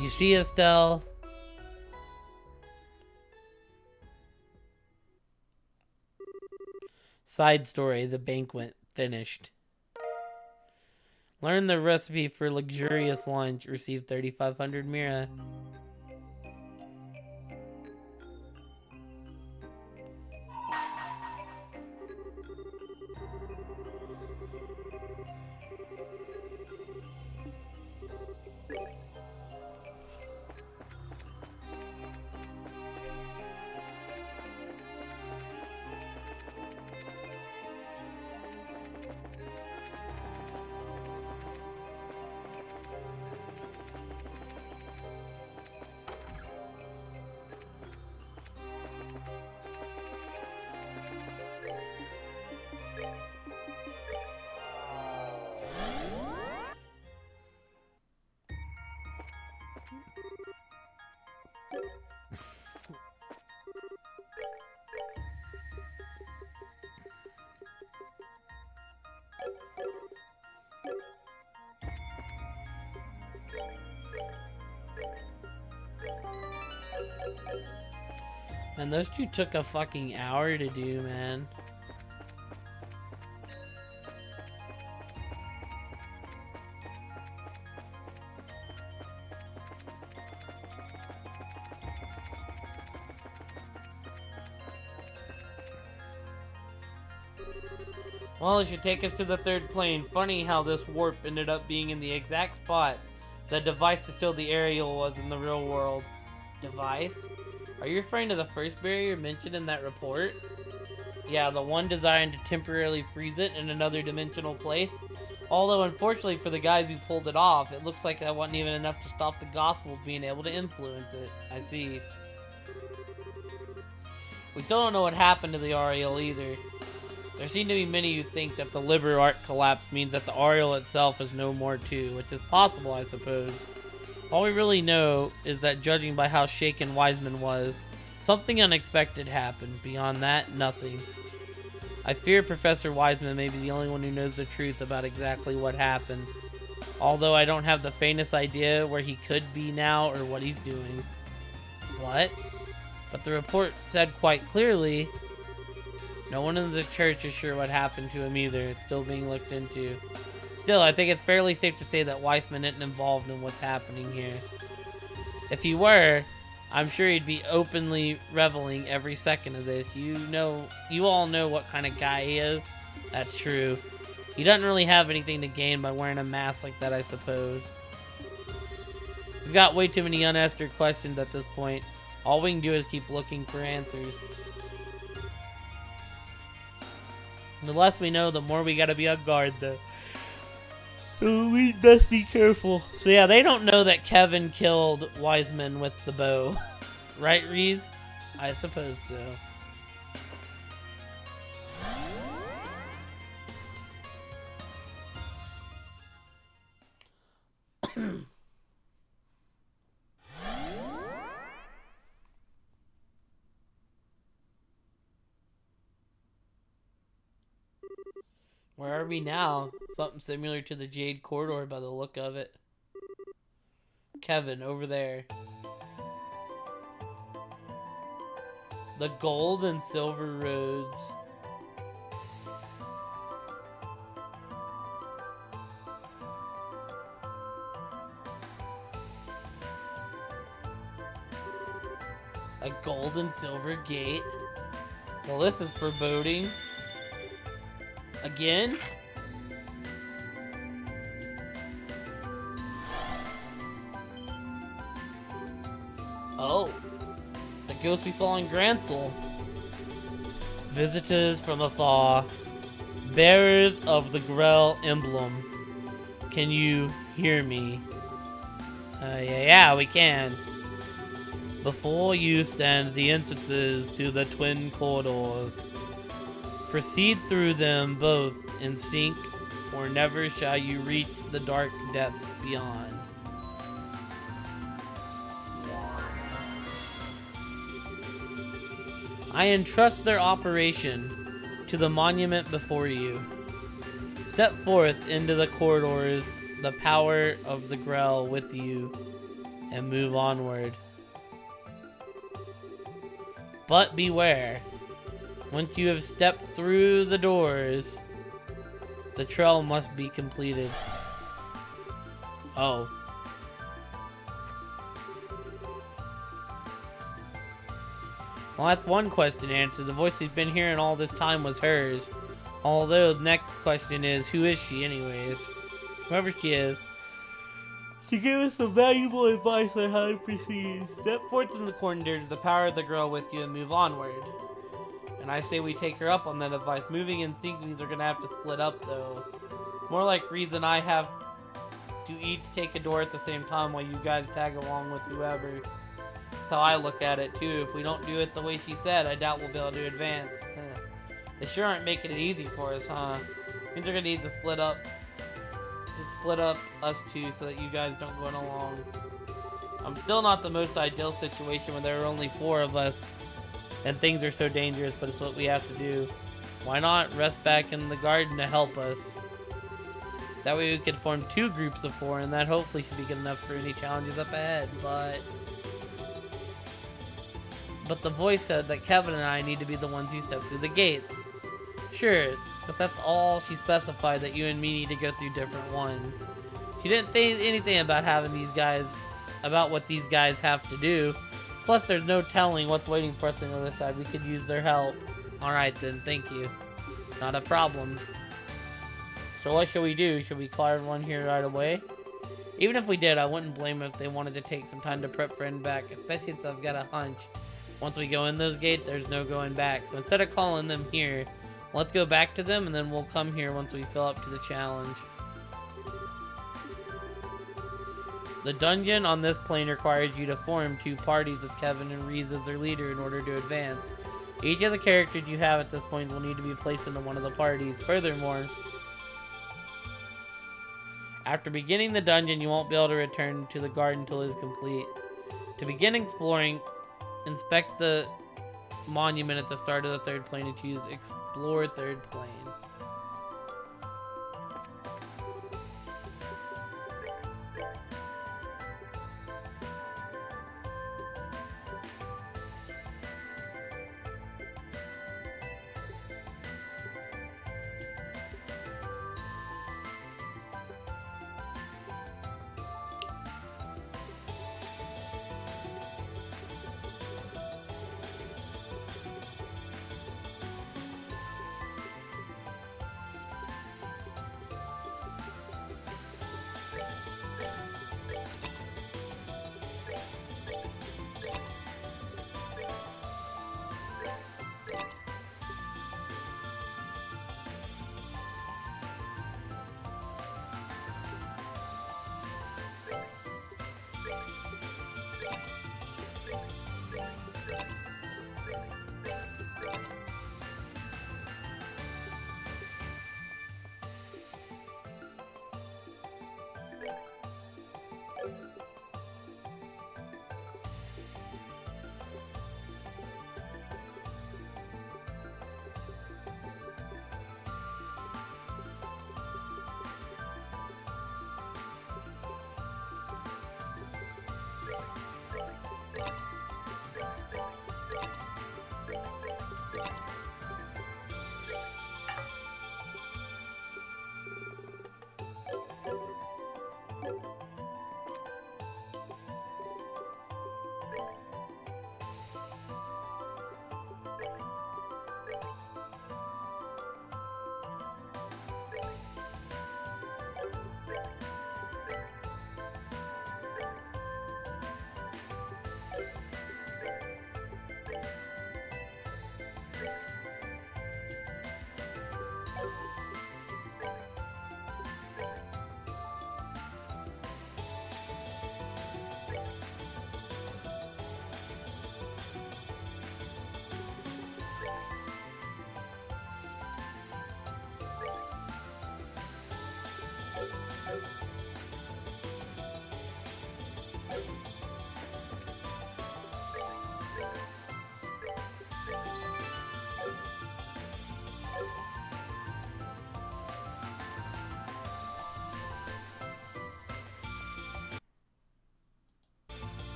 You see, Estelle? Side story, the banquet finished. Learn the recipe for luxurious lunch. Receive 3,500 Mira. And those two took a fucking hour to do, man. Well, it should take us to the third plane. Funny how this warp ended up being in the exact spot the device to steal the aerial was in the real world. Device? Are you referring to the first barrier mentioned in that report? Yeah, the one designed to temporarily freeze it in another dimensional place. Although, unfortunately for the guys who pulled it off, it looks like that wasn't even enough to stop the gospel being able to influence it. I see. We still don't know what happened to the Ariel either. There seem to be many who think that the Liber Arc collapse means that the Ariel itself is no more too, which is possible, I suppose. All we really know is that judging by how shaken Wiseman was, something unexpected happened. Beyond that, nothing. I fear Professor Wiseman may be the only one who knows the truth about exactly what happened. Although I don't have the faintest idea where he could be now or what he's doing. What? But the report said quite clearly, no one in the church is sure what happened to him either. It's still being looked into. Still, I think it's fairly safe to say that Weissman isn't involved in what's happening here. If he were, I'm sure he'd be openly reveling every second of this. You all know what kind of guy he is. That's true. He doesn't really have anything to gain by wearing a mask like that, I suppose. We've got way too many unanswered questions at this point. All we can do is keep looking for answers. The less we know, the more we gotta be on guard, though. We best be careful. So yeah, they don't know that Kevin killed Wiseman with the bow. Right, Reese? I suppose so. Where are we now? Something similar to the Jade Corridor by the look of it. Kevin, over there. The gold and silver roads. A gold and silver gate. Well, this is foreboding. Again? Oh. The ghost we saw in Gransel. Visitors from afar. Bearers of the Grell emblem. Can you hear me? Yeah, we can. Before you stand the entrances to the twin corridors. Proceed through them both in sync, or never shall you reach the dark depths beyond. I entrust their operation to the monument before you. Step forth into the corridors, the power of the Grell with you, and move onward. But beware. Once you have stepped through the doors, the trail must be completed. Oh. Well, that's one question answered. The voice we've been hearing all this time was hers. Although the next question is, who is she anyways? Whoever she is. She gave us some valuable advice on how to proceed. Step forth in the corridor to the power of the Grell with you and move onward. And I say we take her up on that advice. Moving in sync means we're gonna have to split up, though. More like Reese and I have to each take a door at the same time while you guys tag along with whoever. That's how I look at it, too. If we don't do it the way she said, I doubt we'll be able to advance. They sure aren't making it easy for us, huh? Means we're gonna need to split up. Just split up us two so that you guys don't go along. I'm still not the most ideal situation when there are only 4 of us. And things are so dangerous, but it's what we have to do. Why not rest back in the garden to help us? That way we could form 2 groups of 4, and that hopefully should be good enough for any challenges up ahead, but... But the voice said that Kevin and I need to be the ones who step through the gates. Sure, but that's all she specified, that you and me need to go through different ones. She didn't say anything about about what these guys have to do. Plus, there's no telling what's waiting for us on the other side. We could use their help. Alright then, thank you. Not a problem. So what should we do? Should we call everyone here right away? Even if we did, I wouldn't blame them if they wanted to take some time to prep for heading back, especially since I've got a hunch. Once we go in those gates, there's no going back. So instead of calling them here, let's go back to them and then we'll come here once we fill up to the challenge. The dungeon on this plane requires you to form 2 parties with Kevin and Reese as their leader in order to advance. Each of the characters you have at this point will need to be placed into one of the parties. Furthermore, after beginning the dungeon, you won't be able to return to the garden until it is complete. To begin exploring, inspect the monument at the start of the 3rd plane and choose Explore 3rd Plane.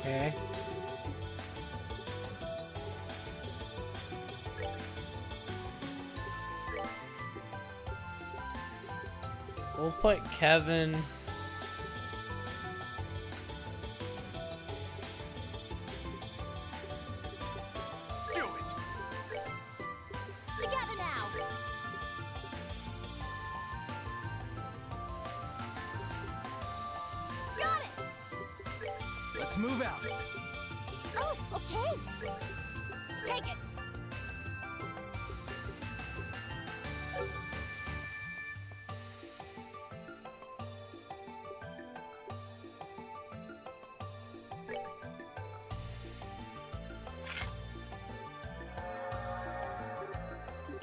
Okay. We'll put Kevin. Do it! Together now. Got it. Let's move out. Oh, okay. Take it.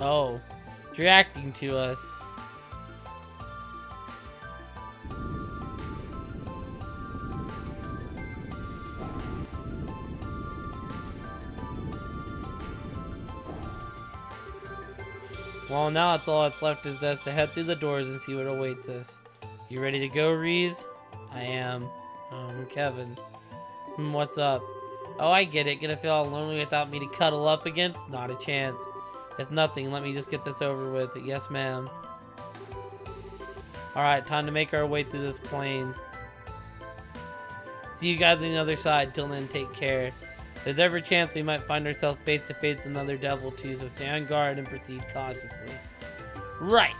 Oh, it's reacting to us. Well, now it's all that's left is us to head through the doors and see what awaits us. You ready to go, Reese? I am. Kevin. What's up? Oh, I get it. Gonna feel all lonely without me to cuddle up against? Not a chance. It's nothing. Let me just get this over with. Yes, ma'am. Alright, time to make our way through this plane. See you guys on the other side. Till then, take care. There's every chance we might find ourselves face to face with another devil too, so stay on guard and proceed cautiously. Right!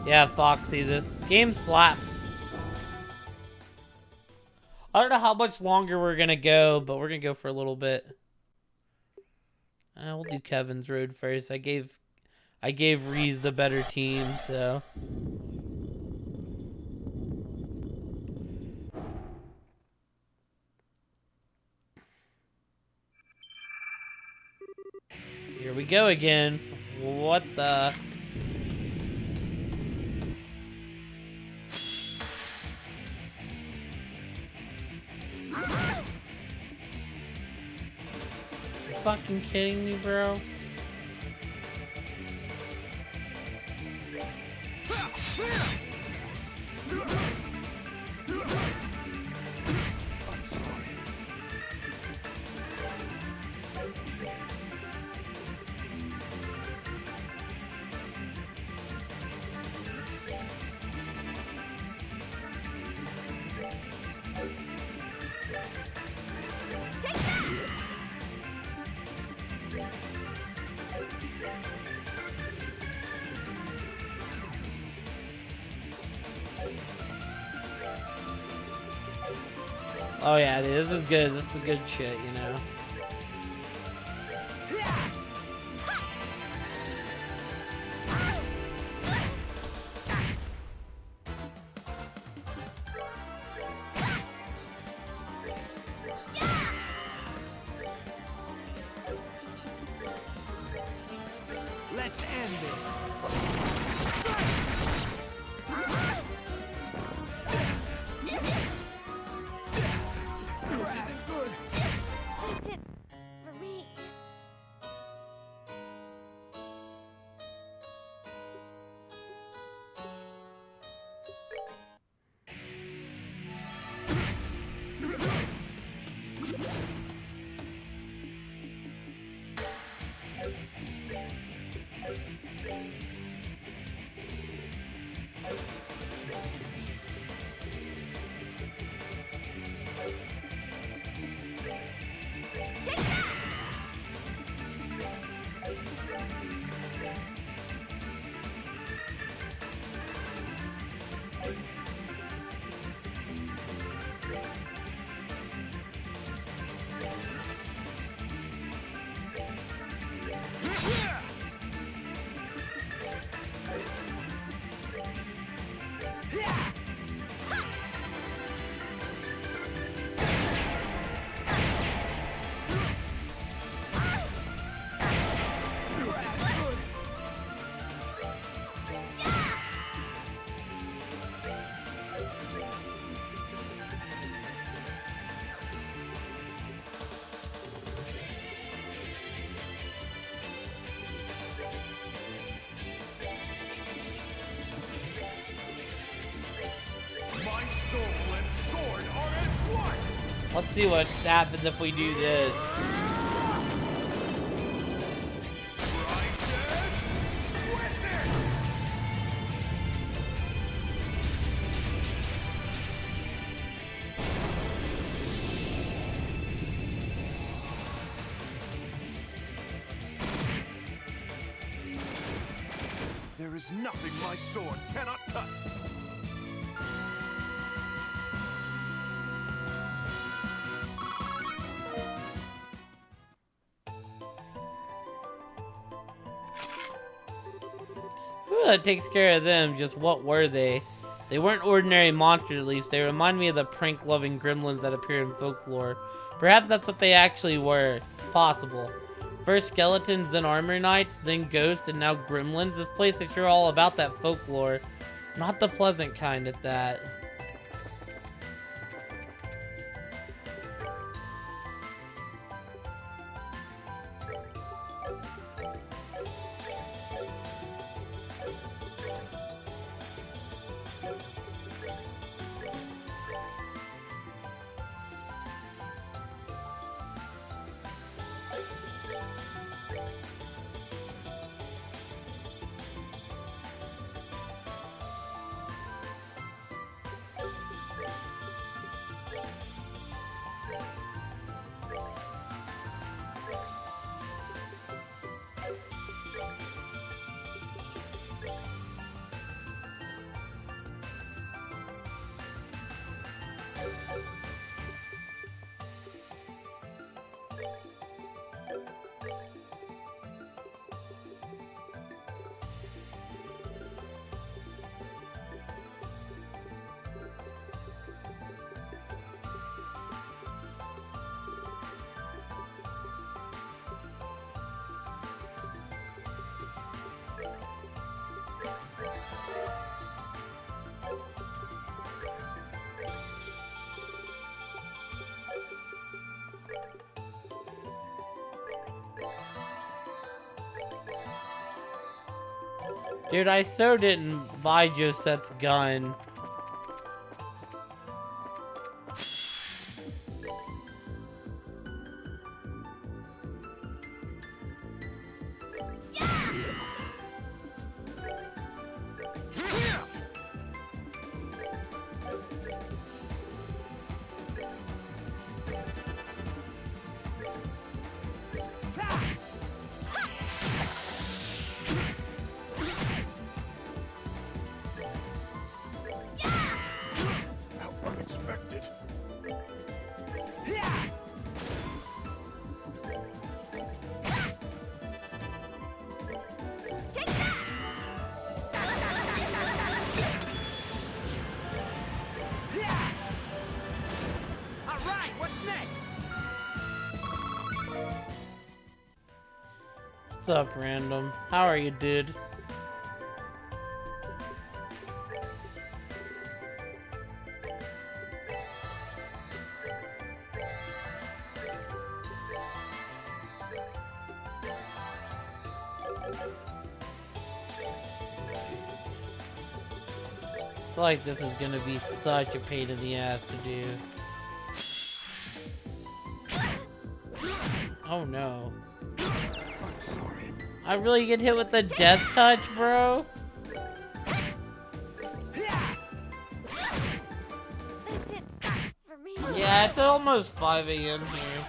Yeah, Foxy, this game slaps. I don't know how much longer we're gonna go, but we're gonna go for a little bit. We'll do Kevin's road first. I gave Reese the better team, so. Here we go again. What the? You fucking kidding me, bro? I'm sorry. Oh yeah, dude, this is good. This is good shit, you know. Let's end this. That's it for me. Let's see what happens if we do this. There is nothing my sword cannot cut. Whew, that takes care of them. Just what were they? They weren't ordinary monsters, at least. They remind me of the prank-loving gremlins that appear in folklore. Perhaps that's what they actually were. Possible. First skeletons, then armor knights, then ghosts, and now gremlins. This place is sure all about that folklore. Not the pleasant kind at that. Dude, I so didn't buy Josette's gun. How unexpected. All right, what's next? What's up, random? How are you, dude? I feel like this is gonna be such a pain in the ass to do. Oh no. I'm sorry. I really get hit with the death touch, bro? That's it for me. Yeah, it's almost 5 a.m. here.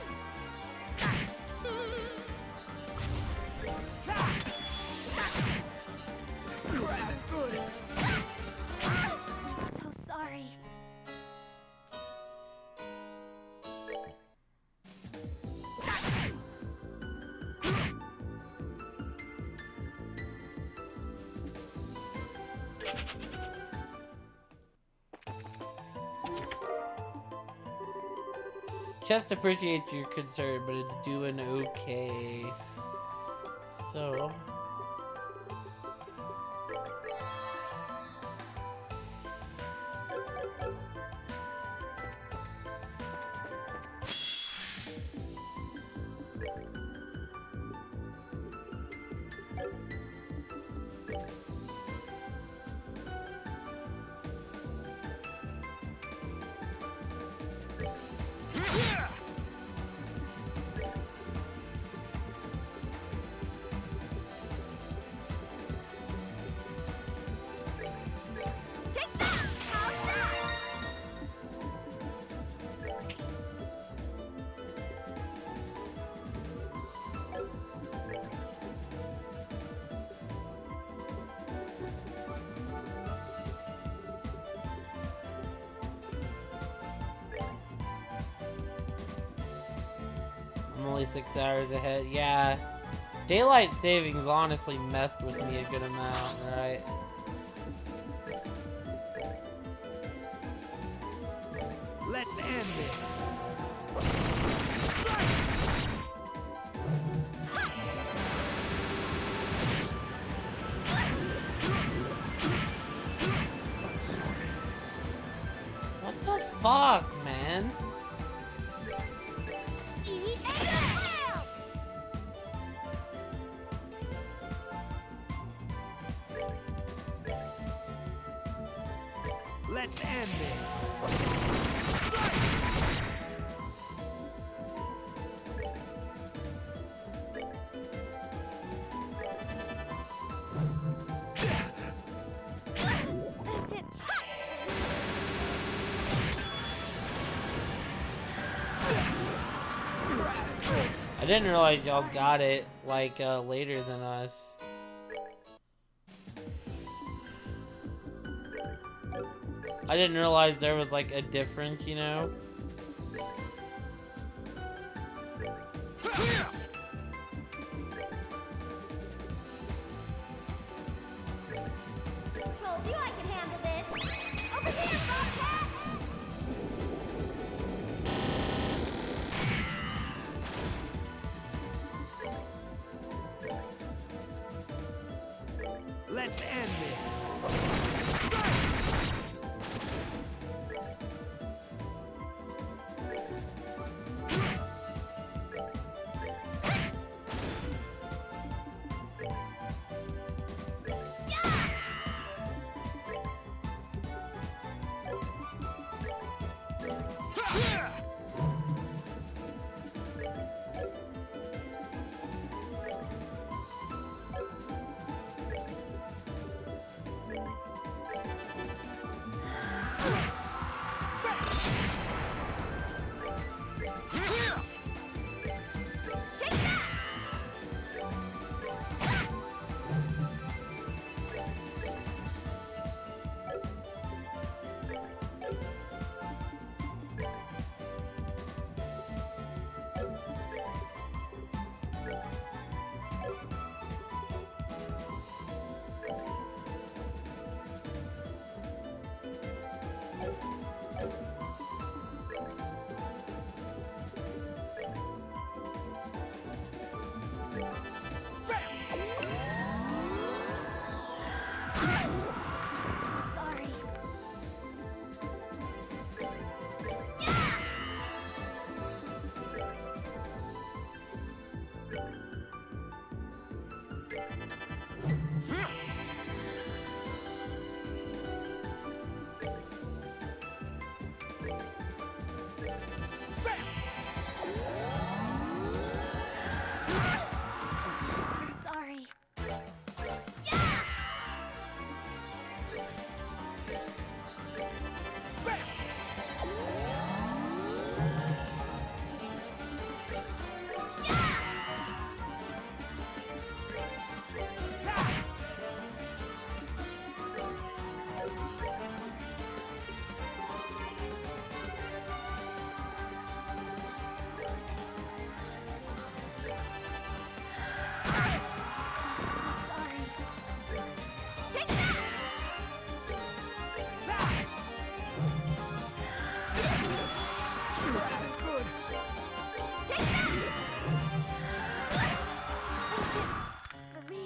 I'm so sorry. Just appreciate your concern, but it's doing okay. So... I'm only 6 hours ahead. Yeah. Daylight savings honestly messed with me a good amount, right? Let's end this. I'm sorry. What the fuck, man? Eat and fail! Let's end this. That's it. I didn't realize y'all got it, like, later than us. I didn't realize there was, like, a difference, you know? Told you I could handle this. Over here, Bobcat! Let's end this. Sorry. So sorry. Sorry. Take that! Take that! For me.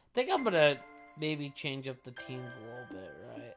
I think I'm gonna maybe change up the teams a little bit, right?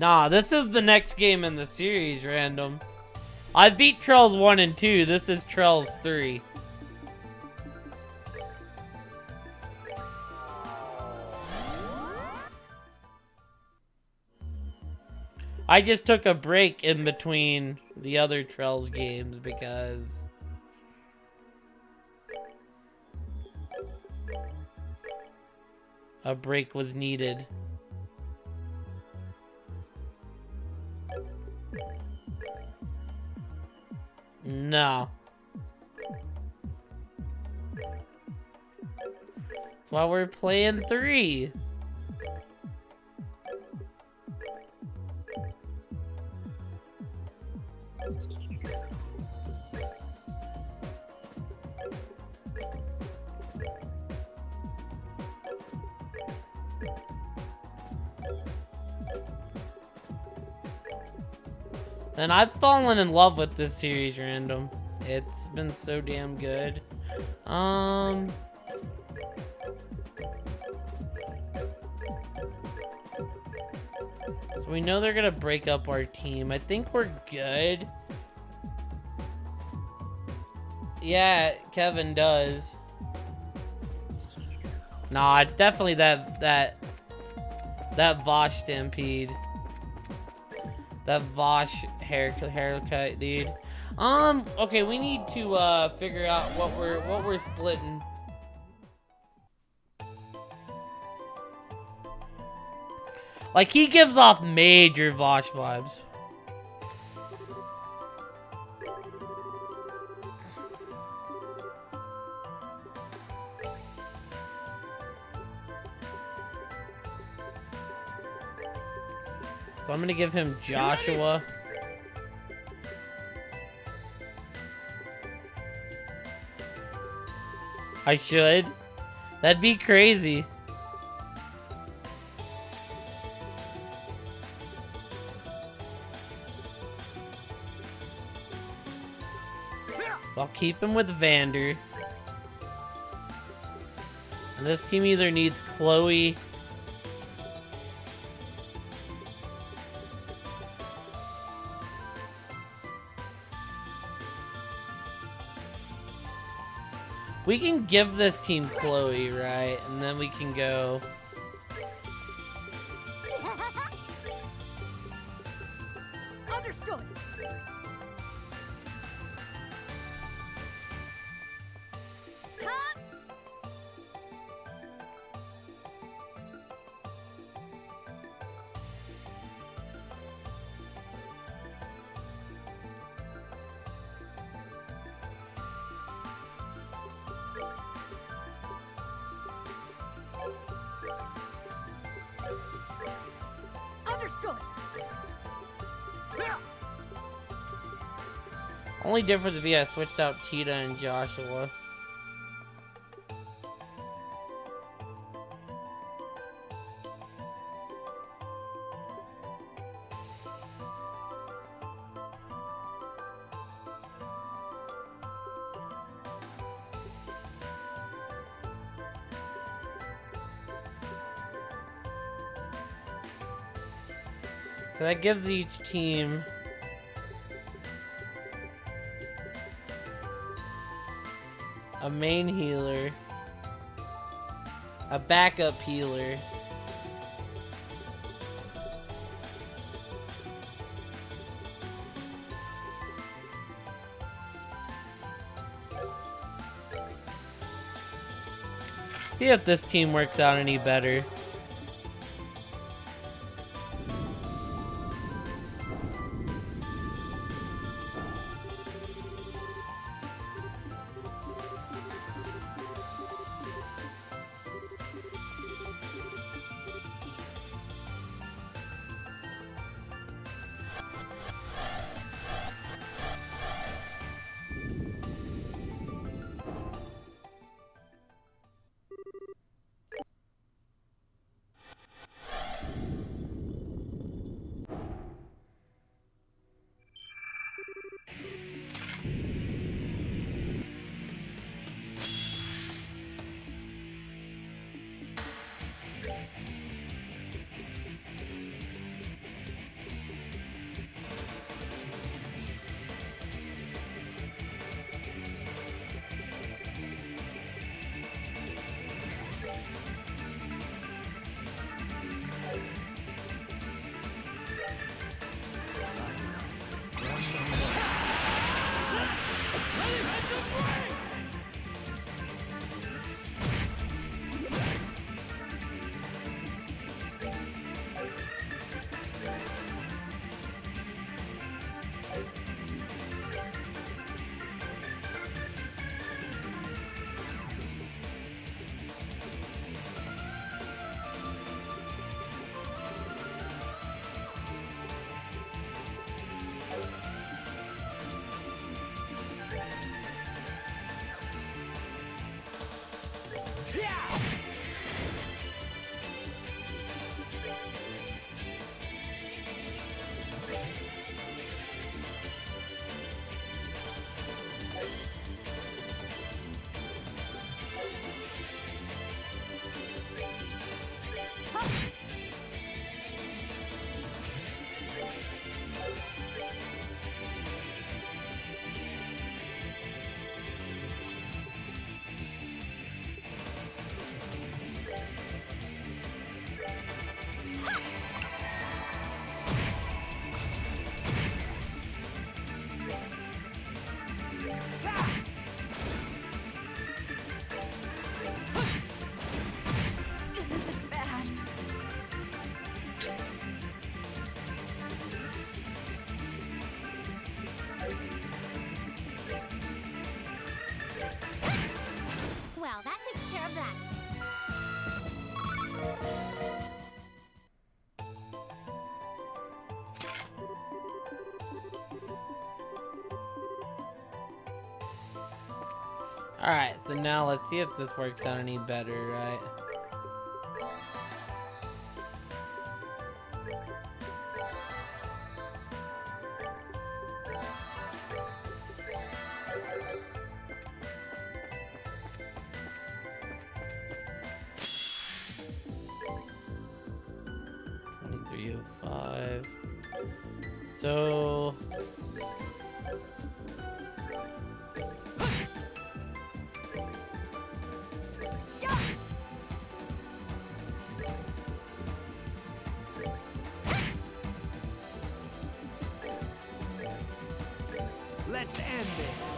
Nah, this is the next game in the series, random. I beat Trails 1 and 2. This is Trails 3. I just took a break in between the other Trails games because a break was needed. No. That's why we're playing 3. And I've fallen in love with this series, random. It's been so damn good. So we know they're gonna break up our team. I think we're good. Yeah, Kevin does. Nah, it's definitely that Vosh Stampede. That Vosh haircut, dude. Okay, we need to figure out what we're splitting. Like, he gives off major Vosh vibes. So I'm gonna give him Joshua. I should. That'd be crazy. I'll keep him with Vander. And this team either needs Chloe. We can give this team Chloe, right? And then we can go... Understood. Understood. Only difference would be I switched out Tita and Joshua. So that gives each team a main healer, a backup healer, see if this team works out any better. Well, that takes care of that. Alright, so now let's see if this works out any better, right? $23.05. So Let's end this.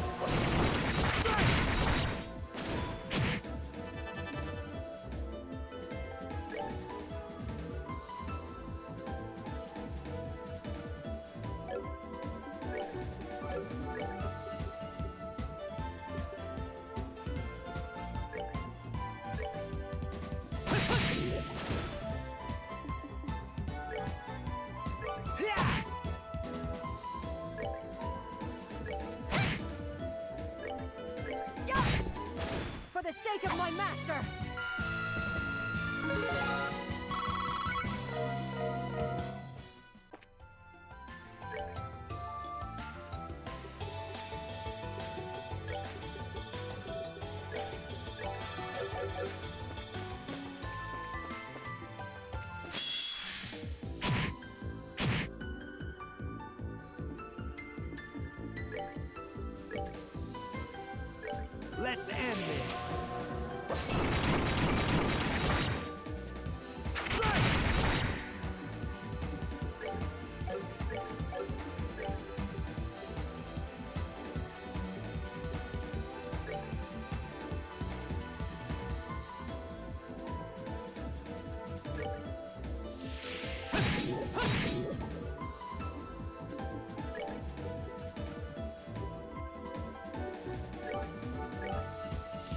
For the sake of my master! Let's end this.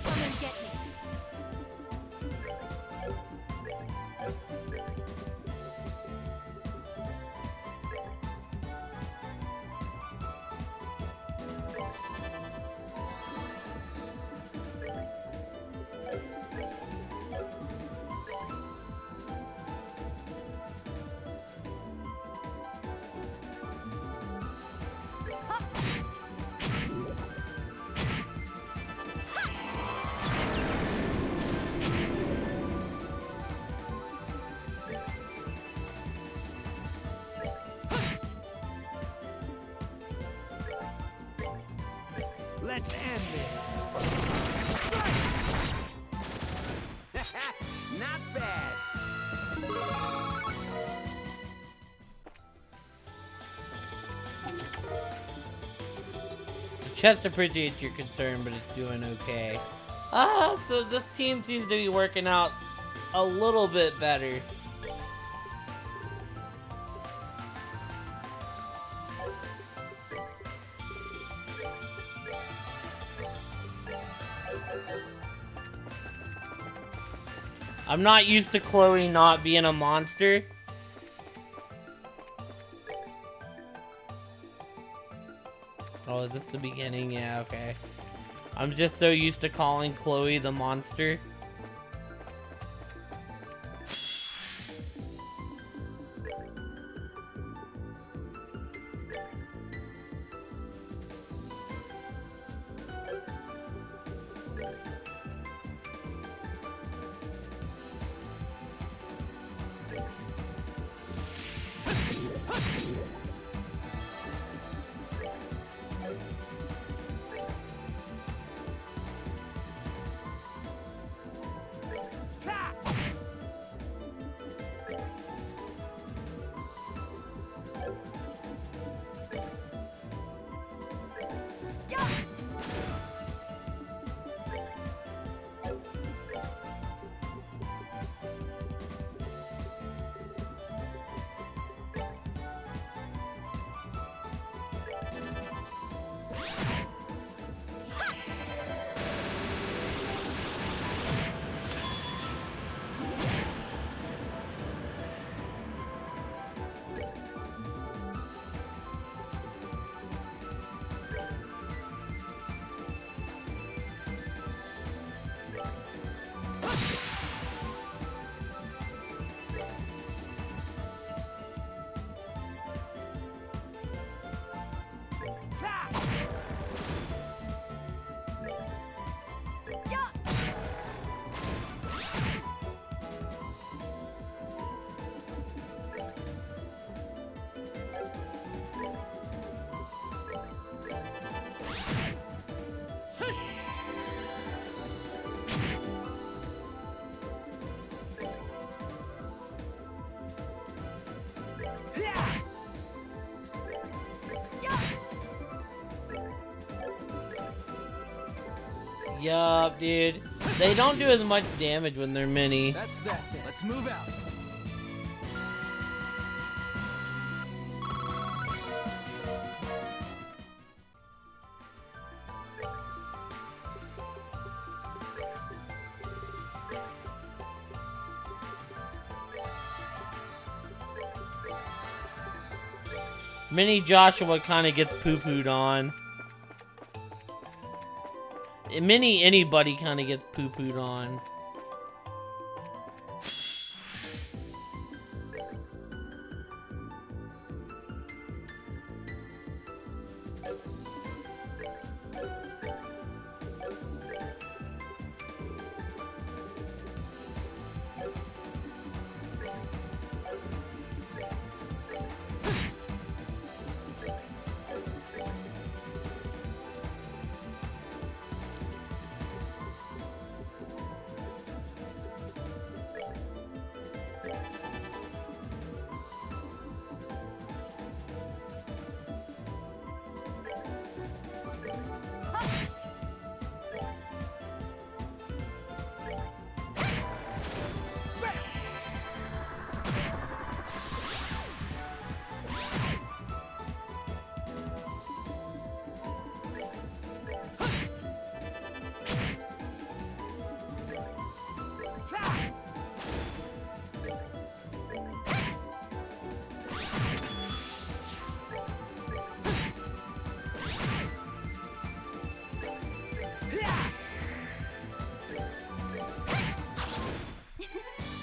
Come and get me. Let's end this. Not bad. the chest appreciates your concern, but it's doing okay. So this team seems to be working out a little bit better. I'm not used to Chloe not being a monster. Oh, is this the beginning? Yeah, okay. I'm just so used to calling Chloe the monster. Yup, dude. They don't do as much damage when they're mini. That's that then. Let's move out. Mini Joshua kind of gets poo-pooed on. Mini anybody kind of gets poo-pooed on.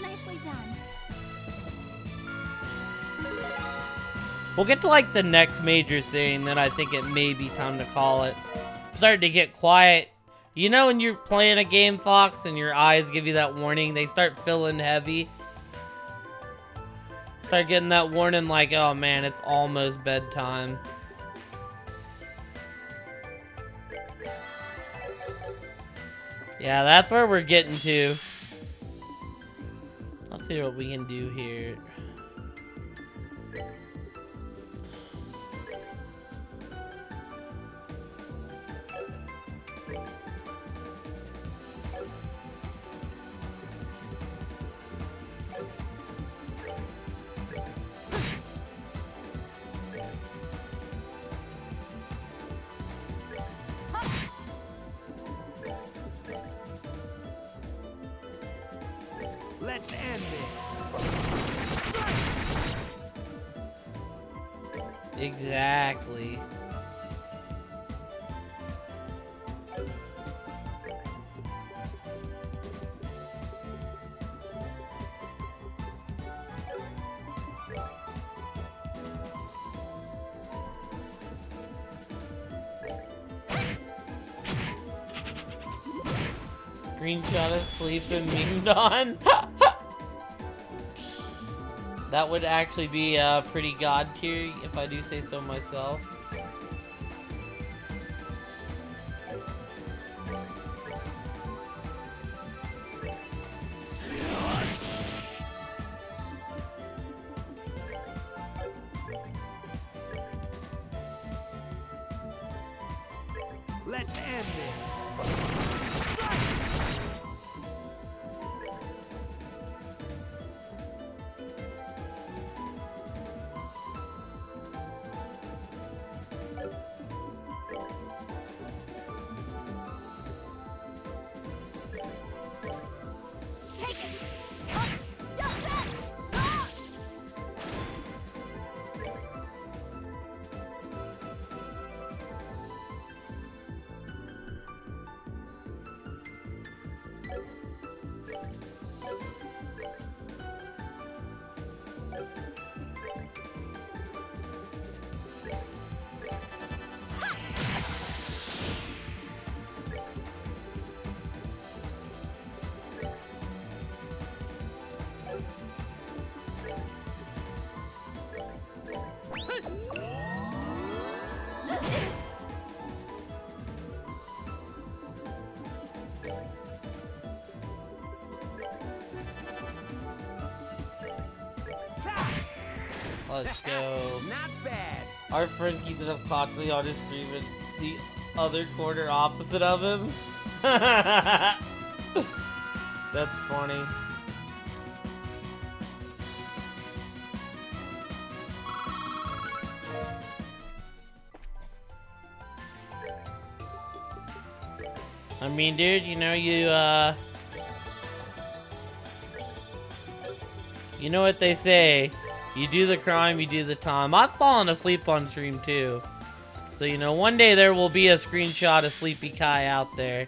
Nicely done. We'll get to like the next major thing, then I think it may be time to call it. Starting to get quiet. You know when you're playing a game, Fox, and your eyes give you that warning? They start feeling heavy. Start getting that warning like, oh man, it's almost bedtime. Yeah, that's where we're getting to. Let's see what we can do here. Let's end this. Exactly. Screenshot of sleeping memed on. That would actually be pretty god tier if I do say so myself. Let's end this. Take it. Ah! Let's go. Not bad. Our friend keeps it up constantly on his stream and the other corner opposite of him. That's funny. I mean, dude, you know, you know what they say. You do the crime, you do the time. I've fallen asleep on stream, too. So, you know, one day there will be a screenshot of Sleepy Kai out there.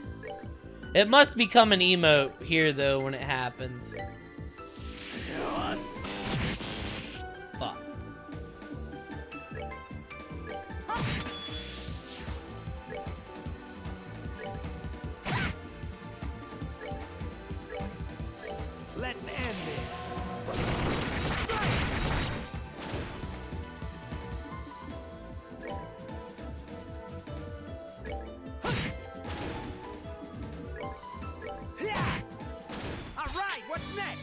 It must become an emote here, though, when it happens. Fuck. Let's end this. All right, what's next?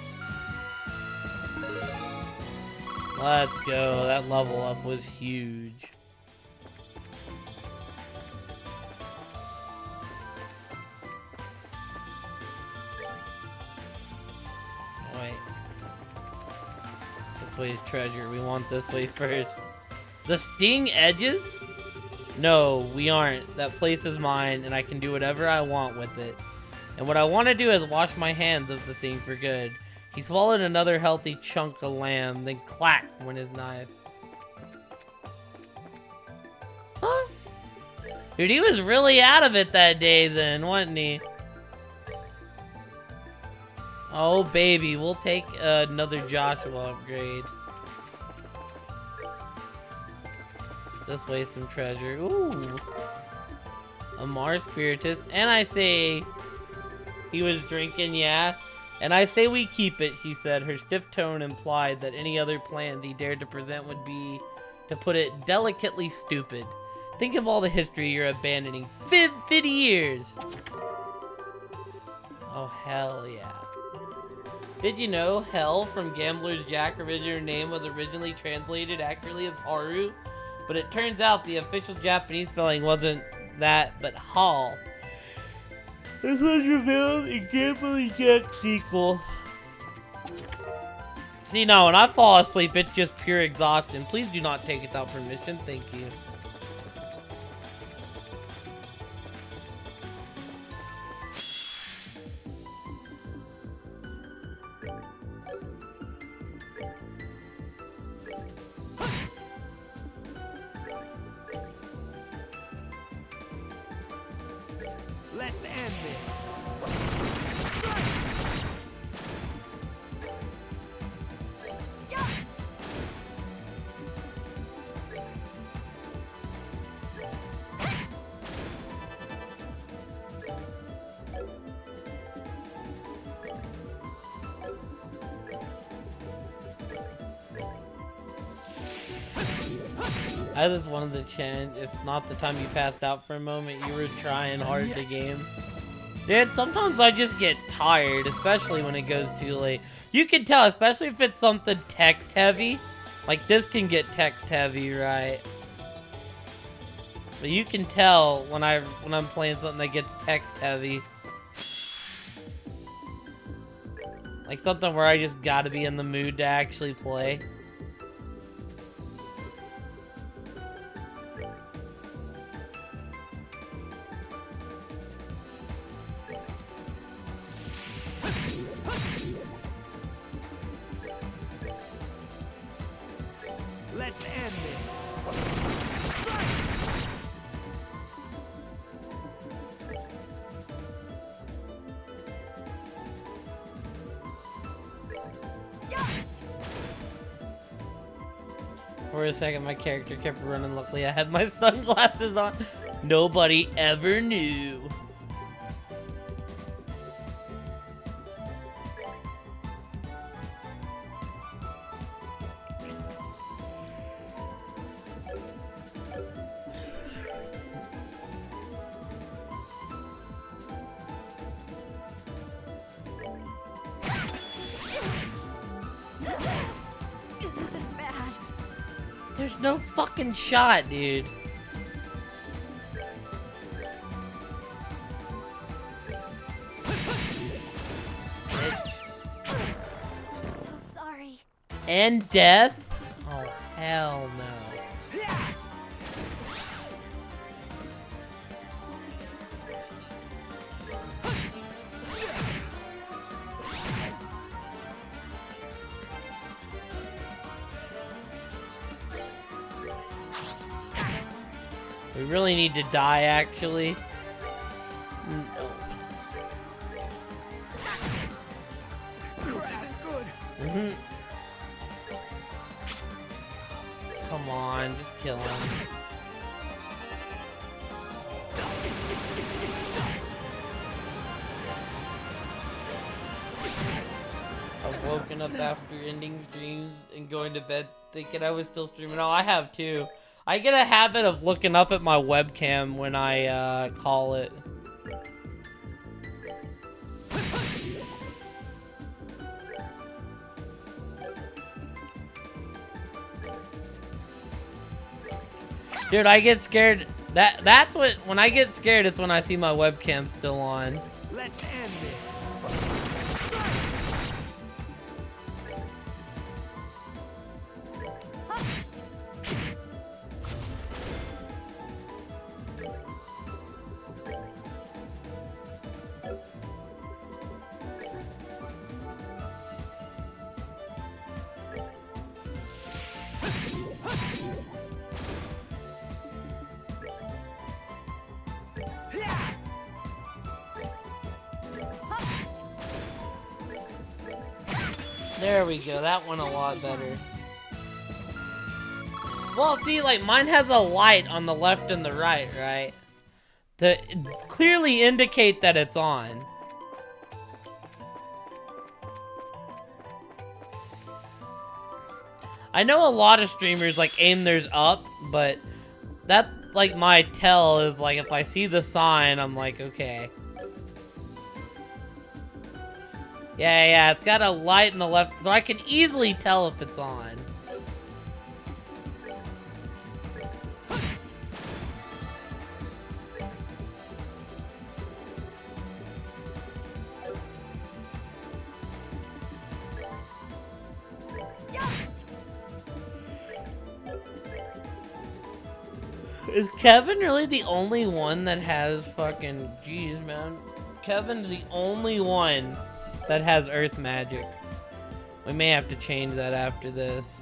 Let's go. That level up was huge. Wait. This way is treasure. We want this way first. The sting edges? No, we aren't. That place is mine, and I can do whatever I want with it. And what I want to do is wash my hands of the thing for good. He swallowed another healthy chunk of lamb, then clacked went his knife. Huh? Dude, he was really out of it that day then, wasn't he? Oh, baby, we'll take another Joshua upgrade. This way, some treasure. Ooh. A Mars Spiritus. And I say he was drinking, yeah. And I say we keep it, she said. Her stiff tone implied that any other plans he dared to present would be, to put it delicately, stupid. Think of all the history you're abandoning. 50 years! Oh, hell yeah. Did you know Hell from Gambler's Jack original name was originally translated accurately as Haru? But it turns out the official Japanese spelling wasn't that, but Hall. This was revealed in Gambler's Jack sequel. See, no, when I fall asleep, it's just pure exhaustion. Please do not take it without permission. Thank you. Let's end this. I just wanted to change. If not the time you passed out for a moment, you were trying hard to game. Dude, sometimes I just get tired, especially when it goes too late. You can tell, especially if it's something text heavy. Like this can get text heavy, right? But you can tell when I'm playing something that gets text heavy. Like something where I just gotta be in the mood to actually play. Let's end this. For a second, my character kept running. Luckily, I had my sunglasses on. Nobody ever knew. This is bad. There's no fucking shot, dude. and death? Oh, hell no. We really need to die, actually. No. Mm-hmm. Come on, just kill him. I've woken up after ending streams and going to bed thinking I was still streaming. Oh, I have too. I get a habit of looking up at my webcam when I call it. Dude, I get scared. That's what, when I get scared, it's when I see my webcam still on. Let's end this. There we go, that went a lot better. Well, see, like, mine has a light on the left and the right, right? To clearly indicate that it's on. I know a lot of streamers, like, aim theirs up, but that's, like, my tell is, like, if I see the sign, I'm like, okay. Yeah, it's got a light in the left, so I can easily tell if it's on. Is Kevin really the only one that has fucking... Jeez, man. Kevin's the only one that has earth magic. We may have to change that after this.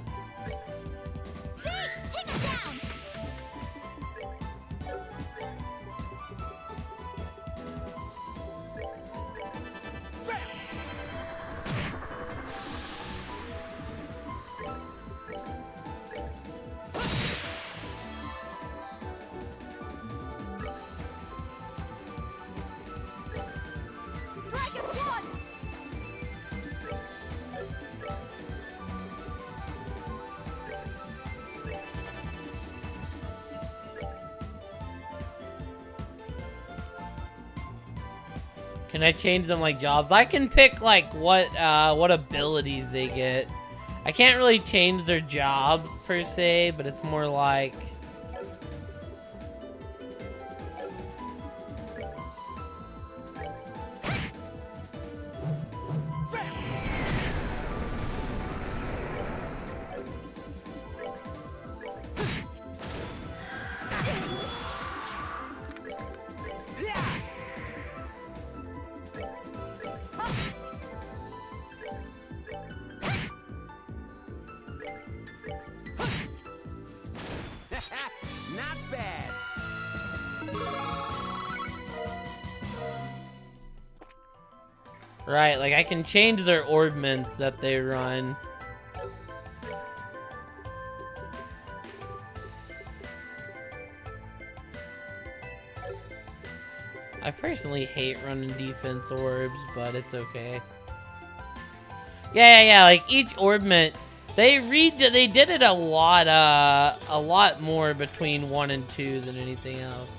Take him down! Strike is one! Can I change them like jobs? I can pick like what abilities they get. I can't really change their jobs per se, but it's more like... Not bad. Right, like I can change their ordnance that they run. I personally hate running defense orbs, but it's okay. Yeah, like each orbment, they did it a lot more between 1 and 2 than anything else.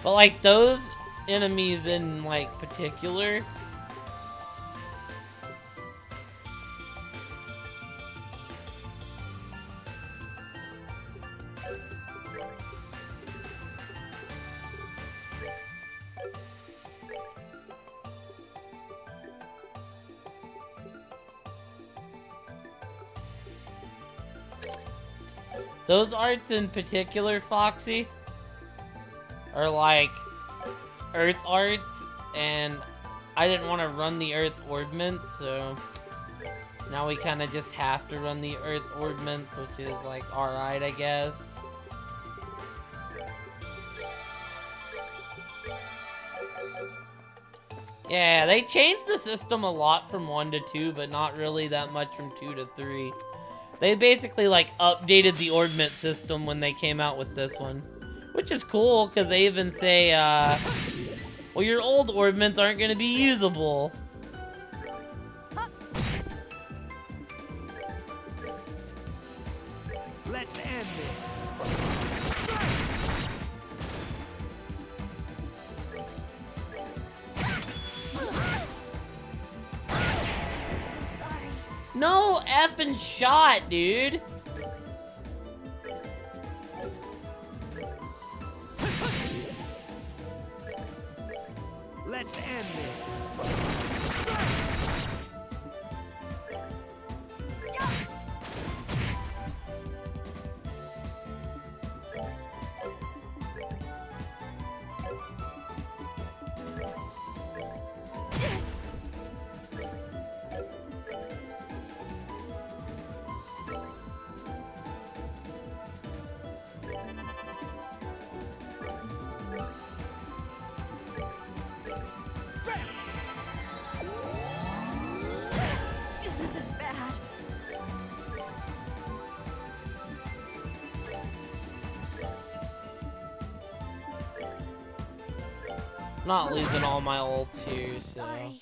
But like those enemies in like particular, Those arts in particular, Foxy, are like Earth arts, and I didn't want to run the Earth ordnance, so now we kind of just have to run the Earth ordnance, which is like alright, I guess. Yeah, they changed the system a lot from 1 to 2, but not really that much from 2 to 3. They basically like updated the ordnance system when they came out with this one, which is cool because they even say, well, your old ordnance aren't going to be usable. Let's end this. Sorry. No effing shot, dude. Let's end this. This is bad. Not losing all my ults here, so. Sorry.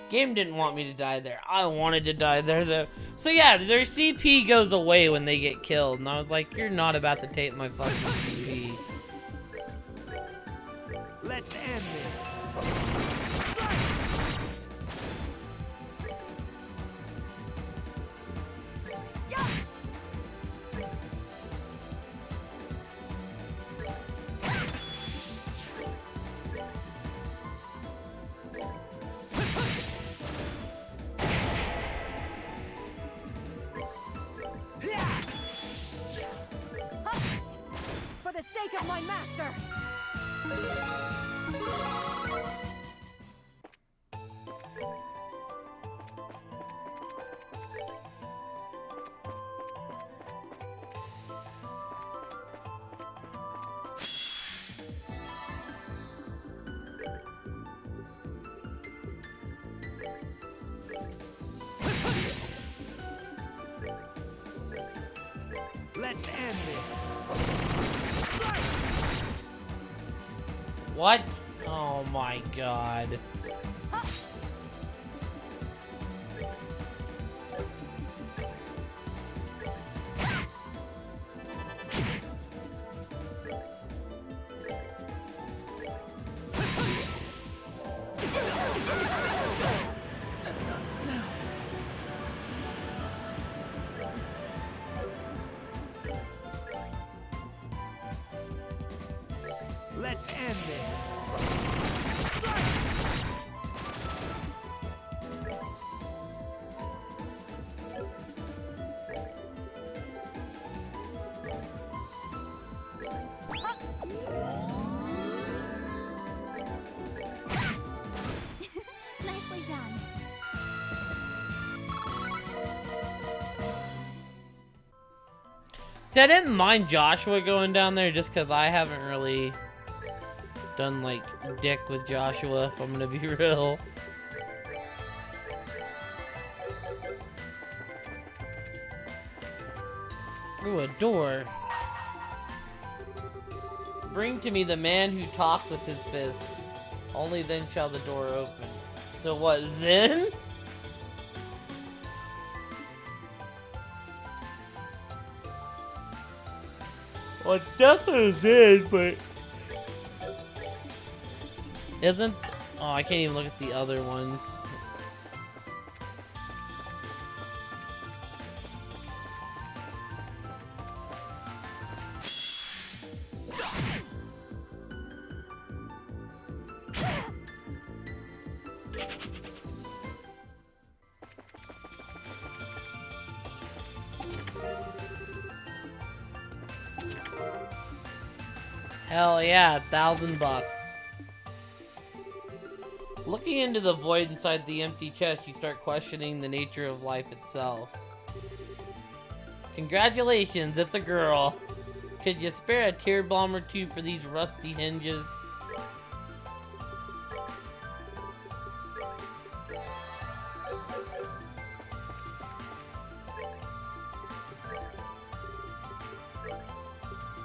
Game didn't want me to die there. I wanted to die there, though. So yeah, their CP goes away when they get killed, and I was like, you're not about to take my fucking CP. Let's end this. For the sake of my master. Let's end this. What? Oh my god. Let's end this. Nicely done. See, I didn't mind Joshua going down there just because I haven't really done, like, dick with Joshua, if I'm gonna be real. Ooh, a door. Bring to me the man who talked with his fist. Only then shall the door open. So what, Zen? Well, definitely Zen, but isn't? Oh, I can't even look at the other ones. Hell yeah, $1,000. Looking into the void inside the empty chest, you start questioning the nature of life itself. Congratulations, it's a girl. Could you spare a tear bomb or two for these rusty hinges?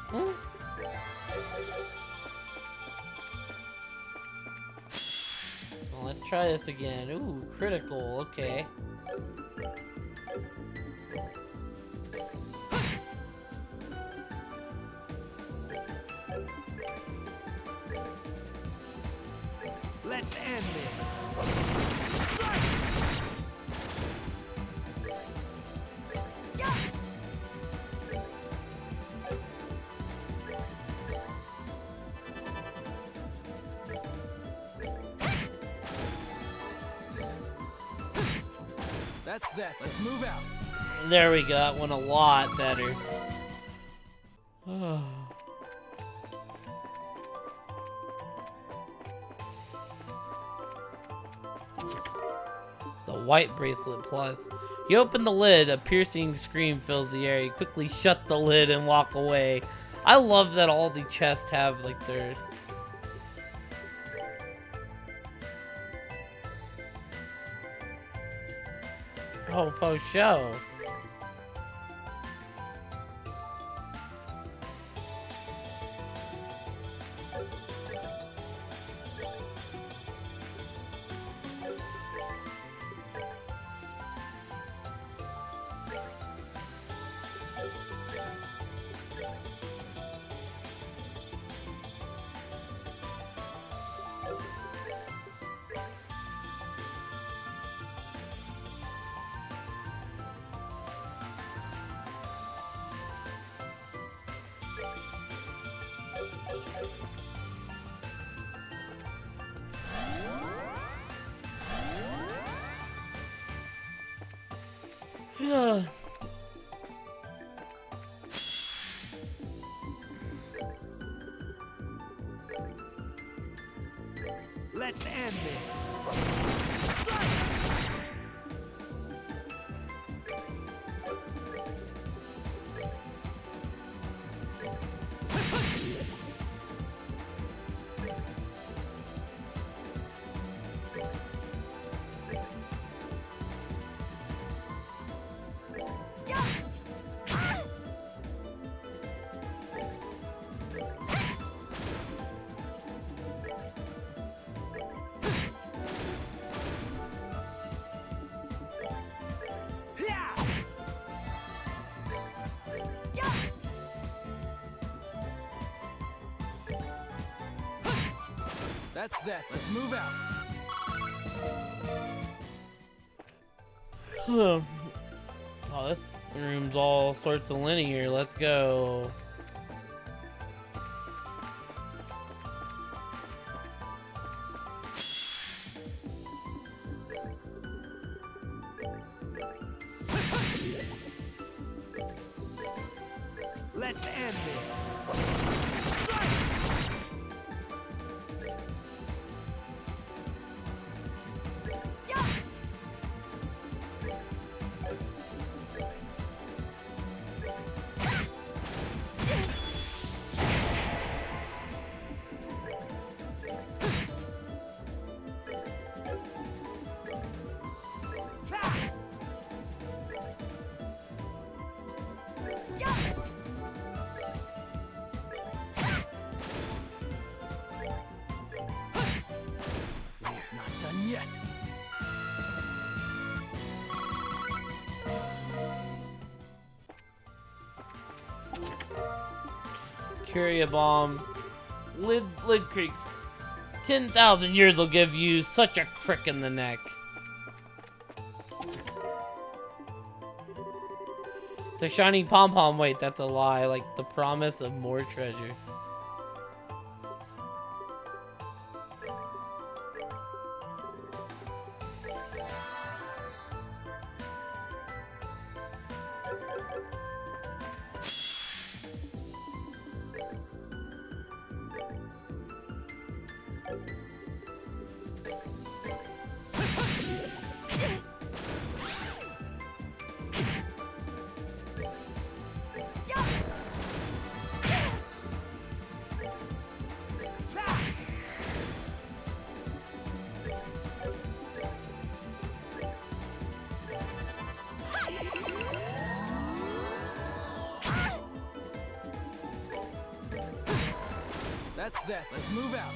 Hmm? Well, let's try this again. Ooh, critical, okay. Let's end this. That's that. Let's move out. There we go, that went a lot better. The white bracelet plus. You open the lid, a piercing scream fills the air. You quickly shut the lid and walk away. I love that all the chests have like their... Oh, faux show. Let's end this. That's that. Let's move out. Oh, this room's all sorts of linear. Let's go. Let's end this. Curia bomb. Lid Creeks. 10,000 years will give you such a crick in the neck. The shining pom-pom. Wait, that's a lie. Like the promise of more treasure. That's that. Let's move out.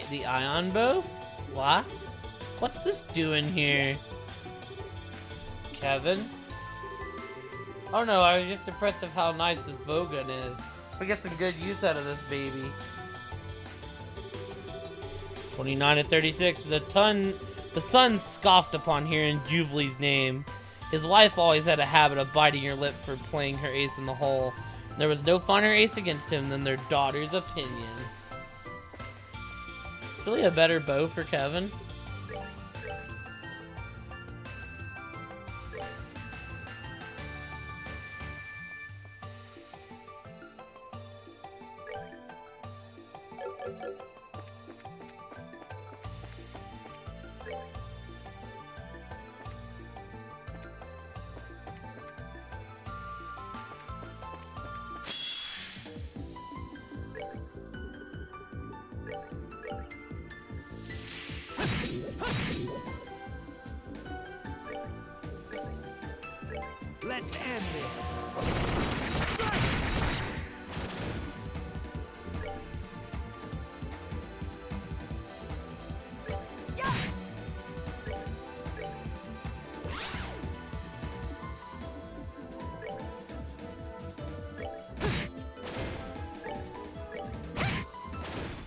The ion bow? What? What's this doing here? Kevin? Oh no, I was just impressed with how nice this bow gun is. We get some good use out of this baby. 29 to 36. The son scoffed upon hearing Jubilee's name. His wife always had a habit of biting her lip for playing her ace in the hole. There was no finer ace against him than their daughter's opinion. Really a better bow for Kevin. Let's end this.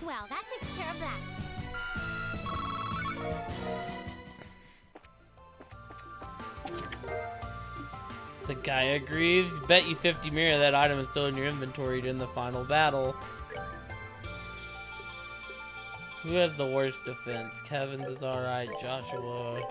Well, that takes care of that. The Gaia Greaves. Bet you 50 mirror that item is still in your inventory during the final battle. Who has the worst defense? Kevin's is alright. Joshua.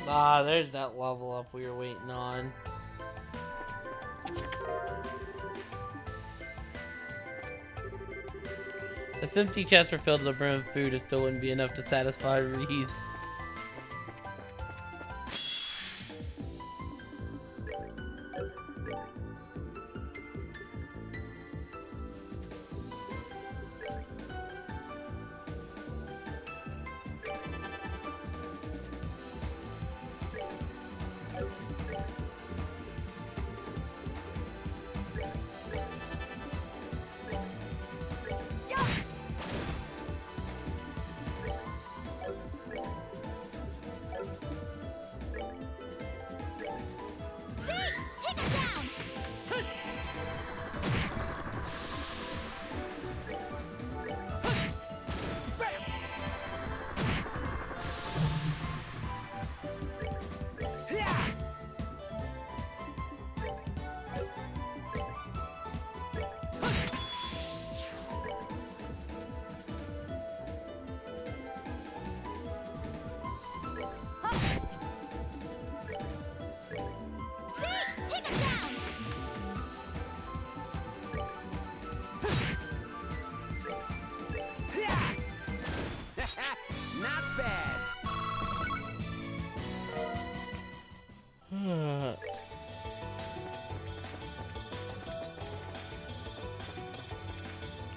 Ah, there's that level up we were waiting on. This empty chest were filled to the brim of food, it still wouldn't be enough to satisfy Reese.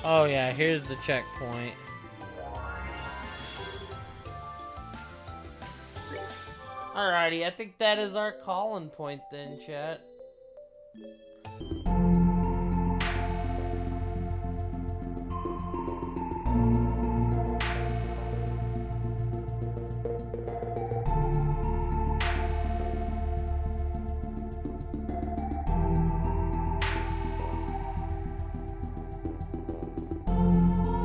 Oh yeah, here's the checkpoint. Alrighty, I think that is our calling point then, chat.